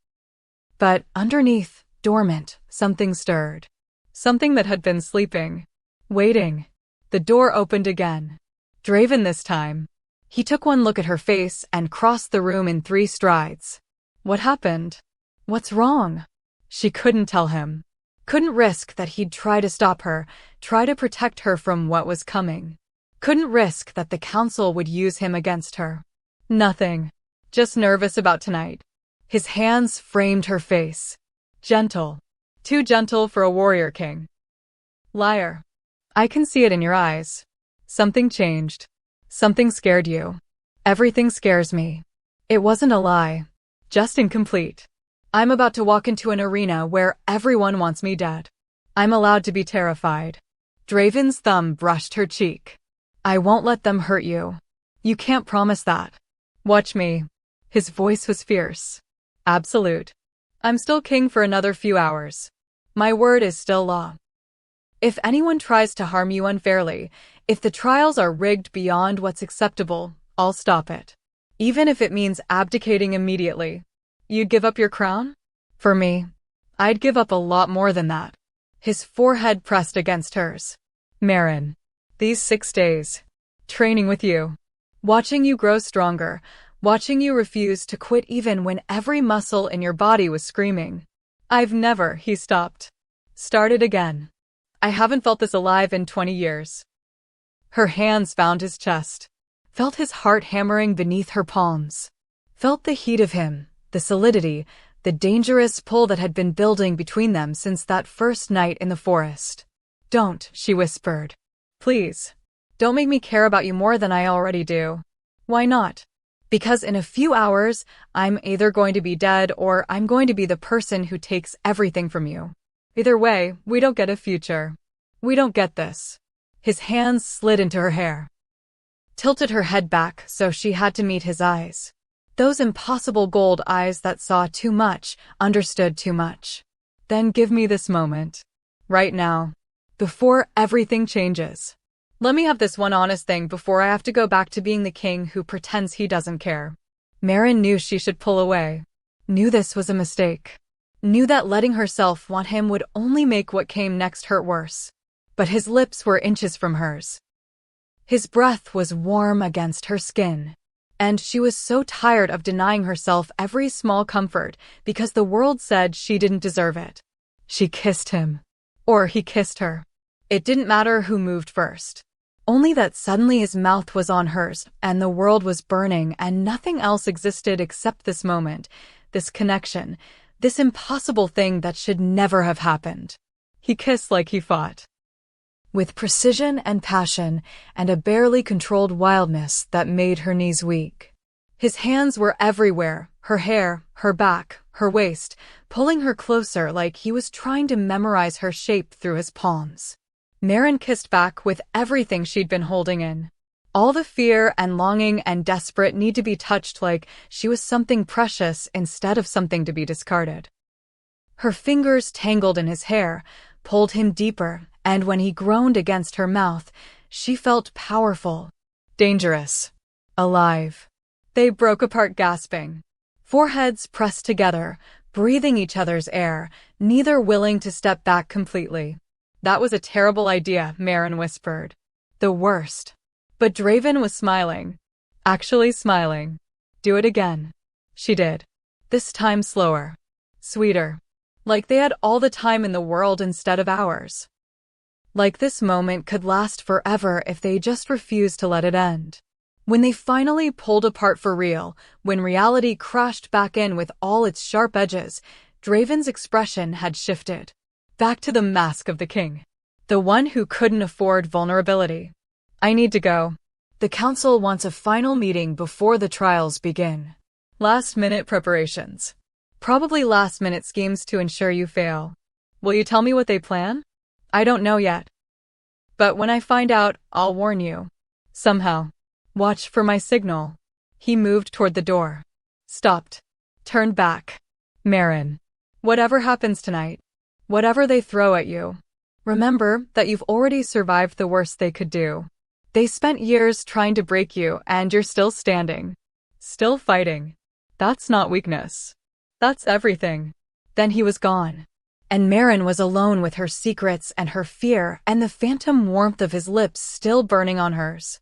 But underneath, dormant, something stirred. Something that had been sleeping. Waiting. The door opened again. Draven this time. He took one look at her face and crossed the room in 3 strides. What happened? What's wrong? She couldn't tell him. Couldn't risk that he'd try to stop her, try to protect her from what was coming. Couldn't risk that the council would use him against her. Nothing. Just nervous about tonight. His hands framed her face. Gentle. Too gentle for a warrior king. Liar. I can see it in your eyes. Something changed. Something scared you. Everything scares me. It wasn't a lie. Just incomplete. I'm about to walk into an arena where everyone wants me dead. I'm allowed to be terrified. Draven's thumb brushed her cheek. I won't let them hurt you. You can't promise that. Watch me. His voice was fierce. Absolute. I'm still king for another few hours. My word is still law. If anyone tries to harm you unfairly, if the trials are rigged beyond what's acceptable, I'll stop it. Even if it means abdicating immediately. You'd give up your crown? For me, I'd give up a lot more than that. His forehead pressed against hers. Maren, these 6 days, training with you, watching you grow stronger, watching you refuse to quit even when every muscle in your body was screaming. I've never, he stopped. Started again. I haven't felt this alive in 20 years. Her hands found his chest, felt his heart hammering beneath her palms, felt the heat of him, the solidity, the dangerous pull that had been building between them since that first night in the forest. Don't, she whispered. Please. Don't make me care about you more than I already do. Why not? Because in a few hours, I'm either going to be dead or I'm going to be the person who takes everything from you. Either way, we don't get a future. We don't get this. His hands slid into her hair, tilted her head back so she had to meet his eyes. Those impossible gold eyes that saw too much, understood too much. Then give me this moment. Right now. Before everything changes. Let me have this one honest thing before I have to go back to being the king who pretends he doesn't care. Maren knew she should pull away. Knew this was a mistake. Knew that letting herself want him would only make what came next hurt worse. But his lips were inches from hers. His breath was warm against her skin. And she was so tired of denying herself every small comfort because the world said she didn't deserve it. She kissed him. Or he kissed her. It didn't matter who moved first. Only that suddenly his mouth was on hers, and the world was burning, and nothing else existed except this moment, this connection, this impossible thing that should never have happened. He kissed like he fought. With precision and passion, and a barely controlled wildness that made her knees weak. His hands were everywhere, her hair, her back, her waist, pulling her closer like he was trying to memorize her shape through his palms. Maren kissed back with everything she'd been holding in. All the fear and longing and desperate need to be touched like she was something precious instead of something to be discarded. Her fingers tangled in his hair, pulled him deeper, and when he groaned against her mouth, she felt powerful, dangerous, alive. They broke apart gasping. Foreheads pressed together, breathing each other's air, neither willing to step back completely. That was a terrible idea, Maren whispered. The worst. But Draven was smiling. Actually smiling. Do it again. She did. This time slower. Sweeter. Like they had all the time in the world instead of hours. Like this moment could last forever if they just refused to let it end. When they finally pulled apart for real, when reality crashed back in with all its sharp edges, Draven's expression had shifted. Back to the mask of the king. The one who couldn't afford vulnerability. I need to go. The council wants a final meeting before the trials begin. Last-minute preparations. Probably last-minute schemes to ensure you fail. Will you tell me what they plan? I don't know yet. But when I find out, I'll warn you. Somehow. Watch for my signal. He moved toward the door. Stopped. Turned back. Maren. Whatever happens tonight. Whatever they throw at you. Remember that you've already survived the worst they could do. They spent years trying to break you and you're still standing. Still fighting. That's not weakness. That's everything. Then he was gone. And Maren was alone with her secrets and her fear and the phantom warmth of his lips still burning on hers.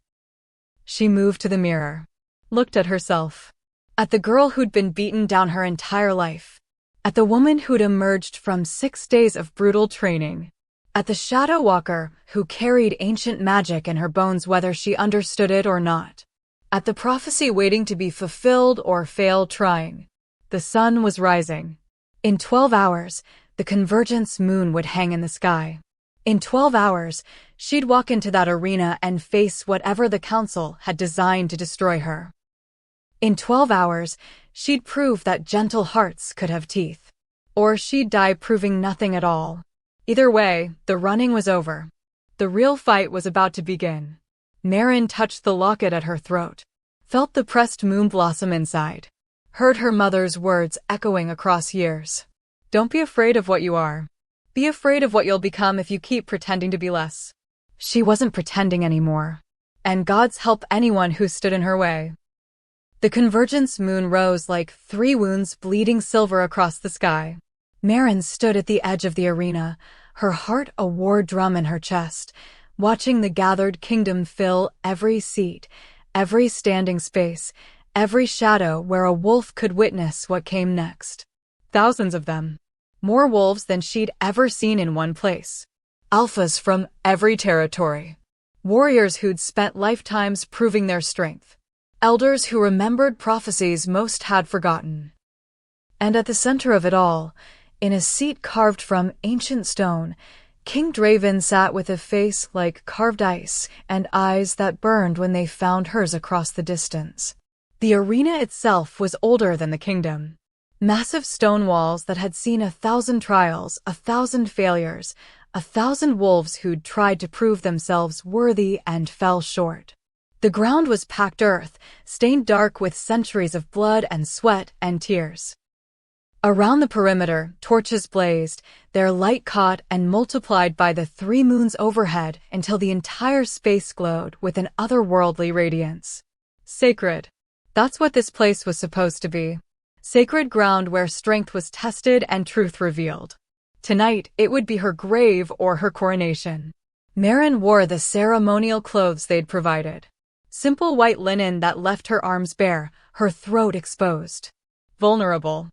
She moved to the mirror. Looked at herself. At the girl who'd been beaten down her entire life. At the woman who'd emerged from 6 days of brutal training. At the Shadow Walker who carried ancient magic in her bones whether she understood it or not. At the prophecy waiting to be fulfilled or fail trying. The sun was rising. In 12 hours, the convergence moon would hang in the sky. In 12 hours, she'd walk into that arena and face whatever the council had designed to destroy her. In 12 hours, she'd prove that gentle hearts could have teeth. Or she'd die proving nothing at all. Either way, the running was over. The real fight was about to begin. Maren touched the locket at her throat. Felt the pressed moon blossom inside. Heard her mother's words echoing across years. Don't be afraid of what you are. Be afraid of what you'll become if you keep pretending to be less. She wasn't pretending anymore. and gods help anyone who stood in her way. The convergence moon rose like 3 wounds bleeding silver across the sky. Maren stood at the edge of the arena, her heart a war drum in her chest, watching the gathered kingdom fill every seat, every standing space, every shadow where a wolf could witness what came next. Thousands of them. More wolves than she'd ever seen in one place. Alphas from every territory. Warriors who'd spent lifetimes proving their strength. Elders who remembered prophecies most had forgotten. And at the center of it all, in a seat carved from ancient stone, King Draven sat with a face like carved ice and eyes that burned when they found hers across the distance. The arena itself was older than the kingdom. Massive stone walls that had seen 1,000 trials, 1,000 failures, 1,000 wolves who'd tried to prove themselves worthy and fell short. The ground was packed earth, stained dark with centuries of blood and sweat and tears. Around the perimeter, torches blazed, their light caught and multiplied by the 3 moons overhead until the entire space glowed with an otherworldly radiance. Sacred. That's what this place was supposed to be. Sacred ground where strength was tested and truth revealed. Tonight, it would be her grave or her coronation. Maren wore the ceremonial clothes they'd provided. Simple white linen that left her arms bare, her throat exposed. Vulnerable.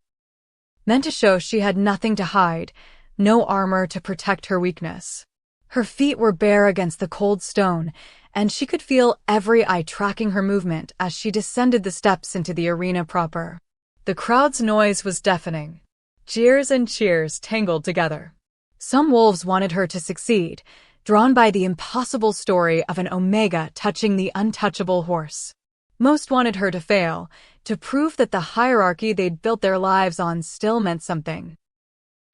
Meant to show she had nothing to hide, no armor to protect her weakness. Her feet were bare against the cold stone, and she could feel every eye tracking her movement as she descended the steps into the arena proper. The crowd's noise was deafening. Jeers and cheers tangled together. Some wolves wanted her to succeed, drawn by the impossible story of an Omega touching the untouchable horse. Most wanted her to fail, to prove that the hierarchy they'd built their lives on still meant something.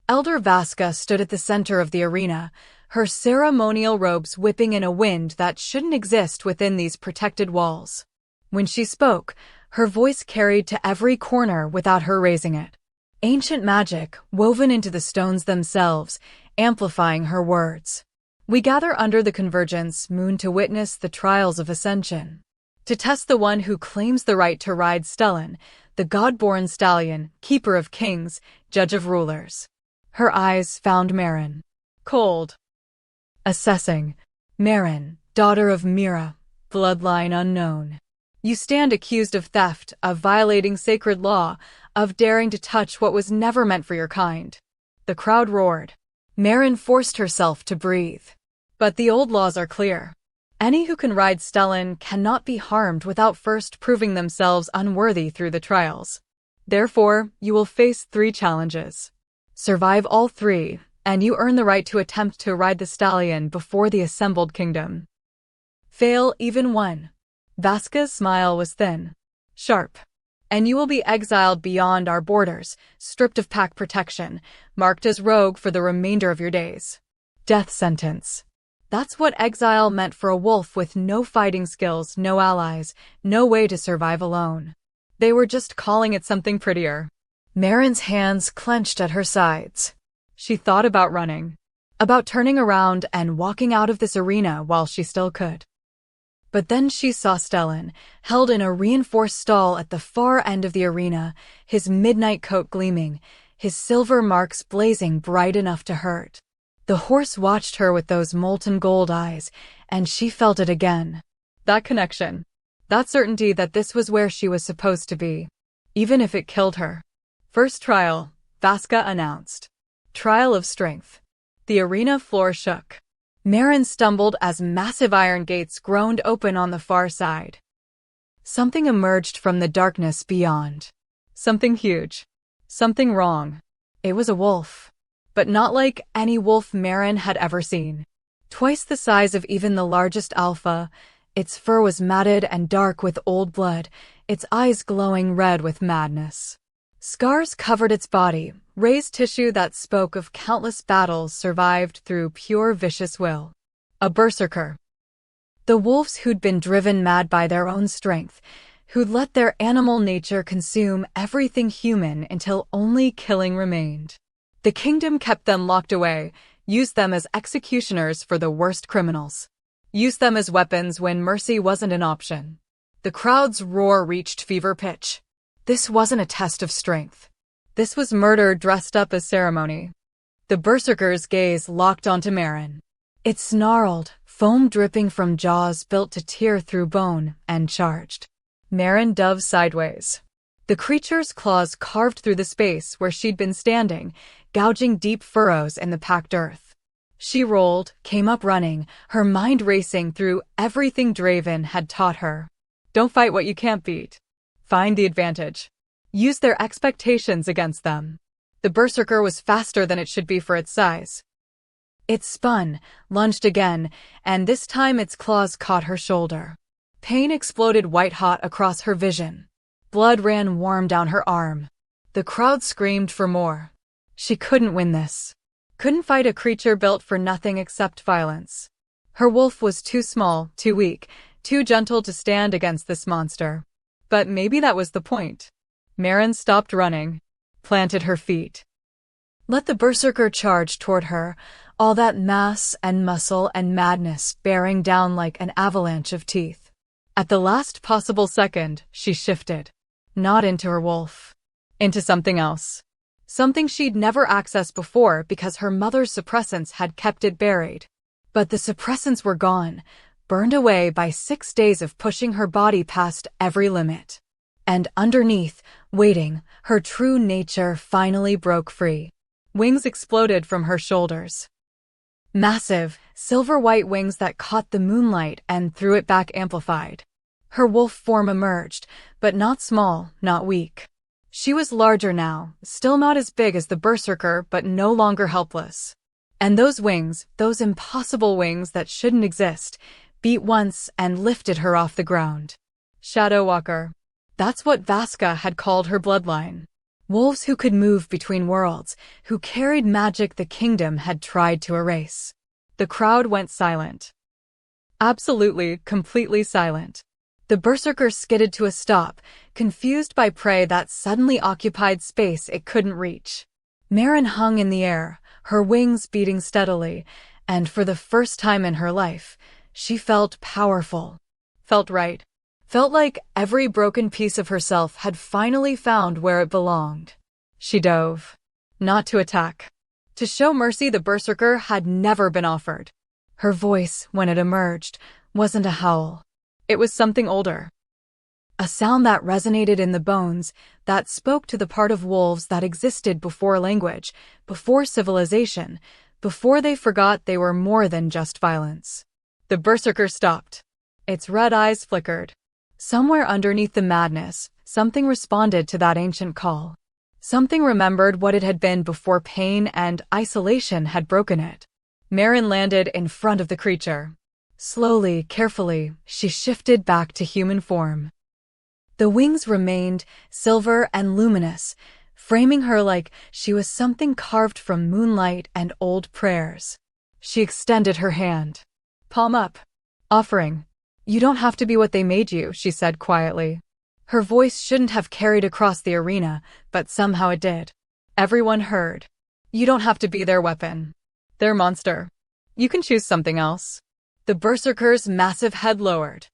Elder Vasca stood at the center of the arena, her ceremonial robes whipping in a wind that shouldn't exist within these protected walls. When she spoke, her voice carried to every corner without her raising it. Ancient magic woven into the stones themselves, amplifying her words. We gather under the convergence moon to witness the trials of ascension. To test the one who claims the right to ride Stellan, the god-born stallion, keeper of kings, judge of rulers. Her eyes found Maren. Cold. Assessing. Maren, daughter of Mira, bloodline unknown. You stand accused of theft, of violating sacred law, of daring to touch what was never meant for your kind. The crowd roared. Maren forced herself to breathe. But the old laws are clear. Any who can ride Stellan cannot be harmed without first proving themselves unworthy through the trials. Therefore, you will face 3 challenges. Survive all 3, and you earn the right to attempt to ride the stallion before the assembled kingdom. Fail even 1. Vasca's smile was thin, sharp. And you will be exiled beyond our borders, stripped of pack protection, marked as rogue for the remainder of your days. Death sentence. That's what exile meant for a wolf with no fighting skills, no allies, no way to survive alone. They were just calling it something prettier. Maren's hands clenched at her sides. She thought about running, about turning around and walking out of this arena while she still could. But then she saw Stellan, held in a reinforced stall at the far end of the arena, his midnight coat gleaming, his silver marks blazing bright enough to hurt. The horse watched her with those molten gold eyes, and she felt it again. That connection. That certainty that this was where she was supposed to be, even if it killed her. First trial, Vasca announced. Trial of strength. The arena floor shook. Maren stumbled as massive iron gates groaned open on the far side. Something emerged from the darkness beyond. Something huge. Something wrong. It was a wolf. But not like any wolf Maren had ever seen. Twice the size of even the largest alpha, its fur was matted and dark with old blood, its eyes glowing red with madness. Scars covered its body, raised tissue that spoke of countless battles survived through pure vicious will. A berserker. The wolves who'd been driven mad by their own strength, who'd let their animal nature consume everything human until only killing remained. The kingdom kept them locked away, used them as executioners for the worst criminals. Use them as weapons when mercy wasn't an option. The crowd's roar reached fever pitch. This wasn't a test of strength. This was murder dressed up as ceremony. The berserker's gaze locked onto Maren. It snarled, foam dripping from jaws built to tear through bone, and charged. Maren dove sideways. The creature's claws carved through the space where she'd been standing, gouging deep furrows in the packed earth. She rolled, came up running, her mind racing through everything Draven had taught her. Don't fight what you can't beat. Find the advantage. Use their expectations against them. The berserker was faster than it should be for its size. It spun, lunged again, and this time its claws caught her shoulder. Pain exploded white-hot across her vision. Blood ran warm down her arm. The crowd screamed for more. She couldn't win this. Couldn't fight a creature built for nothing except violence. Her wolf was too small, too weak, too gentle to stand against this monster. But maybe that was the point. Maren stopped running, planted her feet. Let the berserker charge toward her, all that mass and muscle and madness bearing down like an avalanche of teeth. At the last possible second, she shifted. Not into her wolf. Into something else. Something she'd never accessed before because her mother's suppressants had kept it buried. But the suppressants were gone, burned away by 6 days of pushing her body past every limit. And underneath, waiting, her true nature finally broke free. Wings exploded from her shoulders. Massive, silver-white wings that caught the moonlight and threw it back amplified. Her wolf form emerged, but not small, not weak. She was larger now, still not as big as the berserker, but no longer helpless. And those wings, those impossible wings that shouldn't exist, beat once and lifted her off the ground. Shadow Walker. That's what Vaska had called her bloodline. Wolves who could move between worlds, who carried magic the kingdom had tried to erase. The crowd went silent. Absolutely, completely silent. The berserker skidded to a stop, confused by prey that suddenly occupied space it couldn't reach. Maren hung in the air, her wings beating steadily, and for the first time in her life, she felt powerful. Felt right. Felt like every broken piece of herself had finally found where it belonged. She dove. Not to attack. To show mercy the berserker had never been offered. Her voice, when it emerged, wasn't a howl. It was something older. A sound that resonated in the bones, that spoke to the part of wolves that existed before language, before civilization, before they forgot they were more than just violence. The berserker stopped. Its red eyes flickered. Somewhere underneath the madness, something responded to that ancient call. Something remembered what it had been before pain and isolation had broken it. Maren landed in front of the creature. Slowly, carefully, she shifted back to human form. The wings remained, silver and luminous, framing her like she was something carved from moonlight and old prayers. She extended her hand. Palm up. Offering. You don't have to be what they made you, she said quietly. Her voice shouldn't have carried across the arena, but somehow it did. Everyone heard. You don't have to be their weapon. Their monster. You can choose something else. The berserker's massive head lowered.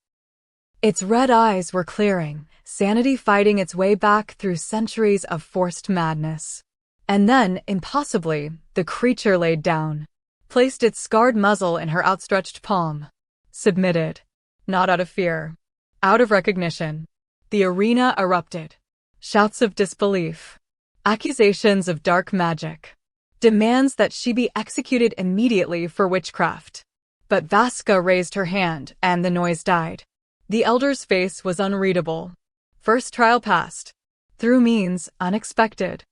Its red eyes were clearing, sanity fighting its way back through centuries of forced madness. And then, impossibly, the creature laid down, placed its scarred muzzle in her outstretched palm. Submitted. Not out of fear. Out of recognition. The arena erupted. Shouts of disbelief. Accusations of dark magic. Demands that she be executed immediately for witchcraft. But Vaska raised her hand, and the noise died. The elder's face was unreadable. First trial passed. Through means unexpected.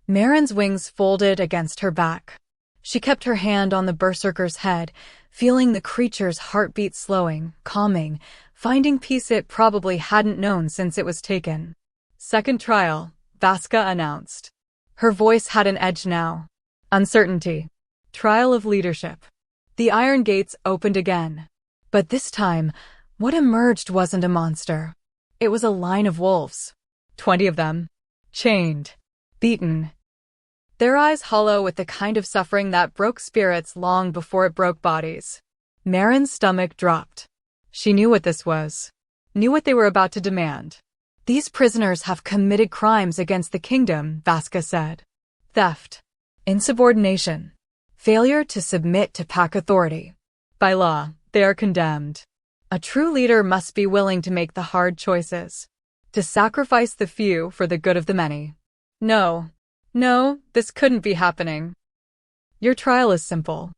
Maren's wings folded against her back. She kept her hand on the berserker's head, feeling the creature's heartbeat slowing, calming, finding peace it probably hadn't known since it was taken. Second trial, Vaska announced. Her voice had an edge now. Uncertainty. Trial of leadership. The iron gates opened again. But this time, what emerged wasn't a monster. It was a line of wolves. 20 of them. Chained. Beaten. Their eyes hollow with the kind of suffering that broke spirits long before it broke bodies. Marin's stomach dropped. She knew what this was. Knew what they were about to demand. These prisoners have committed crimes against the kingdom, Vasca said. Theft. Insubordination. Failure to submit to pack authority. By law, they are condemned. A true leader must be willing to make the hard choices. To sacrifice the few for the good of the many. No, this couldn't be happening. Your trial is simple.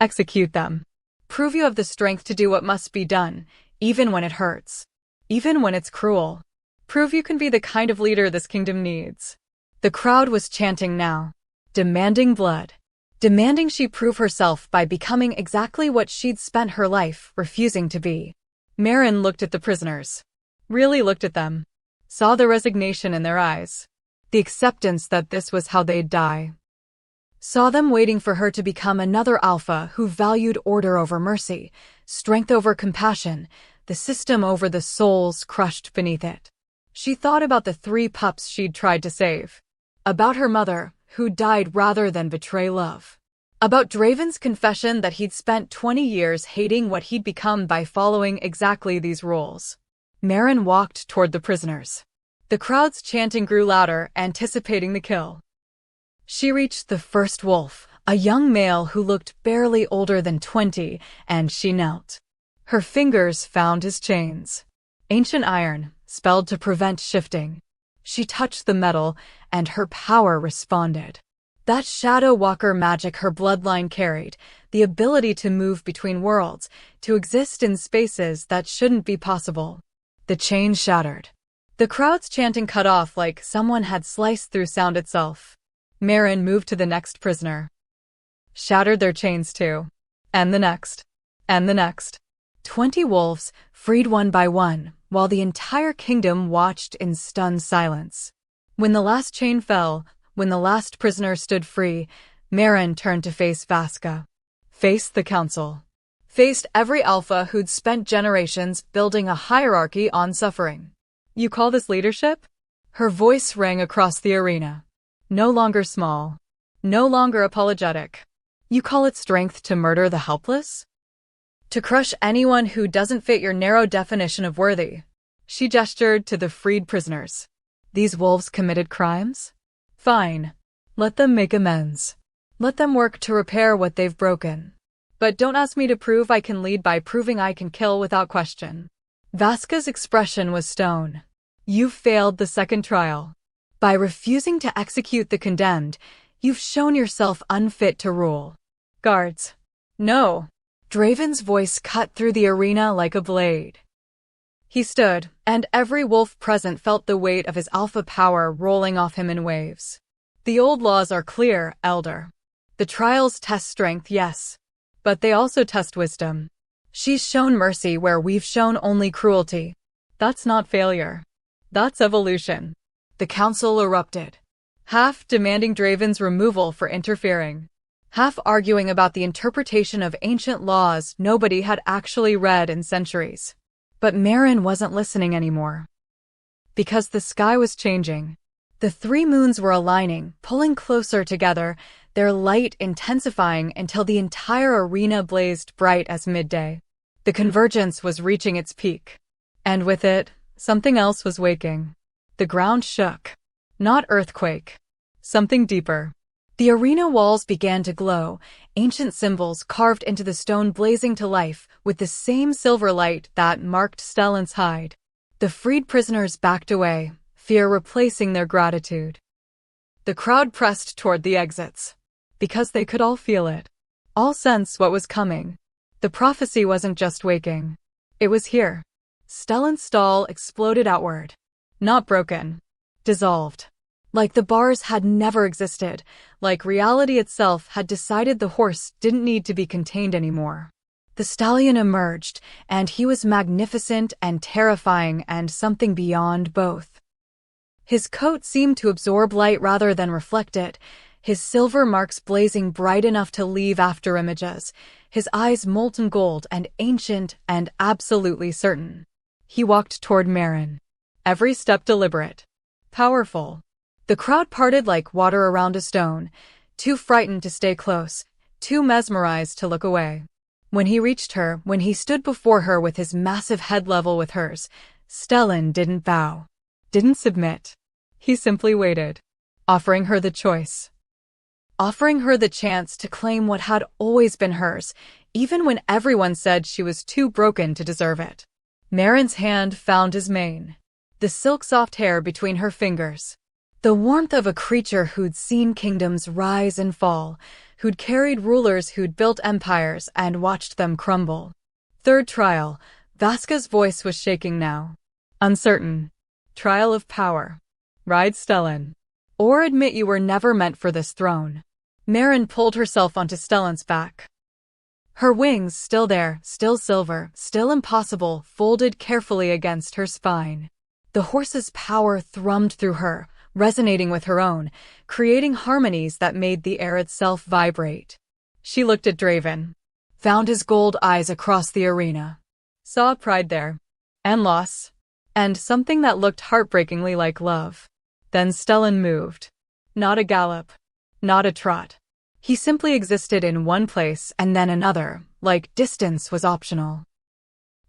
Execute them. Prove you have the strength to do what must be done, even when it hurts. Even when it's cruel. Prove you can be the kind of leader this kingdom needs. The crowd was chanting now. Demanding blood. Demanding she prove herself by becoming exactly what she'd spent her life refusing to be. Marin looked at the prisoners. Really looked at them. Saw the resignation in their eyes. The acceptance that this was how they'd die. Saw them waiting for her to become another alpha who valued order over mercy, strength over compassion, the system over the souls crushed beneath it. She thought about the 3 pups she'd tried to save. About her mother, who died rather than betray love. About Draven's confession that he'd spent 20 years hating what he'd become by following exactly these rules. Marin walked toward the prisoners. The crowd's chanting grew louder, anticipating the kill. She reached the first wolf, a young male who looked barely older than 20, and she knelt. Her fingers found his chains. Ancient iron, spelled to prevent shifting. She touched the metal, and her power responded. That Shadow Walker magic her bloodline carried, the ability to move between worlds, to exist in spaces that shouldn't be possible. The chain shattered. The crowd's chanting cut off like someone had sliced through sound itself. Marin moved to the next prisoner. Shattered their chains too. And the next. And the next. 20 wolves, freed one by one, while the entire kingdom watched in stunned silence. When the last chain fell, when the last prisoner stood free, Marin turned to face Vasca. Faced the council. Faced every alpha who'd spent generations building a hierarchy on suffering. You call this leadership? Her voice rang across the arena. No longer small. No longer apologetic. You call it strength to murder the helpless? To crush anyone who doesn't fit your narrow definition of worthy. She gestured to the freed prisoners. These wolves committed crimes? Fine. Let them make amends. Let them work to repair what they've broken. But don't ask me to prove I can lead by proving I can kill without question. Vasca's expression was stone. You've failed the second trial. By refusing to execute the condemned, you've shown yourself unfit to rule. Guards. No. Draven's voice cut through the arena like a blade. He stood, and every wolf present felt the weight of his alpha power rolling off him in waves. The old laws are clear, Elder. The trials test strength, yes. But they also test wisdom. She's shown mercy where we've shown only cruelty. That's not failure. That's evolution. The council erupted. Half demanding Draven's removal for interfering. Half arguing about the interpretation of ancient laws nobody had actually read in centuries. But Marin wasn't listening anymore. Because the sky was changing. The 3 moons were aligning, pulling closer together, their light intensifying until the entire arena blazed bright as midday. The convergence was reaching its peak. And with it, something else was waking. The ground shook. Not earthquake. Something deeper. The arena walls began to glow, ancient symbols carved into the stone blazing to life with the same silver light that marked Stellan's hide. The freed prisoners backed away, fear replacing their gratitude. The crowd pressed toward the exits. Because they could all feel it. All sense what was coming. The prophecy wasn't just waking. It was here. Stellan's stall exploded outward. Not broken. Dissolved. Like the bars had never existed, like reality itself had decided the horse didn't need to be contained anymore. The stallion emerged, and he was magnificent and terrifying and something beyond both. His coat seemed to absorb light rather than reflect it, his silver marks blazing bright enough to leave after images, his eyes molten gold and ancient and absolutely certain. He walked toward Marin. Every step deliberate. Powerful. The crowd parted like water around a stone, too frightened to stay close, too mesmerized to look away. When he reached her, when he stood before her with his massive head level with hers, Stellan didn't bow, didn't submit. He simply waited, offering her the choice. Offering her the chance to claim what had always been hers, even when everyone said she was too broken to deserve it. Marin's hand found his mane, the silk-soft hair between her fingers. The warmth of a creature who'd seen kingdoms rise and fall, who'd carried rulers who'd built empires and watched them crumble. Third trial. Vaska's voice was shaking now. Uncertain. Trial of power. Ride Stellan. Or admit you were never meant for this throne. Marin pulled herself onto Stellan's back. Her wings still there, still silver, still impossible, folded carefully against her spine. The horse's power thrummed through her, resonating with her own, creating harmonies that made the air itself vibrate. She looked at Draven, found his gold eyes across the arena, saw pride there, and loss, and something that looked heartbreakingly like love. Then Stellan moved. Not a gallop, not a trot. He simply existed in one place and then another, like distance was optional.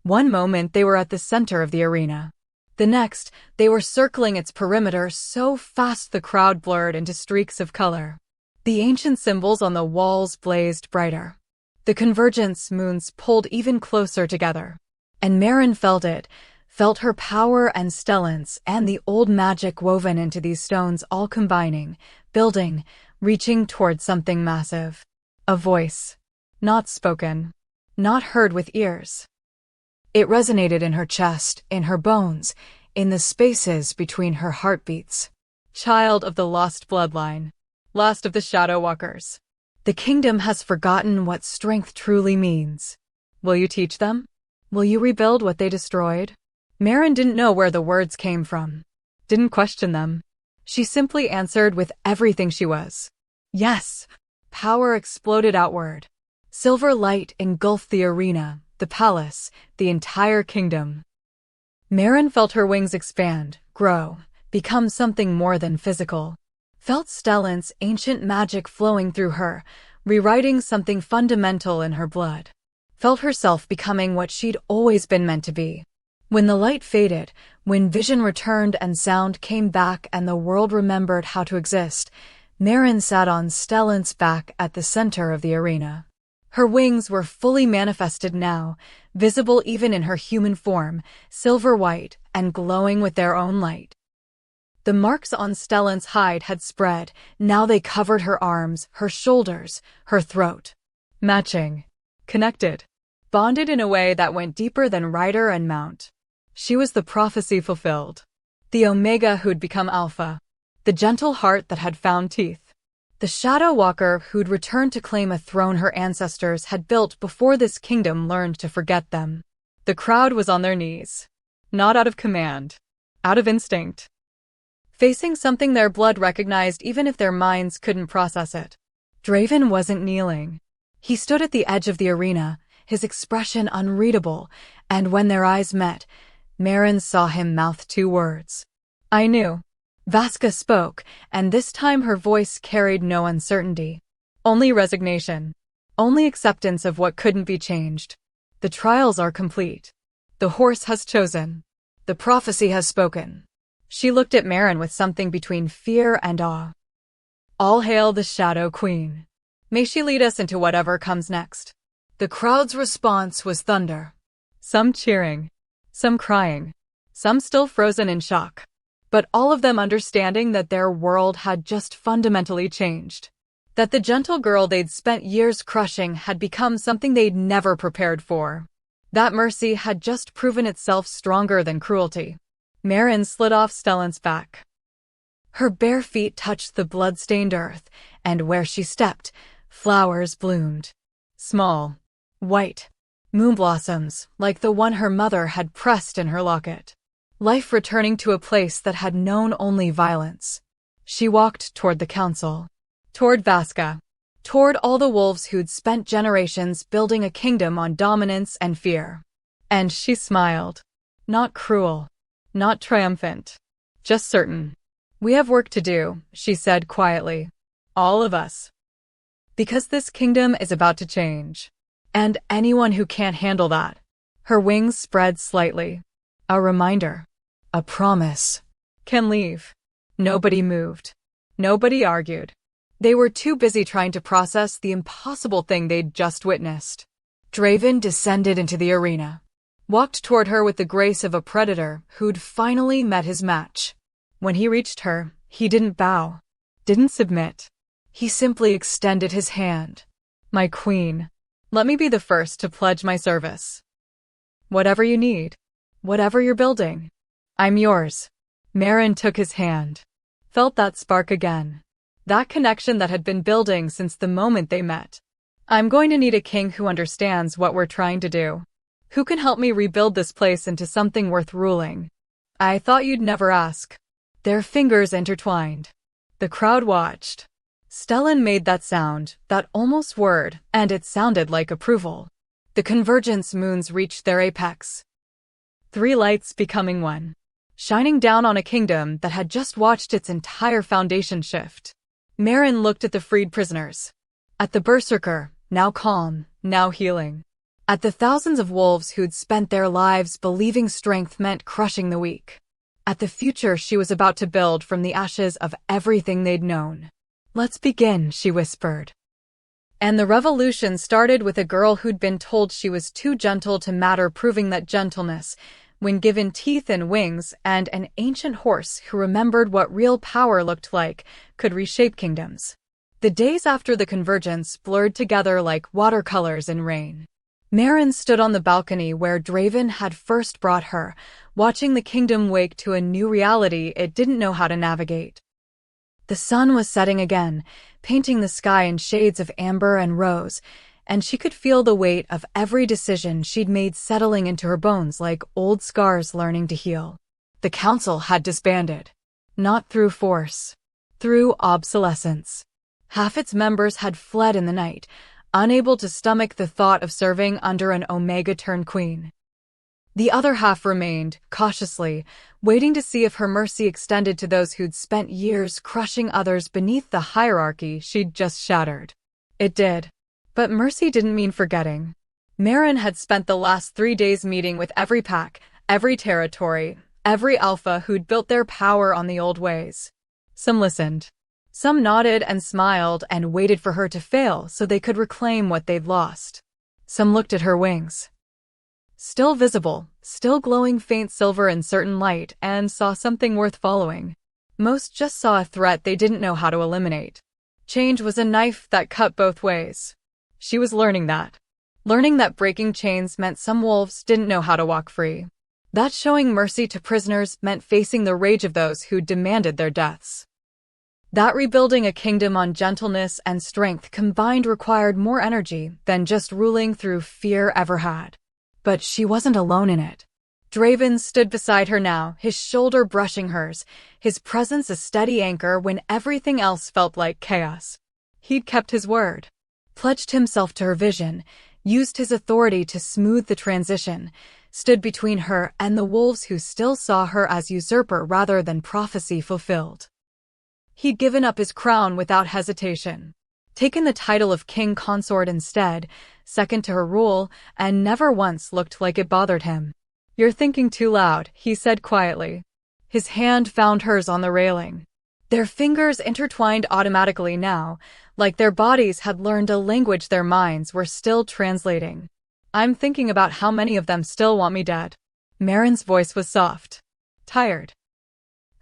One moment they were at the center of the arena. The next, they were circling its perimeter so fast the crowd blurred into streaks of color. The ancient symbols on the walls blazed brighter. The convergence moons pulled even closer together. And Marin felt it, felt her power and Stellan's and the old magic woven into these stones all combining, building, reaching toward something massive. A voice. Not spoken. Not heard with ears. It resonated in her chest, in her bones, in the spaces between her heartbeats. Child of the lost bloodline. Lost of the Shadow Walkers. The kingdom has forgotten what strength truly means. Will you teach them? Will you rebuild what they destroyed? Marin didn't know where the words came from. Didn't question them. She simply answered with everything she was. Yes. Power exploded outward. Silver light engulfed the arena, the palace, the entire kingdom. Marin felt her wings expand, grow, become something more than physical. Felt Stellan's ancient magic flowing through her, rewriting something fundamental in her blood. Felt herself becoming what she'd always been meant to be. When the light faded, when vision returned and sound came back and the world remembered how to exist, Marin sat on Stellan's back at the center of the arena. Her wings were fully manifested now, visible even in her human form, silver white and glowing with their own light. The marks on Stellan's hide had spread, now they covered her arms, her shoulders, her throat. Matching. Connected. Bonded in a way that went deeper than rider and mount. She was the prophecy fulfilled. The Omega who'd become Alpha. The gentle heart that had found teeth. The Shadow Walker who'd returned to claim a throne her ancestors had built before this kingdom learned to forget them. The crowd was on their knees. Not out of command. Out of instinct. Facing something their blood recognized even if their minds couldn't process it. Draven wasn't kneeling. He stood at the edge of the arena, his expression unreadable, and when their eyes met, Marin saw him mouth two words. I knew. Vaska spoke, and this time her voice carried no uncertainty. Only resignation. Only acceptance of what couldn't be changed. The trials are complete. The horse has chosen. The prophecy has spoken. She looked at Marin with something between fear and awe. All hail the Shadow Queen. May she lead us into whatever comes next. The crowd's response was thunder. Some cheering. Some crying. Some still frozen in shock. But all of them understanding that their world had just fundamentally changed. That the gentle girl they'd spent years crushing had become something they'd never prepared for. That mercy had just proven itself stronger than cruelty. Marin slid off Stellan's back. Her bare feet touched the blood-stained earth, and where she stepped, flowers bloomed. Small. White. Moon blossoms, like the one her mother had pressed in her locket. Life returning to a place that had known only violence. She walked toward the council. Toward Vaska. Toward all the wolves who'd spent generations building a kingdom on dominance and fear. And she smiled. Not cruel. Not triumphant. Just certain. We have work to do, she said quietly. All of us. Because this kingdom is about to change. And anyone who can't handle that. Her wings spread slightly. A reminder. A promise. Can leave. Nobody moved. Nobody argued. They were too busy trying to process the impossible thing they'd just witnessed. Draven descended into the arena, walked toward her with the grace of a predator who'd finally met his match. When he reached her, he didn't bow, didn't submit. He simply extended his hand. My queen, let me be the first to pledge my service. Whatever you need, whatever you're building, I'm yours. Meryn took his hand, felt that spark again, that connection that had been building since the moment they met. I'm going to need a king who understands what we're trying to do, who can help me rebuild this place into something worth ruling. I thought you'd never ask. Their fingers intertwined. The crowd watched. Stellan made that sound, that almost word, and it sounded like approval. The convergence moons reached their apex. 3 lights becoming one, shining down on a kingdom that had just watched its entire foundation shift. Meryn looked at the freed prisoners. At the berserker, now calm, now healing. At the thousands of wolves who'd spent their lives believing strength meant crushing the weak. At the future she was about to build from the ashes of everything they'd known. Let's begin, she whispered. And the revolution started with a girl who'd been told she was too gentle to matter, proving that gentleness, when given teeth and wings, and an ancient horse who remembered what real power looked like, could reshape kingdoms. The days after the convergence blurred together like watercolors in rain. Meryn stood on the balcony where Draven had first brought her, watching the kingdom wake to a new reality it didn't know how to navigate. The sun was setting again, painting the sky in shades of amber and rose, and she could feel the weight of every decision she'd made settling into her bones like old scars learning to heal. The council had disbanded. Not through force. Through obsolescence. Half its members had fled in the night, unable to stomach the thought of serving under an Omega-turned queen. The other half remained, cautiously, waiting to see if her mercy extended to those who'd spent years crushing others beneath the hierarchy she'd just shattered. It did. But mercy didn't mean forgetting. Meryn had spent the last 3 days meeting with every pack, every territory, every alpha who'd built their power on the old ways. Some listened. Some nodded and smiled and waited for her to fail so they could reclaim what they'd lost. Some looked at her wings. Still visible, still glowing faint silver in certain light, and saw something worth following. Most just saw a threat they didn't know how to eliminate. Change was a knife that cut both ways. She was learning that. Learning that breaking chains meant some wolves didn't know how to walk free. That showing mercy to prisoners meant facing the rage of those who demanded their deaths. That rebuilding a kingdom on gentleness and strength combined required more energy than just ruling through fear ever had. But she wasn't alone in it. Draven stood beside her now, his shoulder brushing hers, his presence a steady anchor when everything else felt like chaos. He'd kept his word, pledged himself to her vision, used his authority to smooth the transition, stood between her and the wolves who still saw her as usurper rather than prophecy fulfilled. He'd given up his crown without hesitation, taken the title of king consort instead, second to her rule, and never once looked like it bothered him. You're thinking too loud, he said quietly. His hand found hers on the railing. Their fingers intertwined automatically now, like their bodies had learned a language their minds were still translating. I'm thinking about how many of them still want me dead. Meryn's voice was soft. Tired.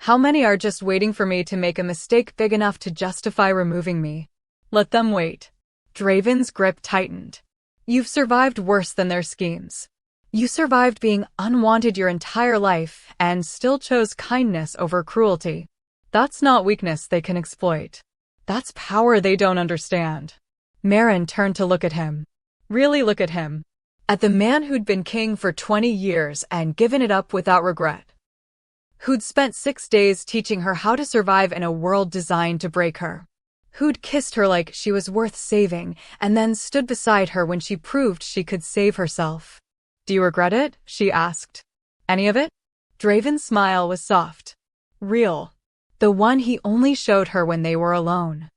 How many are just waiting for me to make a mistake big enough to justify removing me? Let them wait. Draven's grip tightened. You've survived worse than their schemes. You survived being unwanted your entire life and still chose kindness over cruelty. That's not weakness they can exploit. That's power they don't understand. Meryn turned to look at him. Really look at him. At the man who'd been king for 20 years and given it up without regret. Who'd spent 6 days teaching her how to survive in a world designed to break her. Who'd kissed her like she was worth saving and then stood beside her when she proved she could save herself. Do you regret it? She asked. Any of it? Draven's smile was soft. Real. The one he only showed her when they were alone.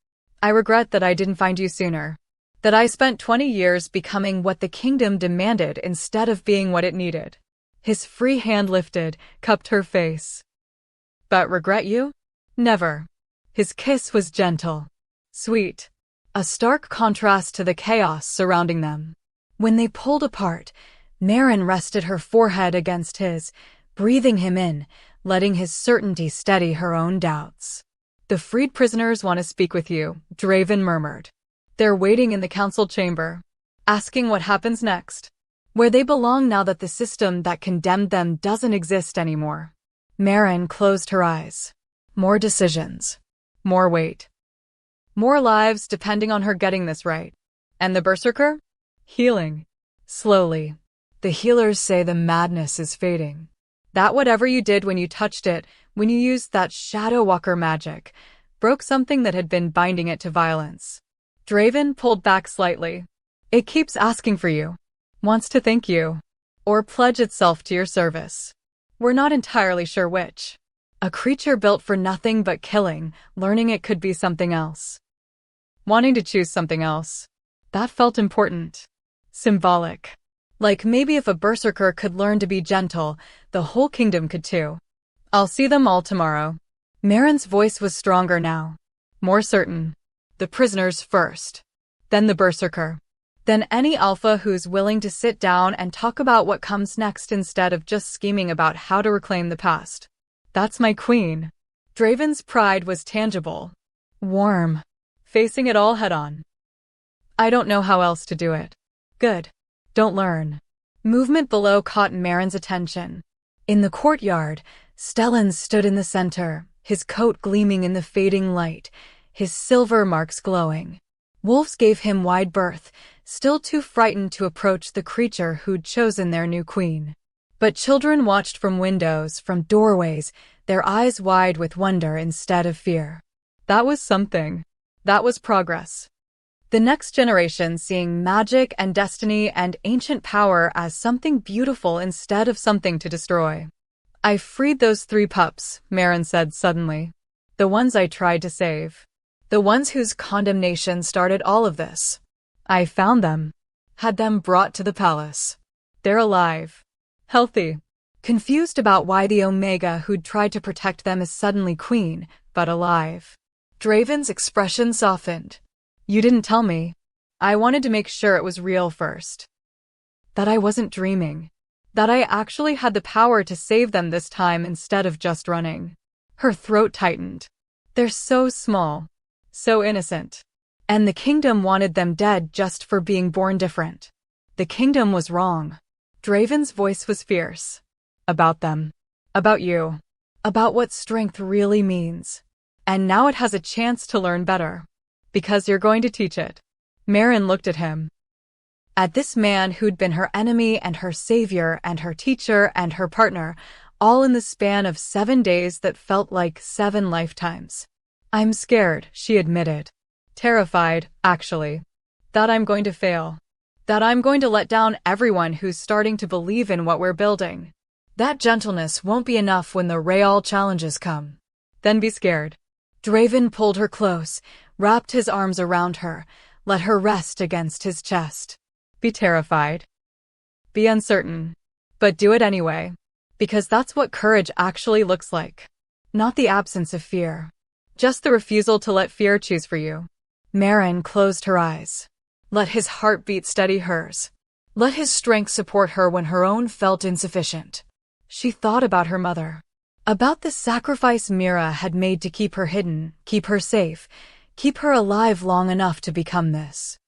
I regret that I didn't find you sooner. That I spent 20 years becoming what the kingdom demanded instead of being what it needed. His free hand lifted, cupped her face. But regret you? Never. His kiss was gentle, sweet, a stark contrast to the chaos surrounding them. When they pulled apart, Maren rested her forehead against his, breathing him in, letting his certainty steady her own doubts. The freed prisoners want to speak with you, Draven murmured. They're waiting in the council chamber, asking what happens next, where they belong now that the system that condemned them doesn't exist anymore. Maren closed her eyes. More decisions. More weight. More lives depending on her getting this right. And the berserker? Healing. Slowly. The healers say the madness is fading. That whatever you did when you touched it, when you used that Shadow Walker magic, broke something that had been binding it to violence. Draven pulled back slightly. It keeps asking for you. Wants to thank you. Or pledge itself to your service. We're not entirely sure which. A creature built for nothing but killing, learning it could be something else. Wanting to choose something else. That felt important. Symbolic. Like maybe if a berserker could learn to be gentle, the whole kingdom could too. I'll see them all tomorrow. Maren's voice was stronger now. More certain. The prisoners first. Then the berserker. Then any alpha who's willing to sit down and talk about what comes next instead of just scheming about how to reclaim the past. That's my queen. Draven's pride was tangible. Warm. Facing it all head on. I don't know how else to do it. Good. Don't learn. Movement below caught Maren's attention. In the courtyard, Stellan stood in the center, his coat gleaming in the fading light, his silver marks glowing. Wolves gave him wide berth, still too frightened to approach the creature who'd chosen their new queen. But children watched from windows, from doorways, their eyes wide with wonder instead of fear. That was something. That was progress. The next generation seeing magic and destiny and ancient power as something beautiful instead of something to destroy. I freed those 3 pups, Maren said suddenly. The ones I tried to save. The ones whose condemnation started all of this. I found them. Had them brought to the palace. They're alive. Healthy. Confused about why the Omega who'd tried to protect them is suddenly queen, but alive. Draven's expression softened. You didn't tell me. I wanted to make sure it was real first. That I wasn't dreaming. That I actually had the power to save them this time instead of just running. Her throat tightened. They're so small. So innocent. And the kingdom wanted them dead just for being born different. The kingdom was wrong. Draven's voice was fierce. About them. About you. About what strength really means. And now it has a chance to learn better. Because you're going to teach it. Maren looked at him. At this man who'd been her enemy and her savior and her teacher and her partner, all in the span of 7 days that felt like 7 lifetimes. I'm scared, she admitted. Terrified, actually. That I'm going to fail. That I'm going to let down everyone who's starting to believe in what we're building. That gentleness won't be enough when the real challenges come. Then be scared. Draven pulled her close, wrapped his arms around her, let her rest against his chest. Be terrified. Be uncertain. But do it anyway. Because that's what courage actually looks like. Not the absence of fear. Just the refusal to let fear choose for you. Maren closed her eyes. Let his heartbeat steady hers. Let his strength support her when her own felt insufficient. She thought about her mother. About the sacrifice Mira had made to keep her hidden, keep her safe, keep her alive long enough to become this.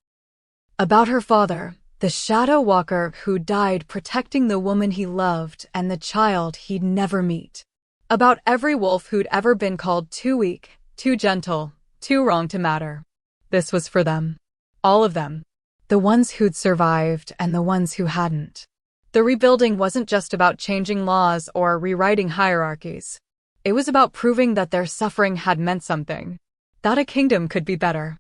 About her father, the Shadow Walker who died protecting the woman he loved and the child he'd never meet. About every wolf who'd ever been called too weak, too gentle, too wrong to matter. This was for them. All of them. The ones who'd survived and the ones who hadn't. The rebuilding wasn't just about changing laws or rewriting hierarchies. It was about proving that their suffering had meant something. That a kingdom could be better.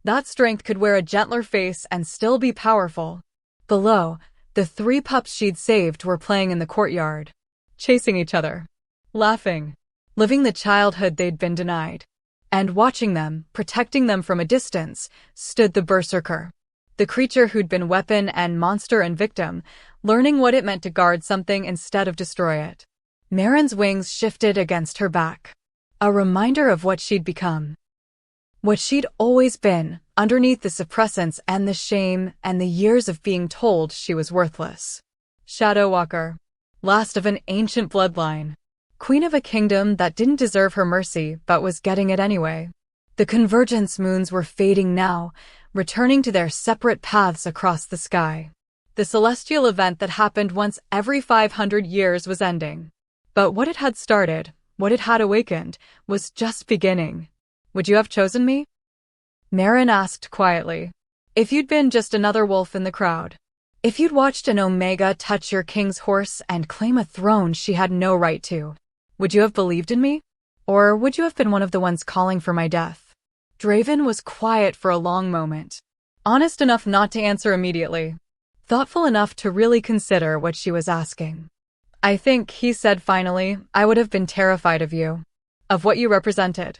That strength could wear a gentler face and still be powerful. Below, the 3 pups she'd saved were playing in the courtyard. Chasing each other. Laughing. Living the childhood they'd been denied. And watching them, protecting them from a distance, stood the berserker. The creature who'd been weapon and monster and victim, learning what it meant to guard something instead of destroy it. Marin's wings shifted against her back. A reminder of what she'd become. What she'd always been, underneath the suppressants and the shame and the years of being told she was worthless. Shadow Walker. Last of an ancient bloodline. Queen of a kingdom that didn't deserve her mercy but was getting it anyway. The convergence moons were fading now, returning to their separate paths across the sky. The celestial event that happened once every 500 years was ending. But what it had started, what it had awakened, was just beginning. Would you have chosen me? Marin asked quietly. If you'd been just another wolf in the crowd. If you'd watched an Omega touch your king's horse and claim a throne she had no right to. Would you have believed in me? Or would you have been one of the ones calling for my death? Draven was quiet for a long moment. Honest enough not to answer immediately. Thoughtful enough to really consider what she was asking. I think, he said finally, I would have been terrified of you. Of what you represented.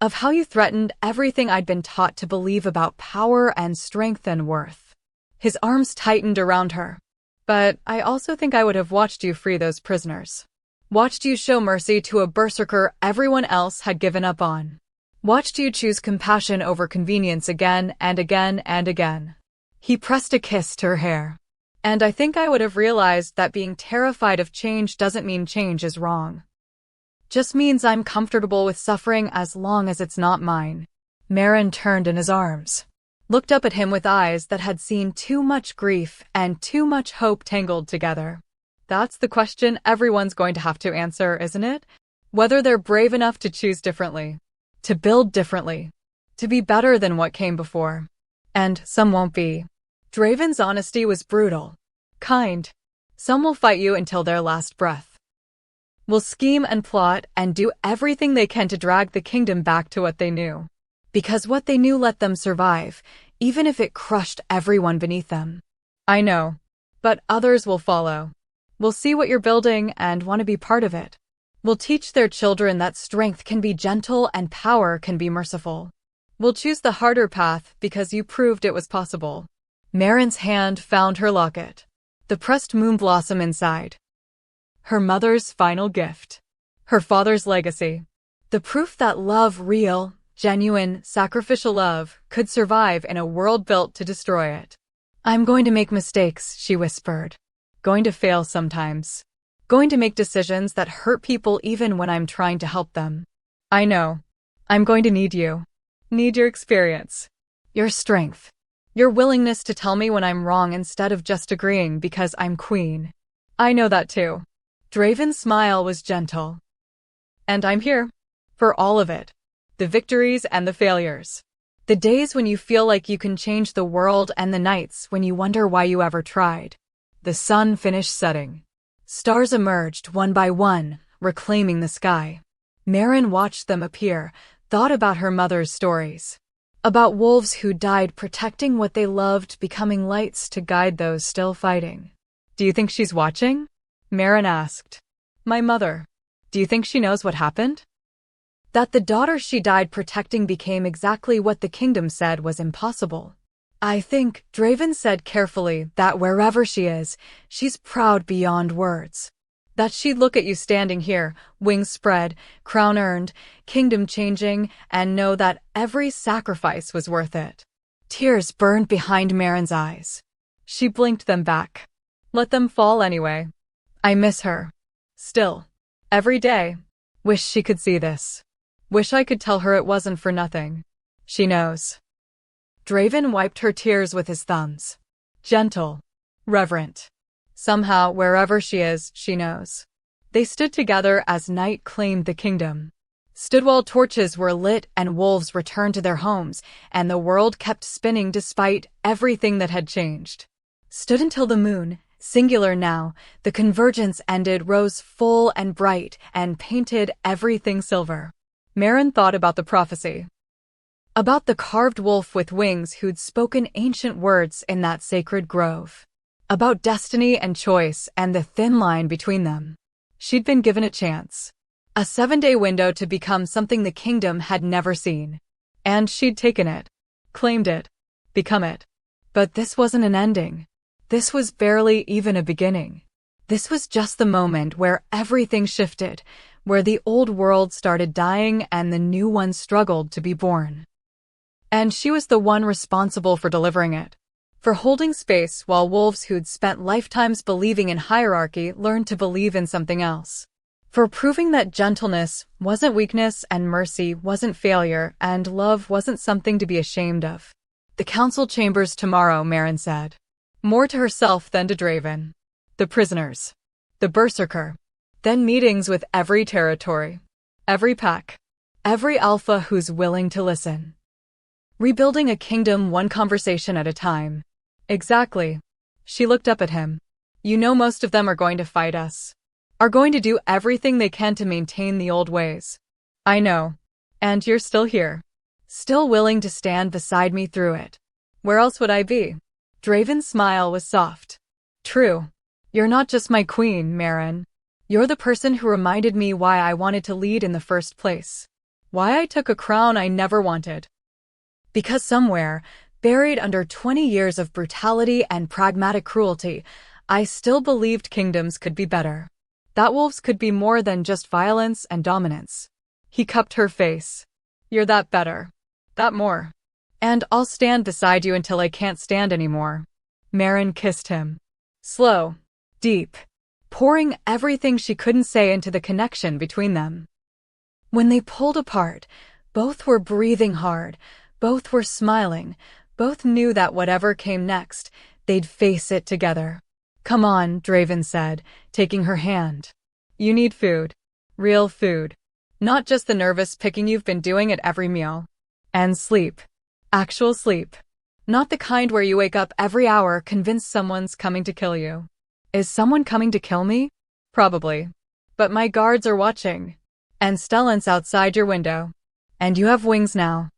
Of how you threatened everything I'd been taught to believe about power and strength and worth. His arms tightened around her. But I also think I would have watched you free those prisoners. Watched you show mercy to a berserker everyone else had given up on. Watched you choose compassion over convenience again and again and again. He pressed a kiss to her hair. And I think I would have realized that being terrified of change doesn't mean change is wrong. Just means I'm comfortable with suffering as long as it's not mine. Marin turned in his arms. Looked up at him with eyes that had seen too much grief and too much hope tangled together. That's the question everyone's going to have to answer, isn't it? Whether they're brave enough to choose differently. To build differently. To be better than what came before. And some won't be. Draven's honesty was brutal. Kind. Some will fight you until their last breath. Will scheme and plot and do everything they can to drag the kingdom back to what they knew. Because what they knew let them survive, even if it crushed everyone beneath them. I know. But others will follow. Will see what you're building and want to be part of it. Will teach their children that strength can be gentle and power can be merciful. Will choose the harder path because you proved it was possible. Marin's hand found her locket. The pressed moon blossom inside. Her mother's final gift. Her father's legacy. The proof that love, real, genuine, sacrificial love, could survive in a world built to destroy it. I'm going to make mistakes, she whispered. Going to fail sometimes. Going to make decisions that hurt people even when I'm trying to help them. I know. I'm going to need you. Need your experience. Your strength. Your willingness to tell me when I'm wrong instead of just agreeing because I'm queen. I know that too. Draven's smile was gentle. And I'm here. For all of it. The victories and the failures. The days when you feel like you can change the world and the nights when you wonder why you ever tried. The sun finished setting. Stars emerged one by one, reclaiming the sky. Marin watched them appear, thought about her mother's stories. About wolves who died protecting what they loved, becoming lights to guide those still fighting. Do you think she's watching? Marin asked. My mother. Do you think she knows what happened? That the daughter she died protecting became exactly what the kingdom said was impossible. I think, Draven said carefully, that wherever she is, she's proud beyond words. That she'd look at you standing here, wings spread, crown earned, kingdom changing, and know that every sacrifice was worth it. Tears burned behind Marin's eyes. She blinked them back. Let them fall anyway. I miss her. Still. Every day. Wish she could see this. Wish I could tell her it wasn't for nothing. She knows. Draven wiped her tears with his thumbs. Gentle. Reverent. Somehow, wherever she is, she knows. They stood together as night claimed the kingdom. Stood while torches were lit and wolves returned to their homes, and the world kept spinning despite everything that had changed. Stood until the moon, singular now, the convergence ended, rose full and bright, and painted everything silver. Marin thought about the prophecy. About the carved wolf with wings who'd spoken ancient words in that sacred grove. About destiny and choice and the thin line between them. She'd been given a chance. A 7-day window to become something the kingdom had never seen. And she'd taken it, claimed it, become it. But this wasn't an ending. This was barely even a beginning. This was just the moment where everything shifted, where the old world started dying and the new one struggled to be born. And she was the one responsible for delivering it. For holding space while wolves who'd spent lifetimes believing in hierarchy learned to believe in something else. For proving that gentleness wasn't weakness and mercy wasn't failure and love wasn't something to be ashamed of. The council chambers tomorrow, Maren said. More to herself than to Draven. The prisoners. The berserker. Then meetings with every territory. Every pack. Every alpha who's willing to listen. Rebuilding a kingdom one conversation at a time. Exactly. She looked up at him. You know most of them are going to fight us. Are going to do everything they can to maintain the old ways. I know. And you're still here. Still willing to stand beside me through it. Where else would I be? Draven's smile was soft. True. You're not just my queen, Maren. You're the person who reminded me why I wanted to lead in the first place. Why I took a crown I never wanted. Because somewhere, buried under 20 years of brutality and pragmatic cruelty, I still believed kingdoms could be better. That wolves could be more than just violence and dominance. He cupped her face. You're that better. That more. And I'll stand beside you until I can't stand anymore. Maren kissed him. Slow. Deep. Pouring everything she couldn't say into the connection between them. When they pulled apart, both were breathing hard, both were smiling, both knew that whatever came next, they'd face it together. Come on, Draven said, taking her hand. You need food. Real food. Not just the nervous picking you've been doing at every meal. And sleep. Actual sleep. Not the kind where you wake up every hour convinced someone's coming to kill you. Is someone coming to kill me? Probably. But my guards are watching. And Stellan's outside your window. And you have wings now.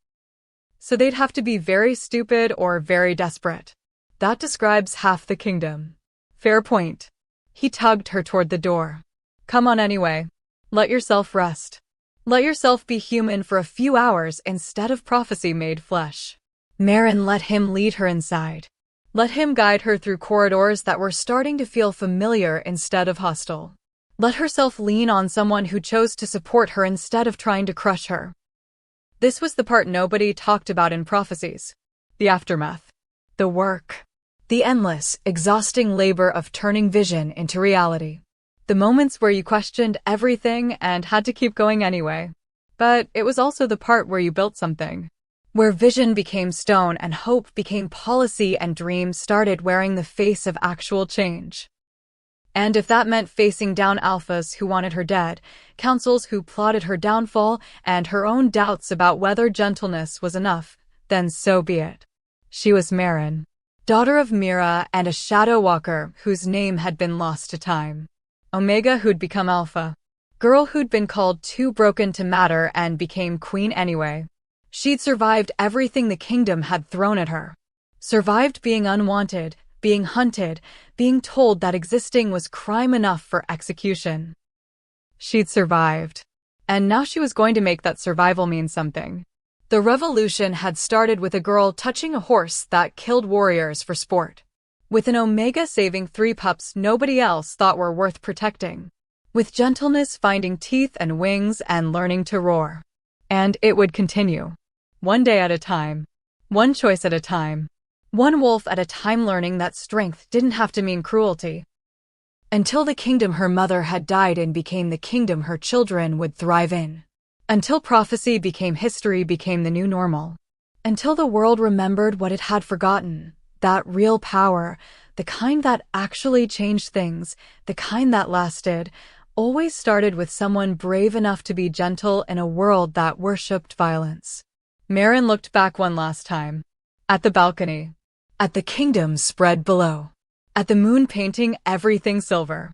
So they'd have to be very stupid or very desperate. That describes half the kingdom. Fair point. He tugged her toward the door. Come on anyway. Let yourself rest. Let yourself be human for a few hours instead of prophecy made flesh. Maren let him lead her inside. Let him guide her through corridors that were starting to feel familiar instead of hostile. Let herself lean on someone who chose to support her instead of trying to crush her. This was the part nobody talked about in prophecies. The aftermath. The work. The endless, exhausting labor of turning vision into reality. The moments where you questioned everything and had to keep going anyway. But it was also the part where you built something. Where vision became stone and hope became policy and dreams started wearing the face of actual change. And if that meant facing down alphas who wanted her dead, councils who plotted her downfall, and her own doubts about whether gentleness was enough, then so be it. She was Maren, daughter of Mira and a shadow walker whose name had been lost to time. Omega who'd become Alpha. Girl who'd been called too broken to matter and became queen anyway. She'd survived everything the kingdom had thrown at her. Survived being unwanted, being hunted, being told that existing was crime enough for execution. She'd survived. And now she was going to make that survival mean something. The revolution had started with a girl touching a horse that killed warriors for sport. With an Omega saving 3 pups nobody else thought were worth protecting. With gentleness finding teeth and wings and learning to roar. And it would continue. One day at a time. One choice at a time. One wolf at a time, learning that strength didn't have to mean cruelty. Until the kingdom her mother had died in became the kingdom her children would thrive in. Until prophecy became history, became the new normal. Until the world remembered what it had forgotten. That real power, the kind that actually changed things, the kind that lasted, always started with someone brave enough to be gentle in a world that worshipped violence. Maren looked back one last time. At the balcony. At the kingdom spread below. At the moon painting everything silver.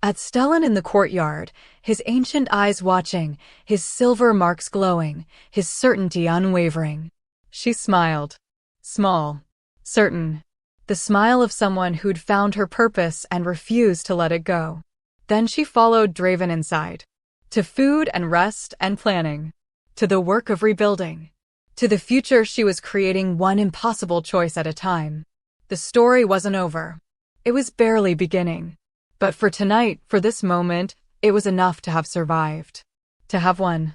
At Stellan in the courtyard, his ancient eyes watching, his silver marks glowing, his certainty unwavering. She smiled. Small. Certain. The smile of someone who'd found her purpose and refused to let it go. Then she followed Draven inside. To food and rest and planning. To the work of rebuilding. To the future she was creating, one impossible choice at a time. The story wasn't over. It was barely beginning. But for tonight, for this moment, it was enough to have survived. To have won.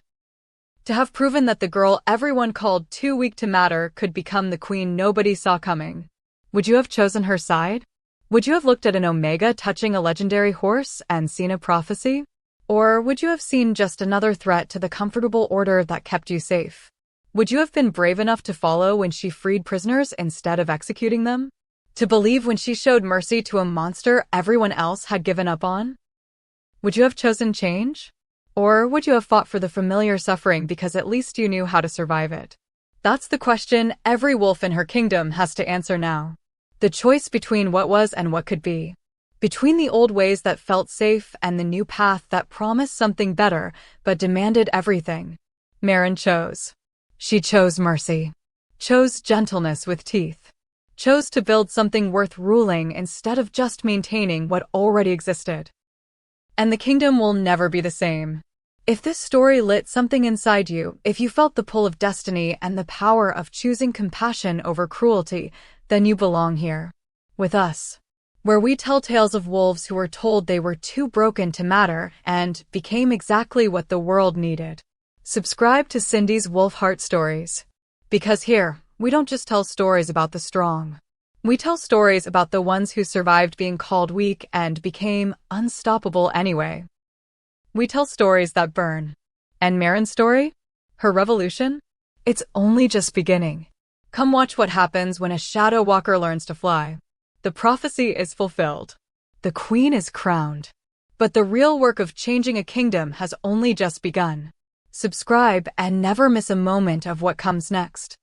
To have proven that the girl everyone called too weak to matter could become the queen nobody saw coming. Would you have chosen her side? Would you have looked at an omega touching a legendary horse and seen a prophecy? Or would you have seen just another threat to the comfortable order that kept you safe? Would you have been brave enough to follow when she freed prisoners instead of executing them? To believe when she showed mercy to a monster everyone else had given up on? Would you have chosen change? Or would you have fought for the familiar suffering because at least you knew how to survive it? That's the question every wolf in her kingdom has to answer now. The choice between what was and what could be. Between the old ways that felt safe and the new path that promised something better but demanded everything. Maren chose. She chose mercy. Chose gentleness with teeth. Chose to build something worth ruling instead of just maintaining what already existed. And the kingdom will never be the same. If this story lit something inside you, if you felt the pull of destiny and the power of choosing compassion over cruelty, then you belong here. With us. Where we tell tales of wolves who were told they were too broken to matter and became exactly what the world needed. Subscribe to Cindy's Wolfheart Stories. Because here, we don't just tell stories about the strong. We tell stories about the ones who survived being called weak and became unstoppable anyway. We tell stories that burn. And Maren's story? Her revolution? It's only just beginning. Come watch what happens when a shadow walker learns to fly. The prophecy is fulfilled. The queen is crowned. But the real work of changing a kingdom has only just begun. Subscribe and never miss a moment of what comes next.